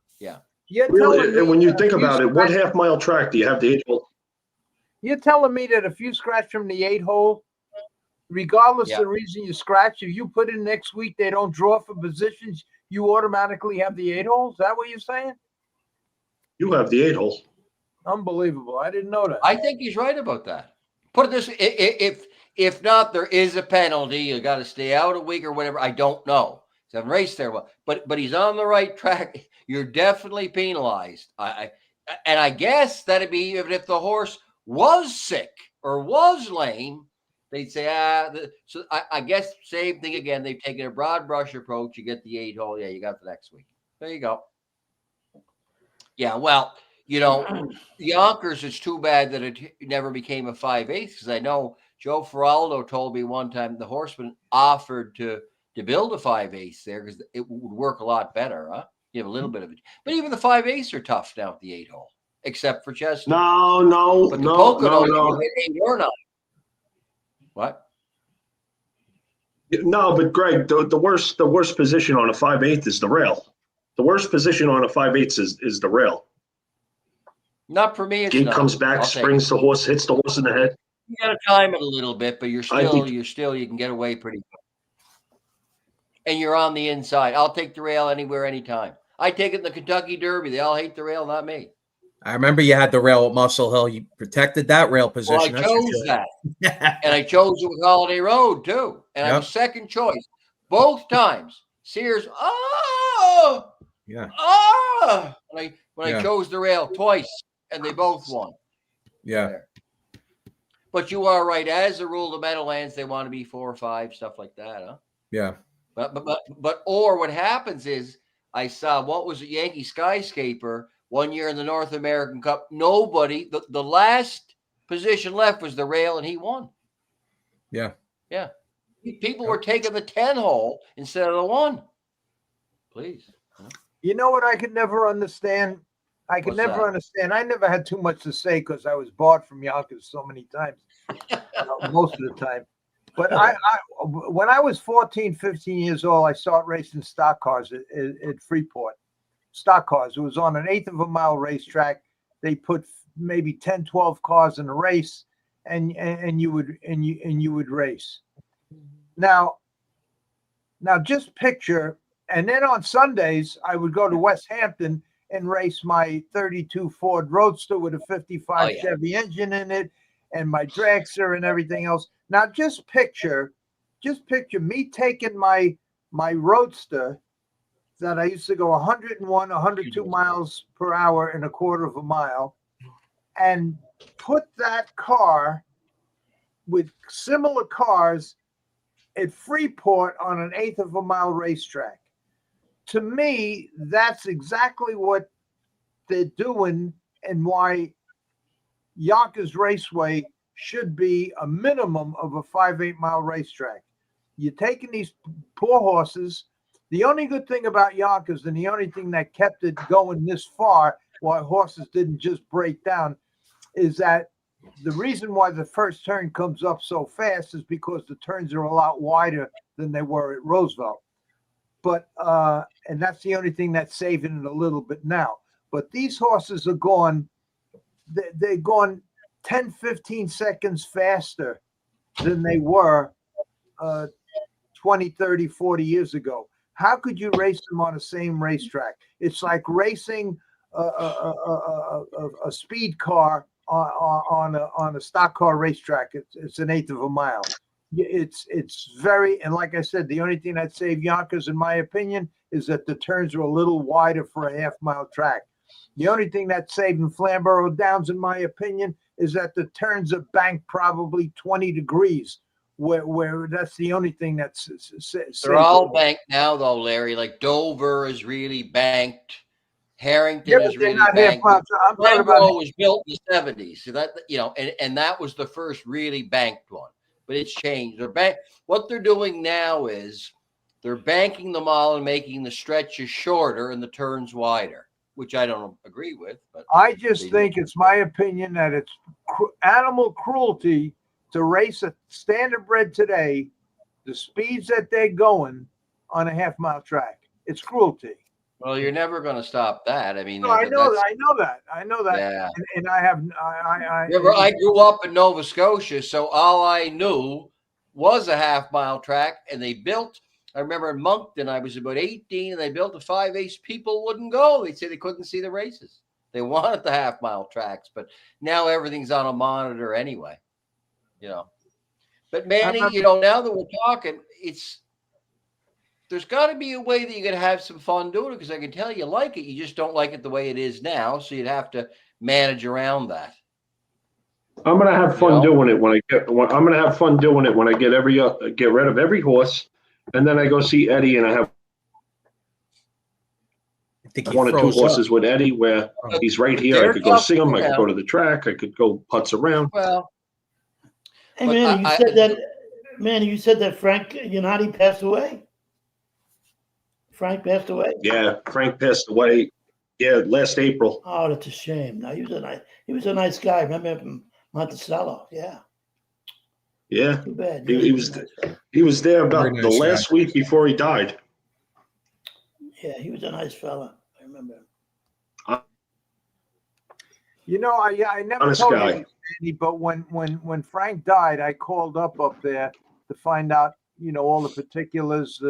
really, and when you think about it, what half-mile track do you have the 8 hole? You're telling me that if you scratch from the 8 hole, regardless of the reason you scratch, if you put in next week, they don't draw for positions, you automatically have the 8 hole? Is that what you're saying? You have the 8 hole. Unbelievable. I didn't know that. I think he's right about that. Put it this way, if not, there is a penalty. You got to stay out a week or whatever. I don't know. He hasn't raced there well, but he's on the right track. You're definitely penalized. I guess that'd be even if the horse was sick or was lame, they'd say, so I guess same thing again. They've taken a broad brush approach. You get the 8 hole. Yeah, you got the next week. There you go. Yeah, well, you know, Yonkers, it's too bad that it never became a 5/8 because I know Joe Feraldo told me one time the horseman offered to build a 5/8 there because it would work a lot better, huh? You have a little bit of it. But even the 5/8 are tough now at the 8 hole, except for Chester. No. 8 or 9. What? No, but Greg, the worst position on a 5/8 is the rail. The worst position on a 5/8 is the rail. Not for me. Gate comes back, springs the horse, hits the horse in the head. You got to time it a little bit, but you can get away pretty good. And you're on the inside. I'll take the rail anywhere, anytime. I take it in the Kentucky Derby. They all hate the rail, not me. I remember you had the rail at Muscle Hill. You protected that rail position. Well, I chose that. And I chose it with Holiday Road, too. And I was second choice. Both times. Sears, when I chose the rail twice, and they both won. Yeah. There. But you are right. As a rule, the Meadowlands, they want to be 4 or 5, stuff like that, huh? Yeah. But what happens is, I saw, what was it, Yankee Skyscaper 1 year in the North American Cup. Nobody, the last position left was the rail, and he won. Yeah. Yeah. People were taking the 10 hole instead of the 1. Please. You know what I could never understand? I could What's never that? understand. I never had too much to say because I was barred from Yonkers so many times, most of the time. But when I was 14, 15 years old, I started racing stock cars at Freeport. Stock cars. It was on an 1/8 of a mile racetrack. They put maybe 10, 12 cars in a race, and you would race. Now just picture. And then on Sundays, I would go to West Hampton and race my 32 Ford Roadster with a 55 Chevy engine in it and my dragster and everything else. Now, just picture me taking my Roadster that I used to go 101, 102 miles per hour in 1/4 of a mile, and put that car with similar cars at Freeport on an 1/8 of a mile racetrack. To me, that's exactly what they're doing and why Yonkers Raceway should be a minimum of a 5/8 mile racetrack. You're taking these poor horses. The only good thing about Yonkers and the only thing that kept it going this far, why horses didn't just break down, is that the reason why the first turn comes up so fast is because the turns are a lot wider than they were at Roosevelt. But and that's the only thing that's saving it a little bit now. But these horses are gone, they're gone 10, 15 seconds faster than they were 20, 30, 40 years ago. How could you race them on the same racetrack? It's like racing a speed car on a stock car racetrack. It's an 1/8 of a mile. It's very, and like I said, the only thing that saved Yonkers, in my opinion, is that the turns are a little wider for a 1/2 mile track. The only thing that's saving Flamborough Downs, in my opinion, is that the turns are banked probably 20 degrees. Where that's the only thing that's they're all banked now, though, Larry. Like Dover is really banked. Harrington is really banked. Flamborough was built in the 70s, so that and that was the first really banked one. But it's changed. What they're doing now is they're banking them all and making the stretches shorter and the turns wider, which I don't agree with. But I just think it's my opinion that it's animal cruelty to race a standardbred today, the speeds that they're going on a 1/2 mile track. It's cruelty. Well, you're never going to stop that. I mean, no, I know that. Yeah. And I grew up in Nova Scotia, so all I knew was a 1/2 mile track, and they built. I remember in Moncton, I was about 18, and they built a 5/8. People wouldn't go. They'd say they couldn't see the races. They wanted the 1/2 mile tracks, but now everything's on a monitor anyway. But Manny, now that we're talking, there's got to be a way that you can have some fun doing it, because I can tell you like it. You just don't like it the way it is now, so you'd have to manage around that. I'm gonna have fun doing it when I get. I'm gonna have fun doing it when I get rid of every horse, and then I go see Eddie, and I have one or two horses with Eddie where he's right here. I could go see him. I could go to the track. I could go putz around. Well, hey man, you said that Frank Yanati passed away. Frank passed away. Yeah, Frank passed away. Yeah, last April. Oh, that's a shame. No, he was a nice guy. Remember him from Monticello? Yeah. Yeah. Too bad. He was there about the last week before he died. Yeah, he was a nice fella. I remember him. I never told you, Andy, but when Frank died, I called up there to find out, all the particulars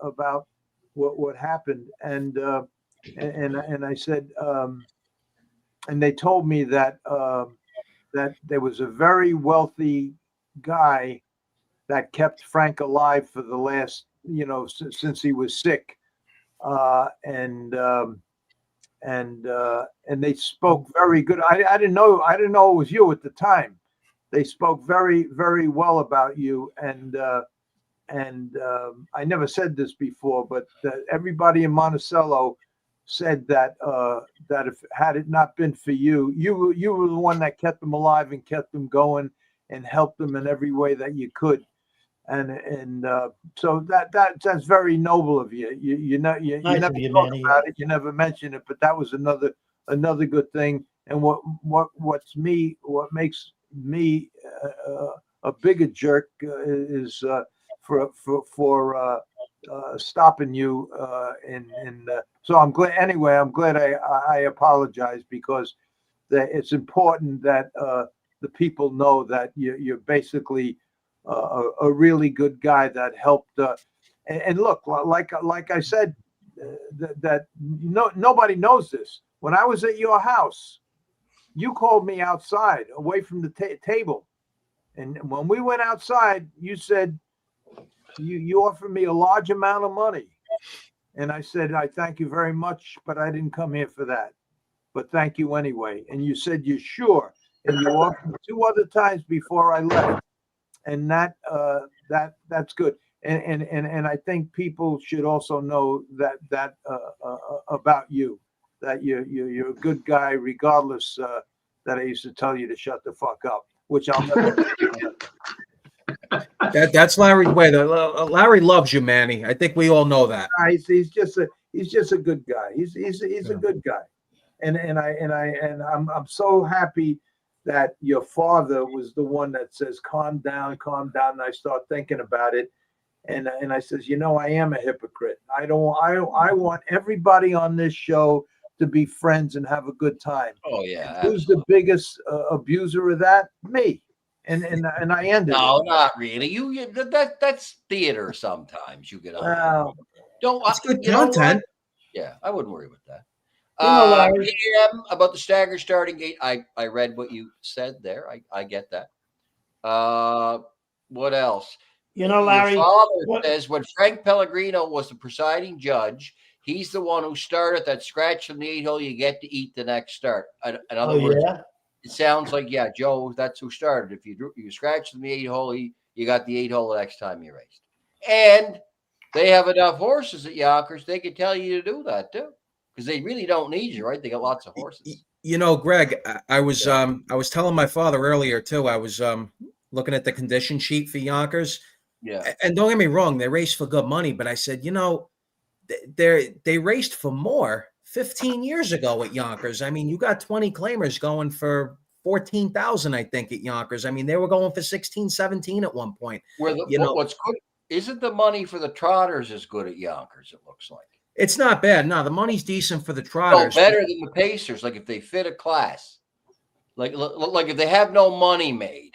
about what happened, and I said, and they told me that that there was a very wealthy guy that kept Frank alive for the last, since he was sick, and they spoke very good. I didn't know it was you at the time. They spoke very, very well about you, and I never said this before, but everybody in Monticello said that that if had it not been for you, you were the one that kept them alive and kept them going and helped them in every way that you could. And so that's very noble of you. You never talk about it, you never mention it, but that was another good thing. And what makes me a bigger jerk is for stopping you. So I'm glad. Anyway, I'm glad I apologize, because it's important that the people know that you're basically a really good guy that helped. And look, like I said, that nobody knows this. When I was at your house, you called me outside, away from the table, and when we went outside, you said you offered me a large amount of money, and I said, I thank you very much, but I didn't come here for that. But thank you anyway. And you said you're sure, and you offered 2 other times before I left. And that's good. And I think people should also know that about you, that you're a good guy, regardless that I used to tell you to shut the fuck up, which I'll never do. That's Larry's way. Larry loves you, Manny. I think we all know that. He's just a good guy. He's a good guy, and I'm so happy that your father was the one that says, calm down. And I start thinking about it. And I says, I am a hypocrite. I want everybody on this show to be friends and have a good time. Oh yeah. Who's the biggest abuser of that? Me. And I ended. No, not really. That's theater. Sometimes you get on. It's good content. Yeah, I wouldn't worry about that. Larry. About the staggered starting gate, I read what you said there. I get that. What else? Larry. Your father says when Frank Pellegrino was the presiding judge, he's the one who started that scratch from the 8 hole. You get to eat the next start. In other words, it sounds like Joe. That's who started. If you scratch from the 8 hole, you got the 8 hole the next time you raced. And they have enough horses at Yonkers. They can tell you to do that too. Because they really don't need you, right? They got lots of horses. Greg, I was telling my father earlier too. I was looking at the condition sheet for Yonkers. Yeah. And don't get me wrong, they raced for good money, but I said, they raced for more 15 years ago at Yonkers. I mean, you got 20 claimers going for 14,000, I think, at Yonkers. I mean, they were going for 16, 17 at one point. What's good isn't the money for the trotters as good at Yonkers, it looks like. It's not bad. No, the money's decent for the trotters. No, better than the Pacers. Like if they fit a class, like if they have no money made,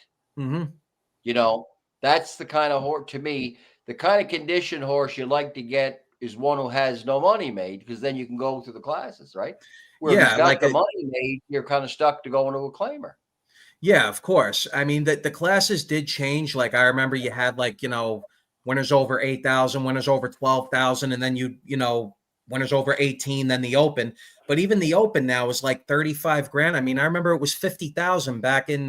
that's the kind of horse, to me, the kind of condition horse you like to get is one who has no money made, because then you can go through the classes, right? Where if you've got the money made, you're kind of stuck to going to a claimer. Yeah, of course. I mean, the classes did change. Like I remember you had winners over 8,000, winners over 12,000, and then winners over 18, then the Open. But even the Open now is like 35 grand. I mean, I remember it was 50,000 back in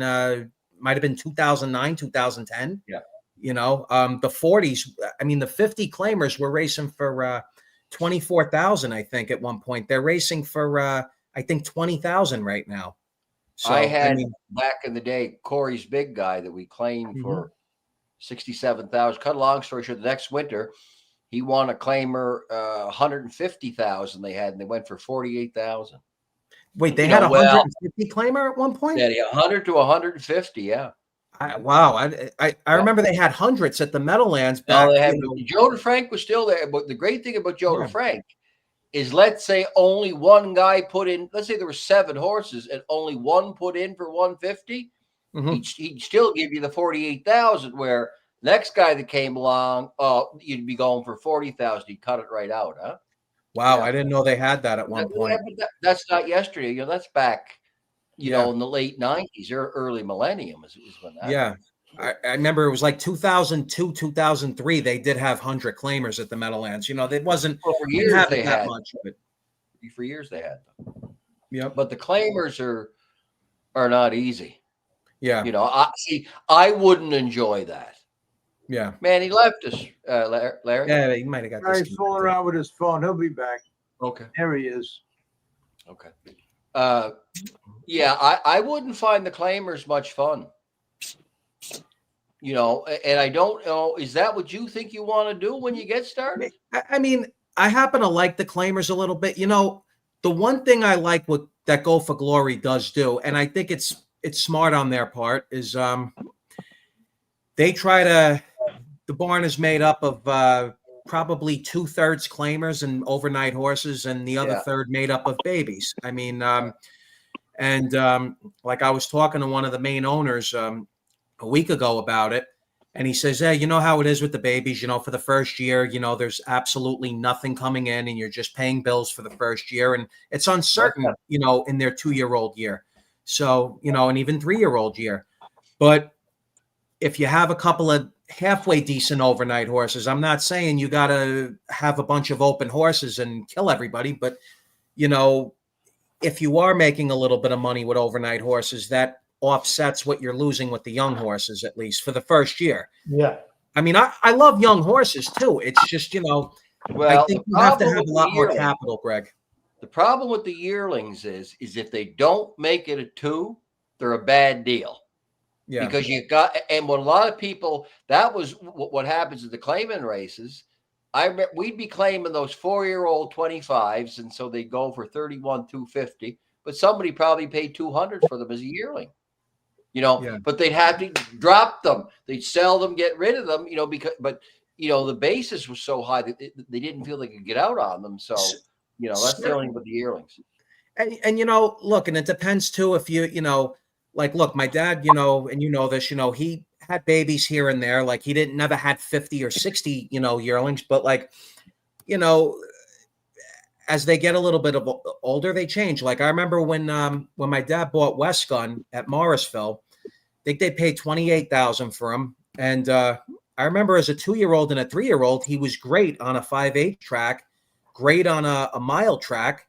might have been 2009, 2010. Yeah. The 40s. I mean, the 50 claimers were racing for 24,000. I think at one point they're racing for I think 20,000 right now. So back in the day, Corey's big guy that we claimed for 67,000. Cut a long story short, the next winter, he won a claimer 150,000 they had, and they went for 48,000. Wait, they had 150 claimer at one point? Yeah, 100 to 150, yeah. Wow. I remember they had hundreds at the Meadowlands back. Joe DeFrank was still there, but the great thing about Joe DeFrank is, let's say only one guy put in, let's say there were 7 horses and only one put in for 150, he'd still give you the 48,000, where next guy that came along, you'd be going for 40,000. He'd cut it right out, huh? Wow, I didn't know they had that at one point. That's not yesterday. That's back, in the late 90s or early millennium is when that I remember it was like 2002, 2003. They did have 100 claimers at the Meadowlands. It wasn't for years they had much of it. For years they had them. Yeah, but the claimers are not easy. Yeah, I wouldn't enjoy that. Yeah, man, he left us, Larry. Yeah, he might have got. He's fooling around with his phone. He'll be back. Okay. There he is. Okay. Yeah, I wouldn't find the claimers much fun. And I don't know, is that what you think you want to do when you get started? I mean, I happen to like the claimers a little bit. The one thing I like what that Go for Glory does do, and I think it's smart on their part, is they try to. The barn is made up of probably 2/3 claimers and overnight horses, and the other third made up of babies. I mean, like I was talking to one of the main owners a week ago about it, and he says, "Hey, you know how it is with the babies. For the first year, there's absolutely nothing coming in, and you're just paying bills for the first year, and it's uncertain, in their 2-year-old year, so and even 3-year-old year. But if you have a couple of halfway decent overnight horses, I'm not saying you got to have a bunch of open horses and kill everybody, but if you are making a little bit of money with overnight horses, that offsets what you're losing with the young horses, at least for the first year. Yeah. I mean, I love young horses too. It's just, Well, I think you have to have a lot more capital, Greg. The problem with the yearlings is if they don't make it a 2, they're a bad deal. Yeah. Because and what a lot of people, that was what happens at the claiming races. We'd be claiming those 4-year-old 25s, and so they go for $31,250, but somebody probably paid $200 for them as a yearling. But they'd have to drop them. They'd sell them, get rid of them, but the basis was so high that they didn't feel they could get out on them. So, that's the only thing with the yearlings. And look, and it depends too if like, look, my dad, and this, he had babies here and there. Like, he never had 50 or 60, yearlings, but like, as they get a little bit older, they change. Like, I remember when my dad bought West Gun at Morrisville, I think they paid $28,000 for him. And I remember as a 2-year-old and a 3-year-old, he was great on a 5/8 track, great on a mile track.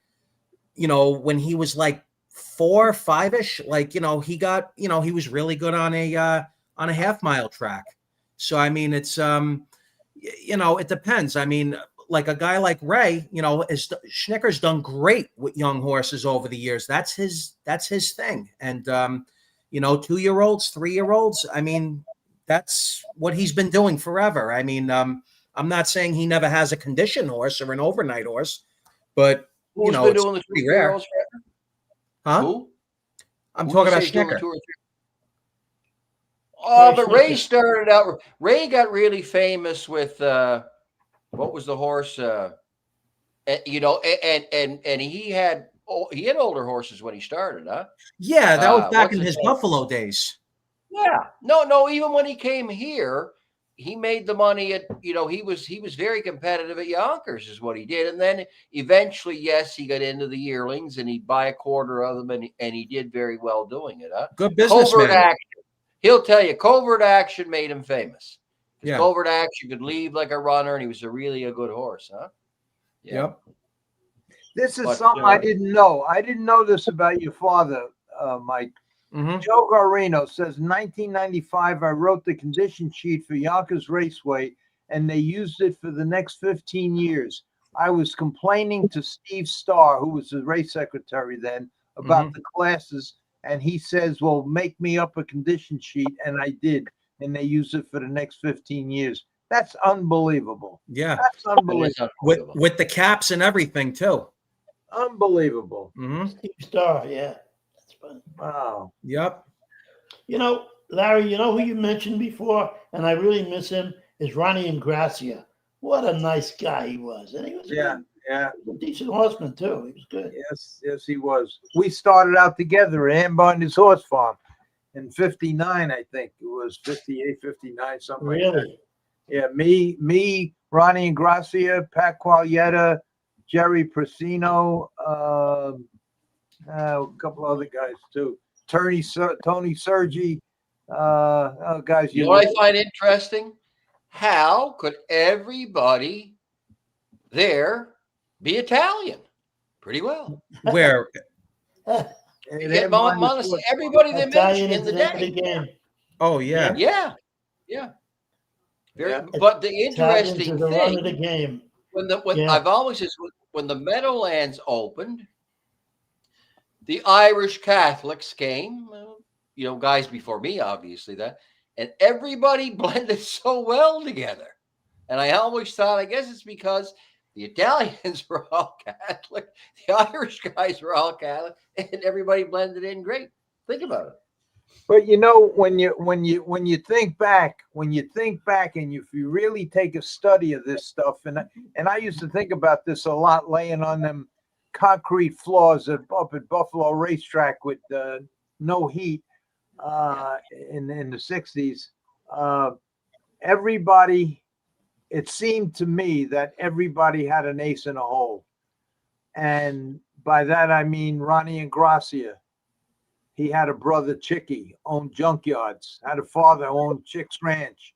When he was like 4, 5-ish, like, he got, he was really good on a half-mile track. So, I mean, it's, it depends. I mean, like a guy like Ray, Schnicker's done great with young horses over the years. That's his thing. And, 2-year-olds, 3-year-olds, I mean, that's what he's been doing forever. I mean, I'm not saying he never has a condition horse or an overnight horse, but, it's pretty rare. Huh? Who? I'm talking about Schnicker. Oh, but Ray started out. Ray got really famous with what was the horse? And he had older horses when he started, huh? Yeah, that was back in his Buffalo days. Yeah, no. Even when he came here, he made the money at. He was very competitive at Yonkers, is what he did, and then eventually, yes, he got into the yearlings, and he'd buy a quarter of them, and he did very well doing it. Huh? Good businessman. Covert action. He'll tell you, covert action made him famous. Yeah. Covert action could leave like a runner, and he was really a good horse, huh? Yeah. Yep. This is something I didn't know. I didn't know this about your father, Mike. Mm-hmm. Joe Guarino says, 1995, I wrote the condition sheet for Yonkers Raceway, and they used it for the next 15 years. I was complaining to Steve Starr, who was the race secretary then, about the classes, and he says, well, make me up a condition sheet, and I did, and they used it for the next 15 years. That's unbelievable. Yeah. That's unbelievable. With the caps and everything, too. Unbelievable. Mm-hmm. Steve Starr, yeah. That's funny. Wow. Yep. Larry, who you mentioned before, and I really miss him, is Ronnie Ingracia. What a nice guy he was. And he was a decent horseman, too. He was good. Yes, he was. We started out together at Ambon, his horse farm in 59, I think. It was 58, 59, something like that. Really? Yeah, me, Ronnie Ingracia, Pat Quaglietta, Jerry Persino, a couple other guys too. Tony Sergi, guys. You know what I find interesting? How could everybody there be Italian? Pretty well. Where? Everybody they mentioned in the game. Oh yeah. Yeah. But the interesting thing, the game. I've always said, when the Meadowlands opened, the Irish Catholics came, guys before me, obviously, and everybody blended so well together. And I always thought, I guess it's because the Italians were all Catholic, the Irish guys were all Catholic, and everybody blended in great. Think about it. But when you think back, and if you really take a study of this stuff, and I used to think about this a lot, laying on them concrete floors up at Buffalo Racetrack with no heat in the 60s. Everybody, it seemed to me that everybody had an ace in a hole, and by that I mean Ronnie Ingracia. He had a brother, Chicky, owned junkyards, had a father, owned Chick's Ranch,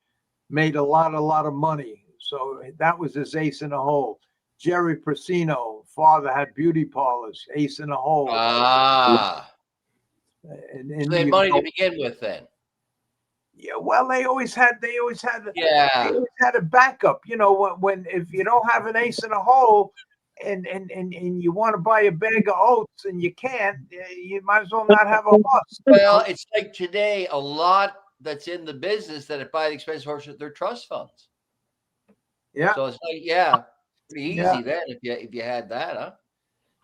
made a lot of money. So that was his ace in a hole. Jerry Persino, father, had beauty parlors, ace in a hole. Ah. And So they had money to begin with then. Yeah, well, they always had Yeah. they always had a backup. When if you don't have an ace in a hole, and you want to buy a bag of oats and you can't, you might as well not have a horse. Well, it's like today, a lot that's in the business that buy the expensive horses, they're trust funds. Yeah. So it's like, pretty easy then if you had that, huh?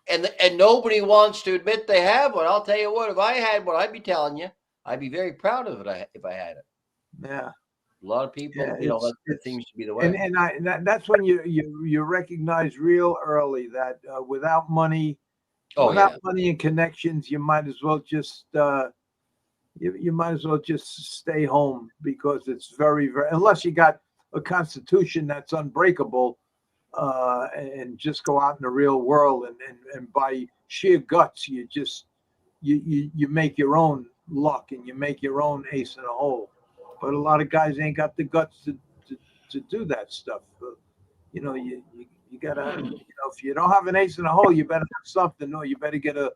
And nobody wants to admit they have one. I'll tell you what, if I had one, I'd be telling you, I'd be very proud of it if I had it. Yeah. A lot of people, that seems to be the way. And that's when you recognize real early that without money, money and connections, you might as well just you might as well just stay home, because it's very, very, unless you got a constitution that's unbreakable, and just go out in the real world and by sheer guts, you make your own luck and you make your own ace in a hole. But a lot of guys ain't got the guts to do that stuff. You gotta, if you don't have an ace in a hole, you better have something. No, you better get a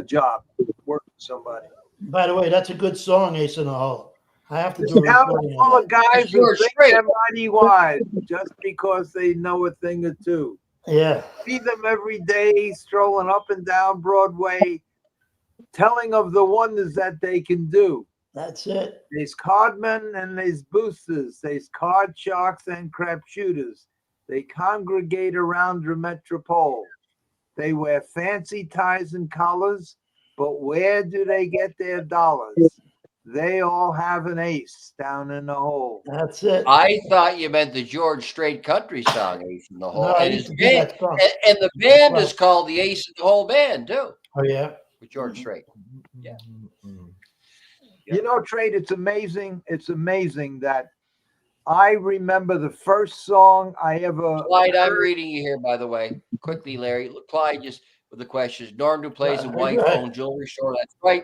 job, work with somebody. By the way, that's a good song, Ace in the Hole. I have to This do a town recording is full on of that. guys who think they're mighty wise just because they know a thing or two. Yeah. See them every day strolling up and down Broadway, telling of the wonders that they can do. That's it. There's cardmen and there's boosters. There's card sharks and crap shooters. They congregate around the metropole. They wear fancy ties and collars, but where do they get their dollars? They all have an ace down in the hole. That's it. I thought you meant the George Strait country song, Ace in the Hole. No, I and, used his to do band, that song. and the band is called the Ace in the Hole Band, too. Oh, yeah. With George Strait. Yeah. Trade, it's amazing. It's amazing that I remember the first song I ever Clyde, I'm reading you here, by the way. Quickly, Larry. Clyde, just with the questions. Norm Duplass and wife owned jewelry store. That's right.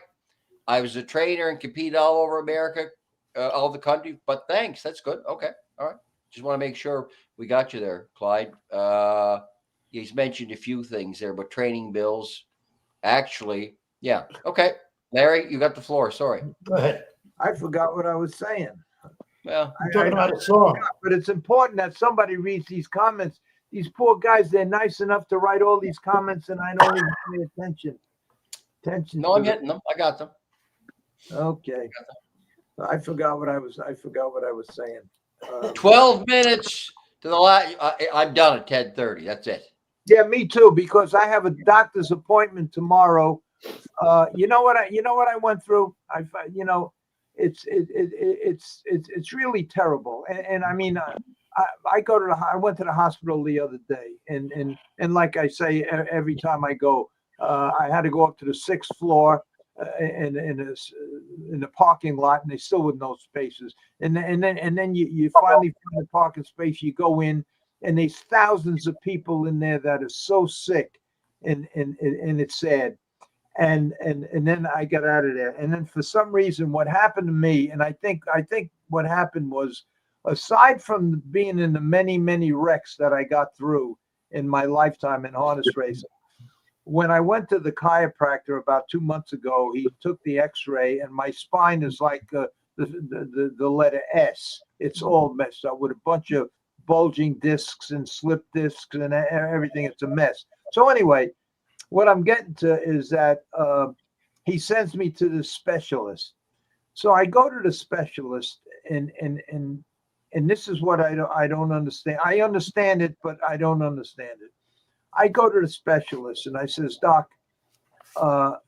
I was a trainer and competed all over America, all the country. But thanks. That's good. Okay. All right. Just want to make sure we got you there, Clyde. He's mentioned a few things there, but training bills. Actually, yeah. Okay. Larry, you got the floor. Sorry. Go ahead. I forgot what I was saying. Well, I'm talking about a song. But it's important that somebody reads these comments. These poor guys, they're nice enough to write all these comments, and I don't even pay attention. No, I'm getting them. I got them. Okay. I forgot what I was saying. 12 minutes to the last. I'm done at 10:30. That's it. Yeah, me too, because I have a doctor's appointment tomorrow. You know what I went through? It's really terrible. And I mean, I went to the hospital the other day, and like I say, every time I go, I had to go up to the 6th floor in the parking lot, and they still with no spaces. And then you finally find a parking space. You go in, and there's thousands of people in there that are so sick, and it's sad. And then I got out of there. And then for some reason, what happened to me, and I think what happened was, aside from being in the many, many wrecks that I got through in my lifetime in harness racing, when I went to the chiropractor about 2 months ago, he took the x-ray, and my spine is like the letter S. It's all messed up with a bunch of bulging discs and slip discs and everything. It's a mess. So anyway, what I'm getting to is that he sends me to the specialist. So I go to the specialist, and this is what I don't understand. I understand it, but I don't understand it. I go to the specialist and I says, Doc,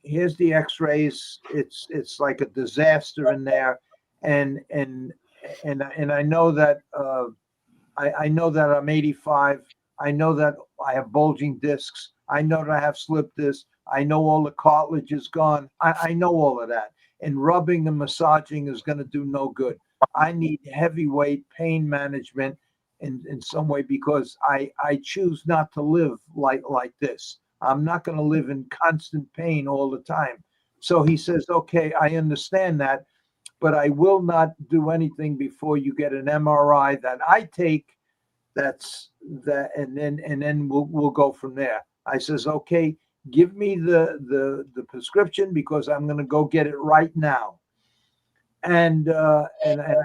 here's the X-rays. It's like a disaster in there, and I know that I know that I'm 85. I know that I have bulging discs. I know that I have slip discs. I know all the cartilage is gone. I know all of that. And rubbing and massaging is going to do no good. I need heavyweight pain management in some way, because I choose not to live like this. I'm not going to live in constant pain all the time. So he says, okay, I understand that, but I will not do anything before you get an MRI that I take. And then we'll go from there. I says, okay, give me the prescription, because I'm going to go get it right now. And I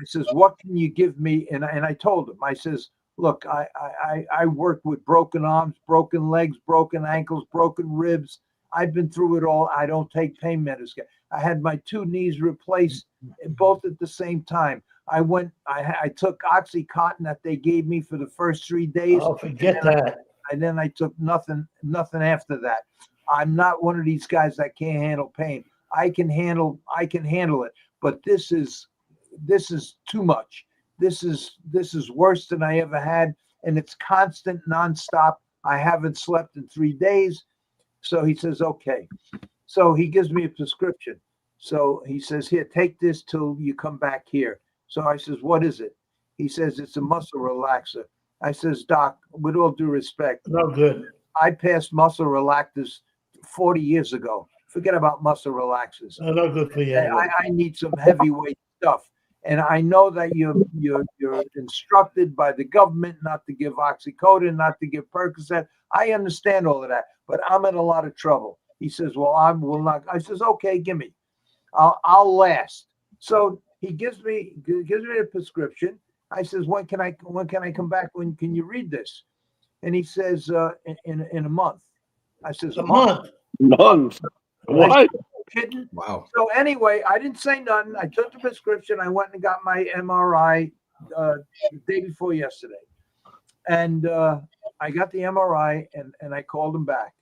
says, what can you give me? And I told him, I says, look, I work with broken arms, broken legs, broken ankles, broken ribs. I've been through it all. I don't take pain medicine. I had my 2 knees replaced both at the same time. I took Oxycontin that they gave me for the first 3 days. Oh, forget that. And then I took nothing after that. I'm not one of these guys that can't handle pain. I can handle it, but this is too much. This is worse than I ever had, and it's constant, nonstop. I haven't slept in 3 days. So he says, okay. So he gives me a prescription. So he says, here, take this till you come back here. So I says, what is it? He says, it's a muscle relaxer. I says, Doc, with all due respect, no good. I passed muscle relaxers 40 years ago. Forget about muscle relaxers. No good for you. I need some heavyweight stuff. And I know that you're instructed by the government not to give oxycodone, not to give Percocet. I understand all of that, but I'm in a lot of trouble. He says, well, I will not. I says, okay, give me. I'll last. So he gives me a prescription. I says, when can I come back? When can you read this? And he says, in a month. I says, a month. What? Kidding? Wow. So anyway, I didn't say nothing. I took the prescription. I went and got my MRI the day before yesterday. And I got the MRI, and I called him back.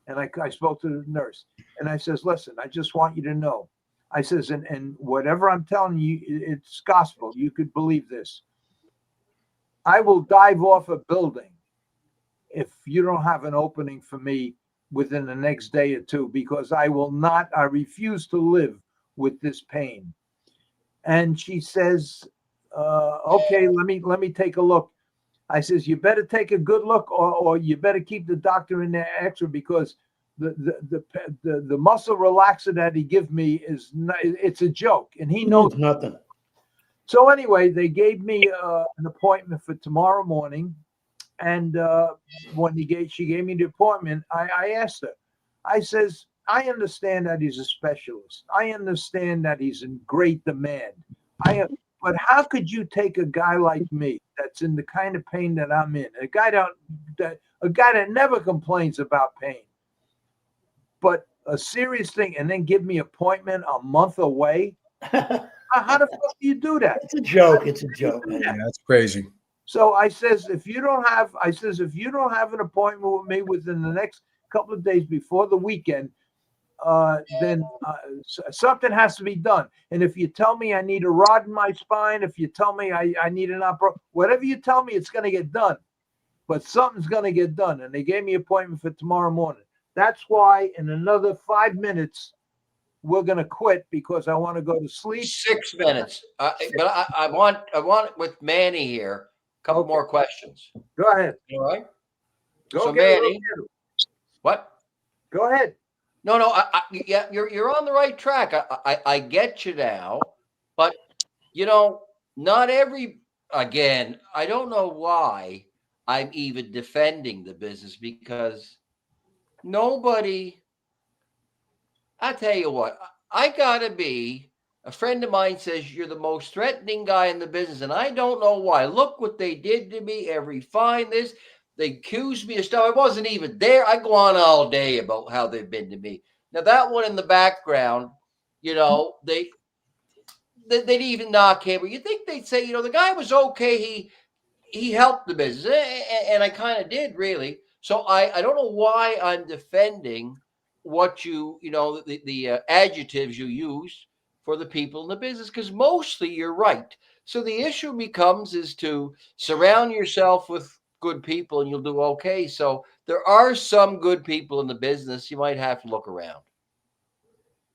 And I spoke to the nurse. And I says, listen, I just want you to know. I says, and whatever I'm telling you, it's gospel. You could believe this. I will dive off a building if you don't have an opening for me within the next day or two, because I refuse to live with this pain. And she says, okay, let me take a look. I says, you better take a good look, or you better keep the doctor in there extra, because the muscle relaxer that he give me it's a joke, and he knows nothing. So anyway, they gave me an appointment for tomorrow morning. And when she gave me the appointment, I asked her, I says, I understand that he's a specialist. I understand that he's in great demand. But how could you take a guy like me that's in the kind of pain that I'm in, a guy that never complains about pain, but a serious thing, and then give me an appointment a month away? How the fuck do you do that? It's a joke. It's a joke. Yeah, that's crazy. So I says, if you don't have an appointment with me within the next couple of days before the weekend, then something has to be done. And if you tell me I need a rod in my spine, if you tell me I need an opera, whatever you tell me, it's going to get done. But something's going to get done. And they gave me an appointment for tomorrow morning. That's why in another 5 minutes, we're going to quit, because I want to go to sleep. 6 minutes. But I want with Manny here. A couple more questions. Go ahead. All right. Go Manny. What? Go ahead. No. Yeah, you're on the right track. I get you now, but not every. Again, I don't know why I'm even defending the business, because nobody. I tell you what, I gotta be A friend of mine says, you're the most threatening guy in the business, and I don't know why. Look what they did to me. They accused me of stuff. I wasn't even there. I go on all day about how they've been to me. Now, that one in the background, they'd even knock him. Or you think they'd say, the guy was okay. He helped the business, and I kind of did, really. So I don't know why I'm defending what the adjectives you used for the people in the business, because mostly you're right. So the issue becomes is to surround yourself with good people and you'll do okay. So there are some good people in the business. You might have to look around.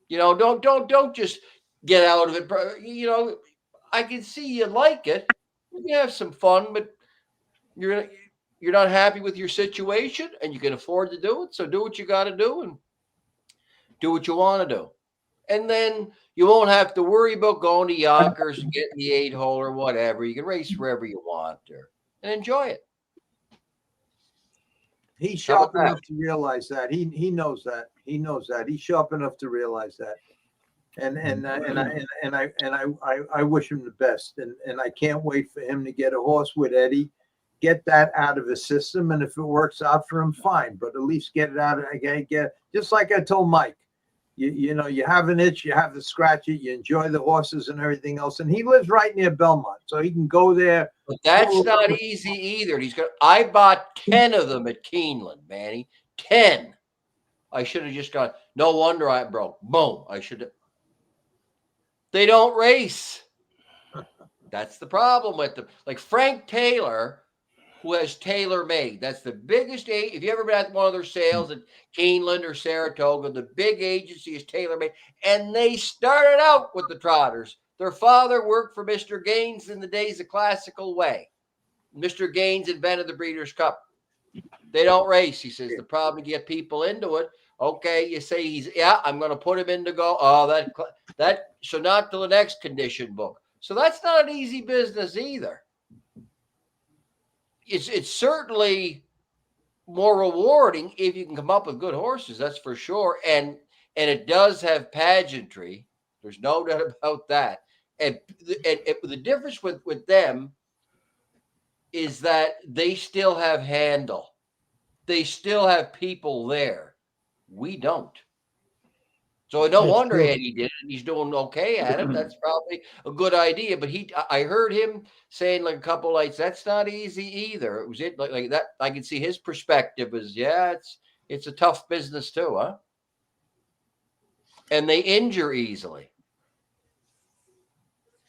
Don't just get out of it. I can see you like it. You can have some fun, but you're not happy with your situation and you can afford to do it. So do what you got to do and do what you want to do. And then you won't have to worry about going to Yonkers and getting the 8-hole or whatever. You can race wherever you want and enjoy it. He's sharp enough to realize that. He knows that. He knows that. He's sharp enough to realize that. And I wish him the best. And I can't wait for him to get a horse with Eddie. Get that out of his system, and if it works out for him, fine. But at least get it out. Get just like I told Mike. You have an itch, you have to scratch it, you enjoy the horses and everything else. And he lives right near Belmont, so he can go there. But that's not easy either. I bought 10 of them at Keeneland, Manny. 10. I should have just gone. No wonder I broke. Boom. I should have. They don't race. That's the problem with them. Like Frank Taylor, who has TaylorMade. That's the biggest. If you ever been at one of their sales at Keeneland or Saratoga, the big agency is TaylorMade. And they started out with the trotters. Their father worked for Mr. Gaines in the days of Classical Way. Mr. Gaines invented the Breeders' Cup. They don't race. He says the problem to get people into it. Okay, you say I'm going to put him in to go. Oh, that. So not to the next condition book. So that's not an easy business either. It's certainly more rewarding if you can come up with good horses. That's for sure. And it does have pageantry. There's no doubt about that. And the difference with them is that they still have handle. They still have people there. We don't. So no wonder Eddie did it. He's doing okay at it. That's probably a good idea. But I heard him saying like a couple nights, that's not easy either. It was like that. I can see his perspective is, it's a tough business too, huh? And they injure easily.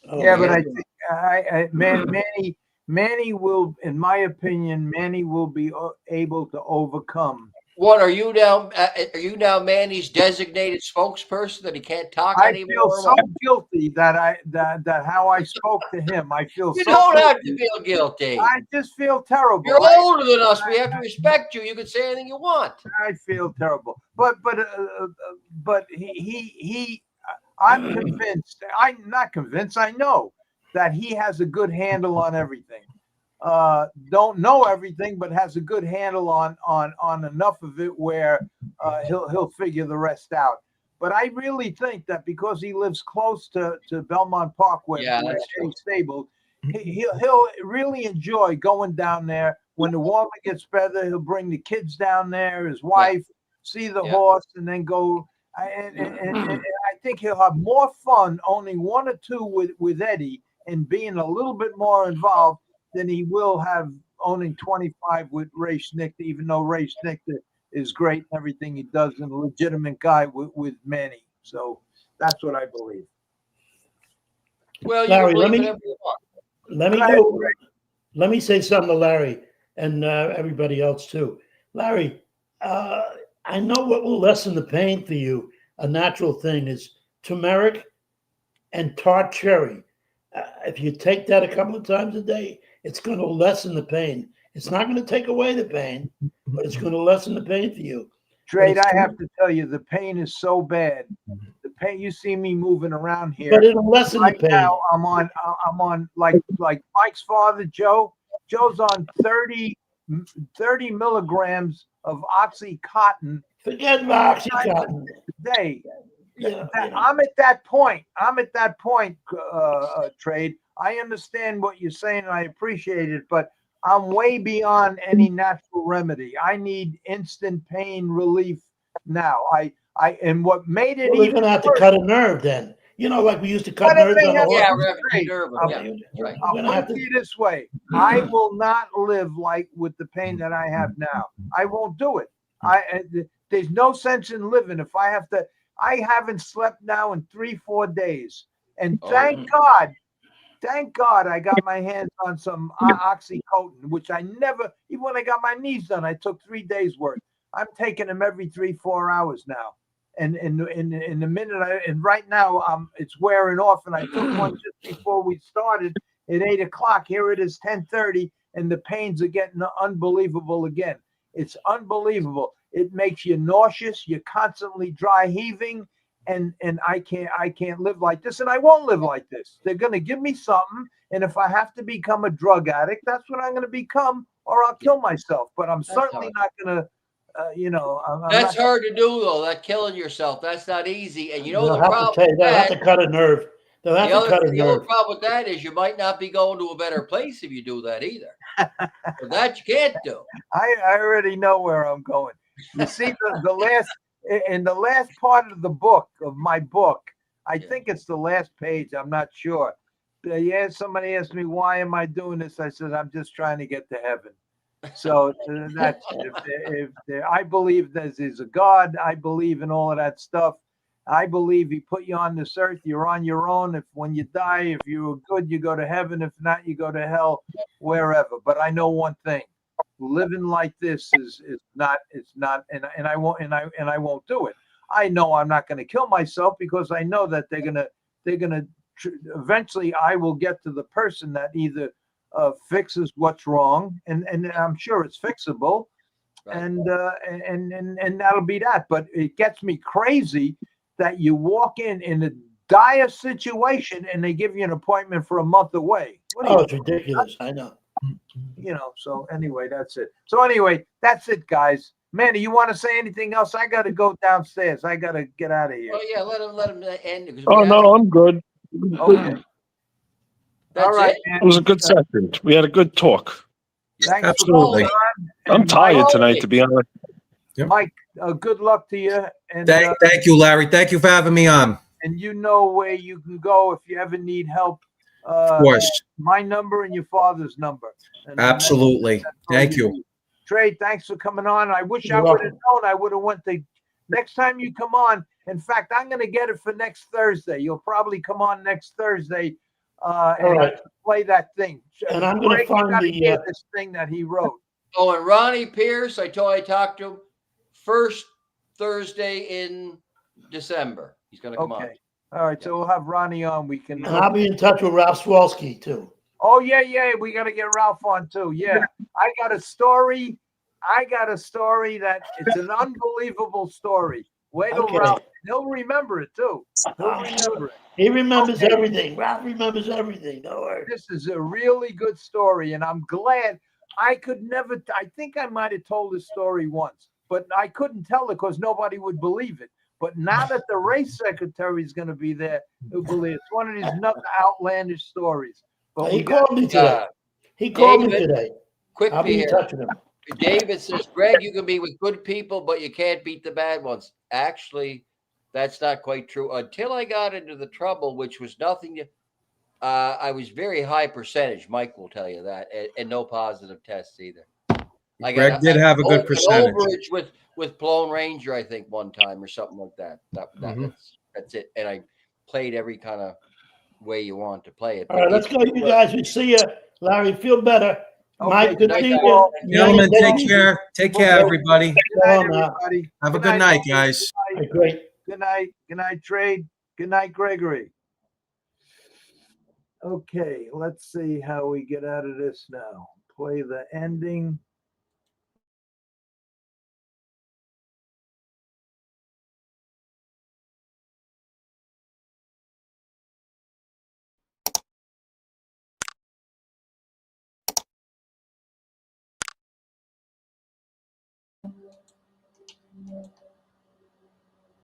But I think Manny will, in my opinion, Manny will be able to overcome. What are you now? Are you now Manny's designated spokesperson that he can't talk anymore? I feel so guilty that how I spoke to him. I feel you don't have to feel guilty. I just feel terrible. You're older than us. We have to respect you. You can say anything you want. I feel terrible, but he I'm convinced. I'm not convinced. I know that he has a good handle on everything. Don't know everything, but has a good handle on enough of it where he'll figure the rest out. But I really think that because he lives close to Belmont Parkway, where he's stable, he'll really enjoy going down there. When the weather gets better, he'll bring the kids down there, his wife, see the horse, and then go. And I think he'll have more fun owning one or two with Eddie and being a little bit more involved than he will have owning 25 with Ray Schnichter, even though Ray Schnichter is great and everything he does and a legitimate guy with Manny. So that's what I believe. Well, Larry, let me say something to Larry and everybody else too. Larry, I know what will lessen the pain for you. A natural thing is turmeric and tart cherry. If you take that a couple of times a day, it's going to lessen the pain. It's not going to take away the pain, but it's going to lessen the pain for you. Trade, I have to tell you, the pain is so bad. The pain, you see me moving around here. But it'll lessen right the pain. Now, I'm on like Mike's father, Joe. Joe's on 30 milligrams of Oxycontin. Forget about Oxycontin. Today. I'm at that point. Trade. I understand what you're saying. And I appreciate it, but I'm way beyond any natural remedy. I need instant pain relief now. And what made it Well, even you're gonna have to worse, cut a nerve then. You know, like we used to cut But if nerves they on the have horse. I'll put it to you this way. I will not live like with the pain that I have now. I won't do it. There's no sense in living if I have to. I haven't slept now in 3-4 days. And thank God I got my hands on some oxycodone, which I never, even when I got my knees done, I took 3 days worth. I'm taking them every 3-4 hours now. And in the minute and right now it's wearing off, and I took one just before we started at 8 o'clock. Here it is 10:30, and the pains are getting unbelievable again. It's unbelievable. It makes you nauseous. You're constantly dry heaving, and I can't live like this, and I won't live like this. They're gonna give me something, and if I have to become a drug addict, that's what I'm gonna become, or I'll kill myself. But I'm certainly not gonna. That's hard to do, though. That killing yourself, that's not easy. And they'll have to cut a nerve. They'll have to cut a nerve. The other problem with that is you might not be going to a better place if you do that either. So that you can't do. I already know where I'm going. You see, the last part of the book of my book, I think it's the last page. I'm not sure. Somebody asked me, why am I doing this? I said, I'm just trying to get to heaven. So that's I believe there's a God. I believe in all of that stuff. I believe he put you on this earth. You're on your own. If when you die, if you're good, you go to heaven. If not, you go to hell, wherever. But I know one thing: living like this is not. It's not, and I won't do it. I know I'm not going to kill myself because I know that they're gonna eventually. I will get to the person that either fixes what's wrong, and I'm sure it's fixable, right. and that'll be that. But it gets me crazy that you walk in a dire situation and they give you an appointment for a month away. It's ridiculous. I know. So anyway, that's it. So anyway, that's it, guys. Manny, you want to say anything else? I got to go downstairs. I got to get out of here. Oh yeah, let him end. Oh no, I'm good. Okay. All right. It was a good session. We had a good talk. Thanks. Absolutely. I'm tired tonight, to be honest. Yep. Mike, good luck to you. And thank you, Larry. Thank you for having me on. And you know where you can go if you ever need help. Of course. My number and your father's number. And absolutely. Thank you. Trey, thanks for coming on. I wish I would have known. I would have went to next time you come on. In fact, I'm going to get it for next Thursday. You'll probably come on next Thursday. And play that thing. And I'm going to find this thing that he wrote. Oh, and Ronnie Pierce, I talked to him first Thursday in December. He's going to come on. All right, so we'll have Ronnie on. We can. And I'll be in touch with Ralph Swolsky too. Oh yeah, we got to get Ralph on too. Yeah, I got a story that it's an unbelievable story. Wait till Ralph. He'll remember it too. He remembers everything. Ralph remembers everything. Don't worry. This is a really good story, and I'm glad. I could never. I think I might have told this story once, but I couldn't tell it because nobody would believe it. But now that the race secretary is going to be there, he'll believe it. It's one of these outlandish stories. But he called me today. Quick I'll be in touch with him. David says, Greg, you can be with good people, but you can't beat the bad ones. Actually, that's not quite true. Until I got into the trouble, which was nothing. I was very high percentage. Mike will tell you that, and no positive tests either. Greg did have a good percentage. Overage with Blown Ranger, I think, one time or something like that. That's it. And I played every kind of way you want to play it. All right, let's go, you guys. We see you, Larry. Feel better. Mike, good to see you. Gentlemen, take care. Take care, everybody. Good night, everybody. Have a good night, guys. Great. Good night. Good night, Trade. Good night, Gregory. Okay, let's see how we get out of this now. Play the ending.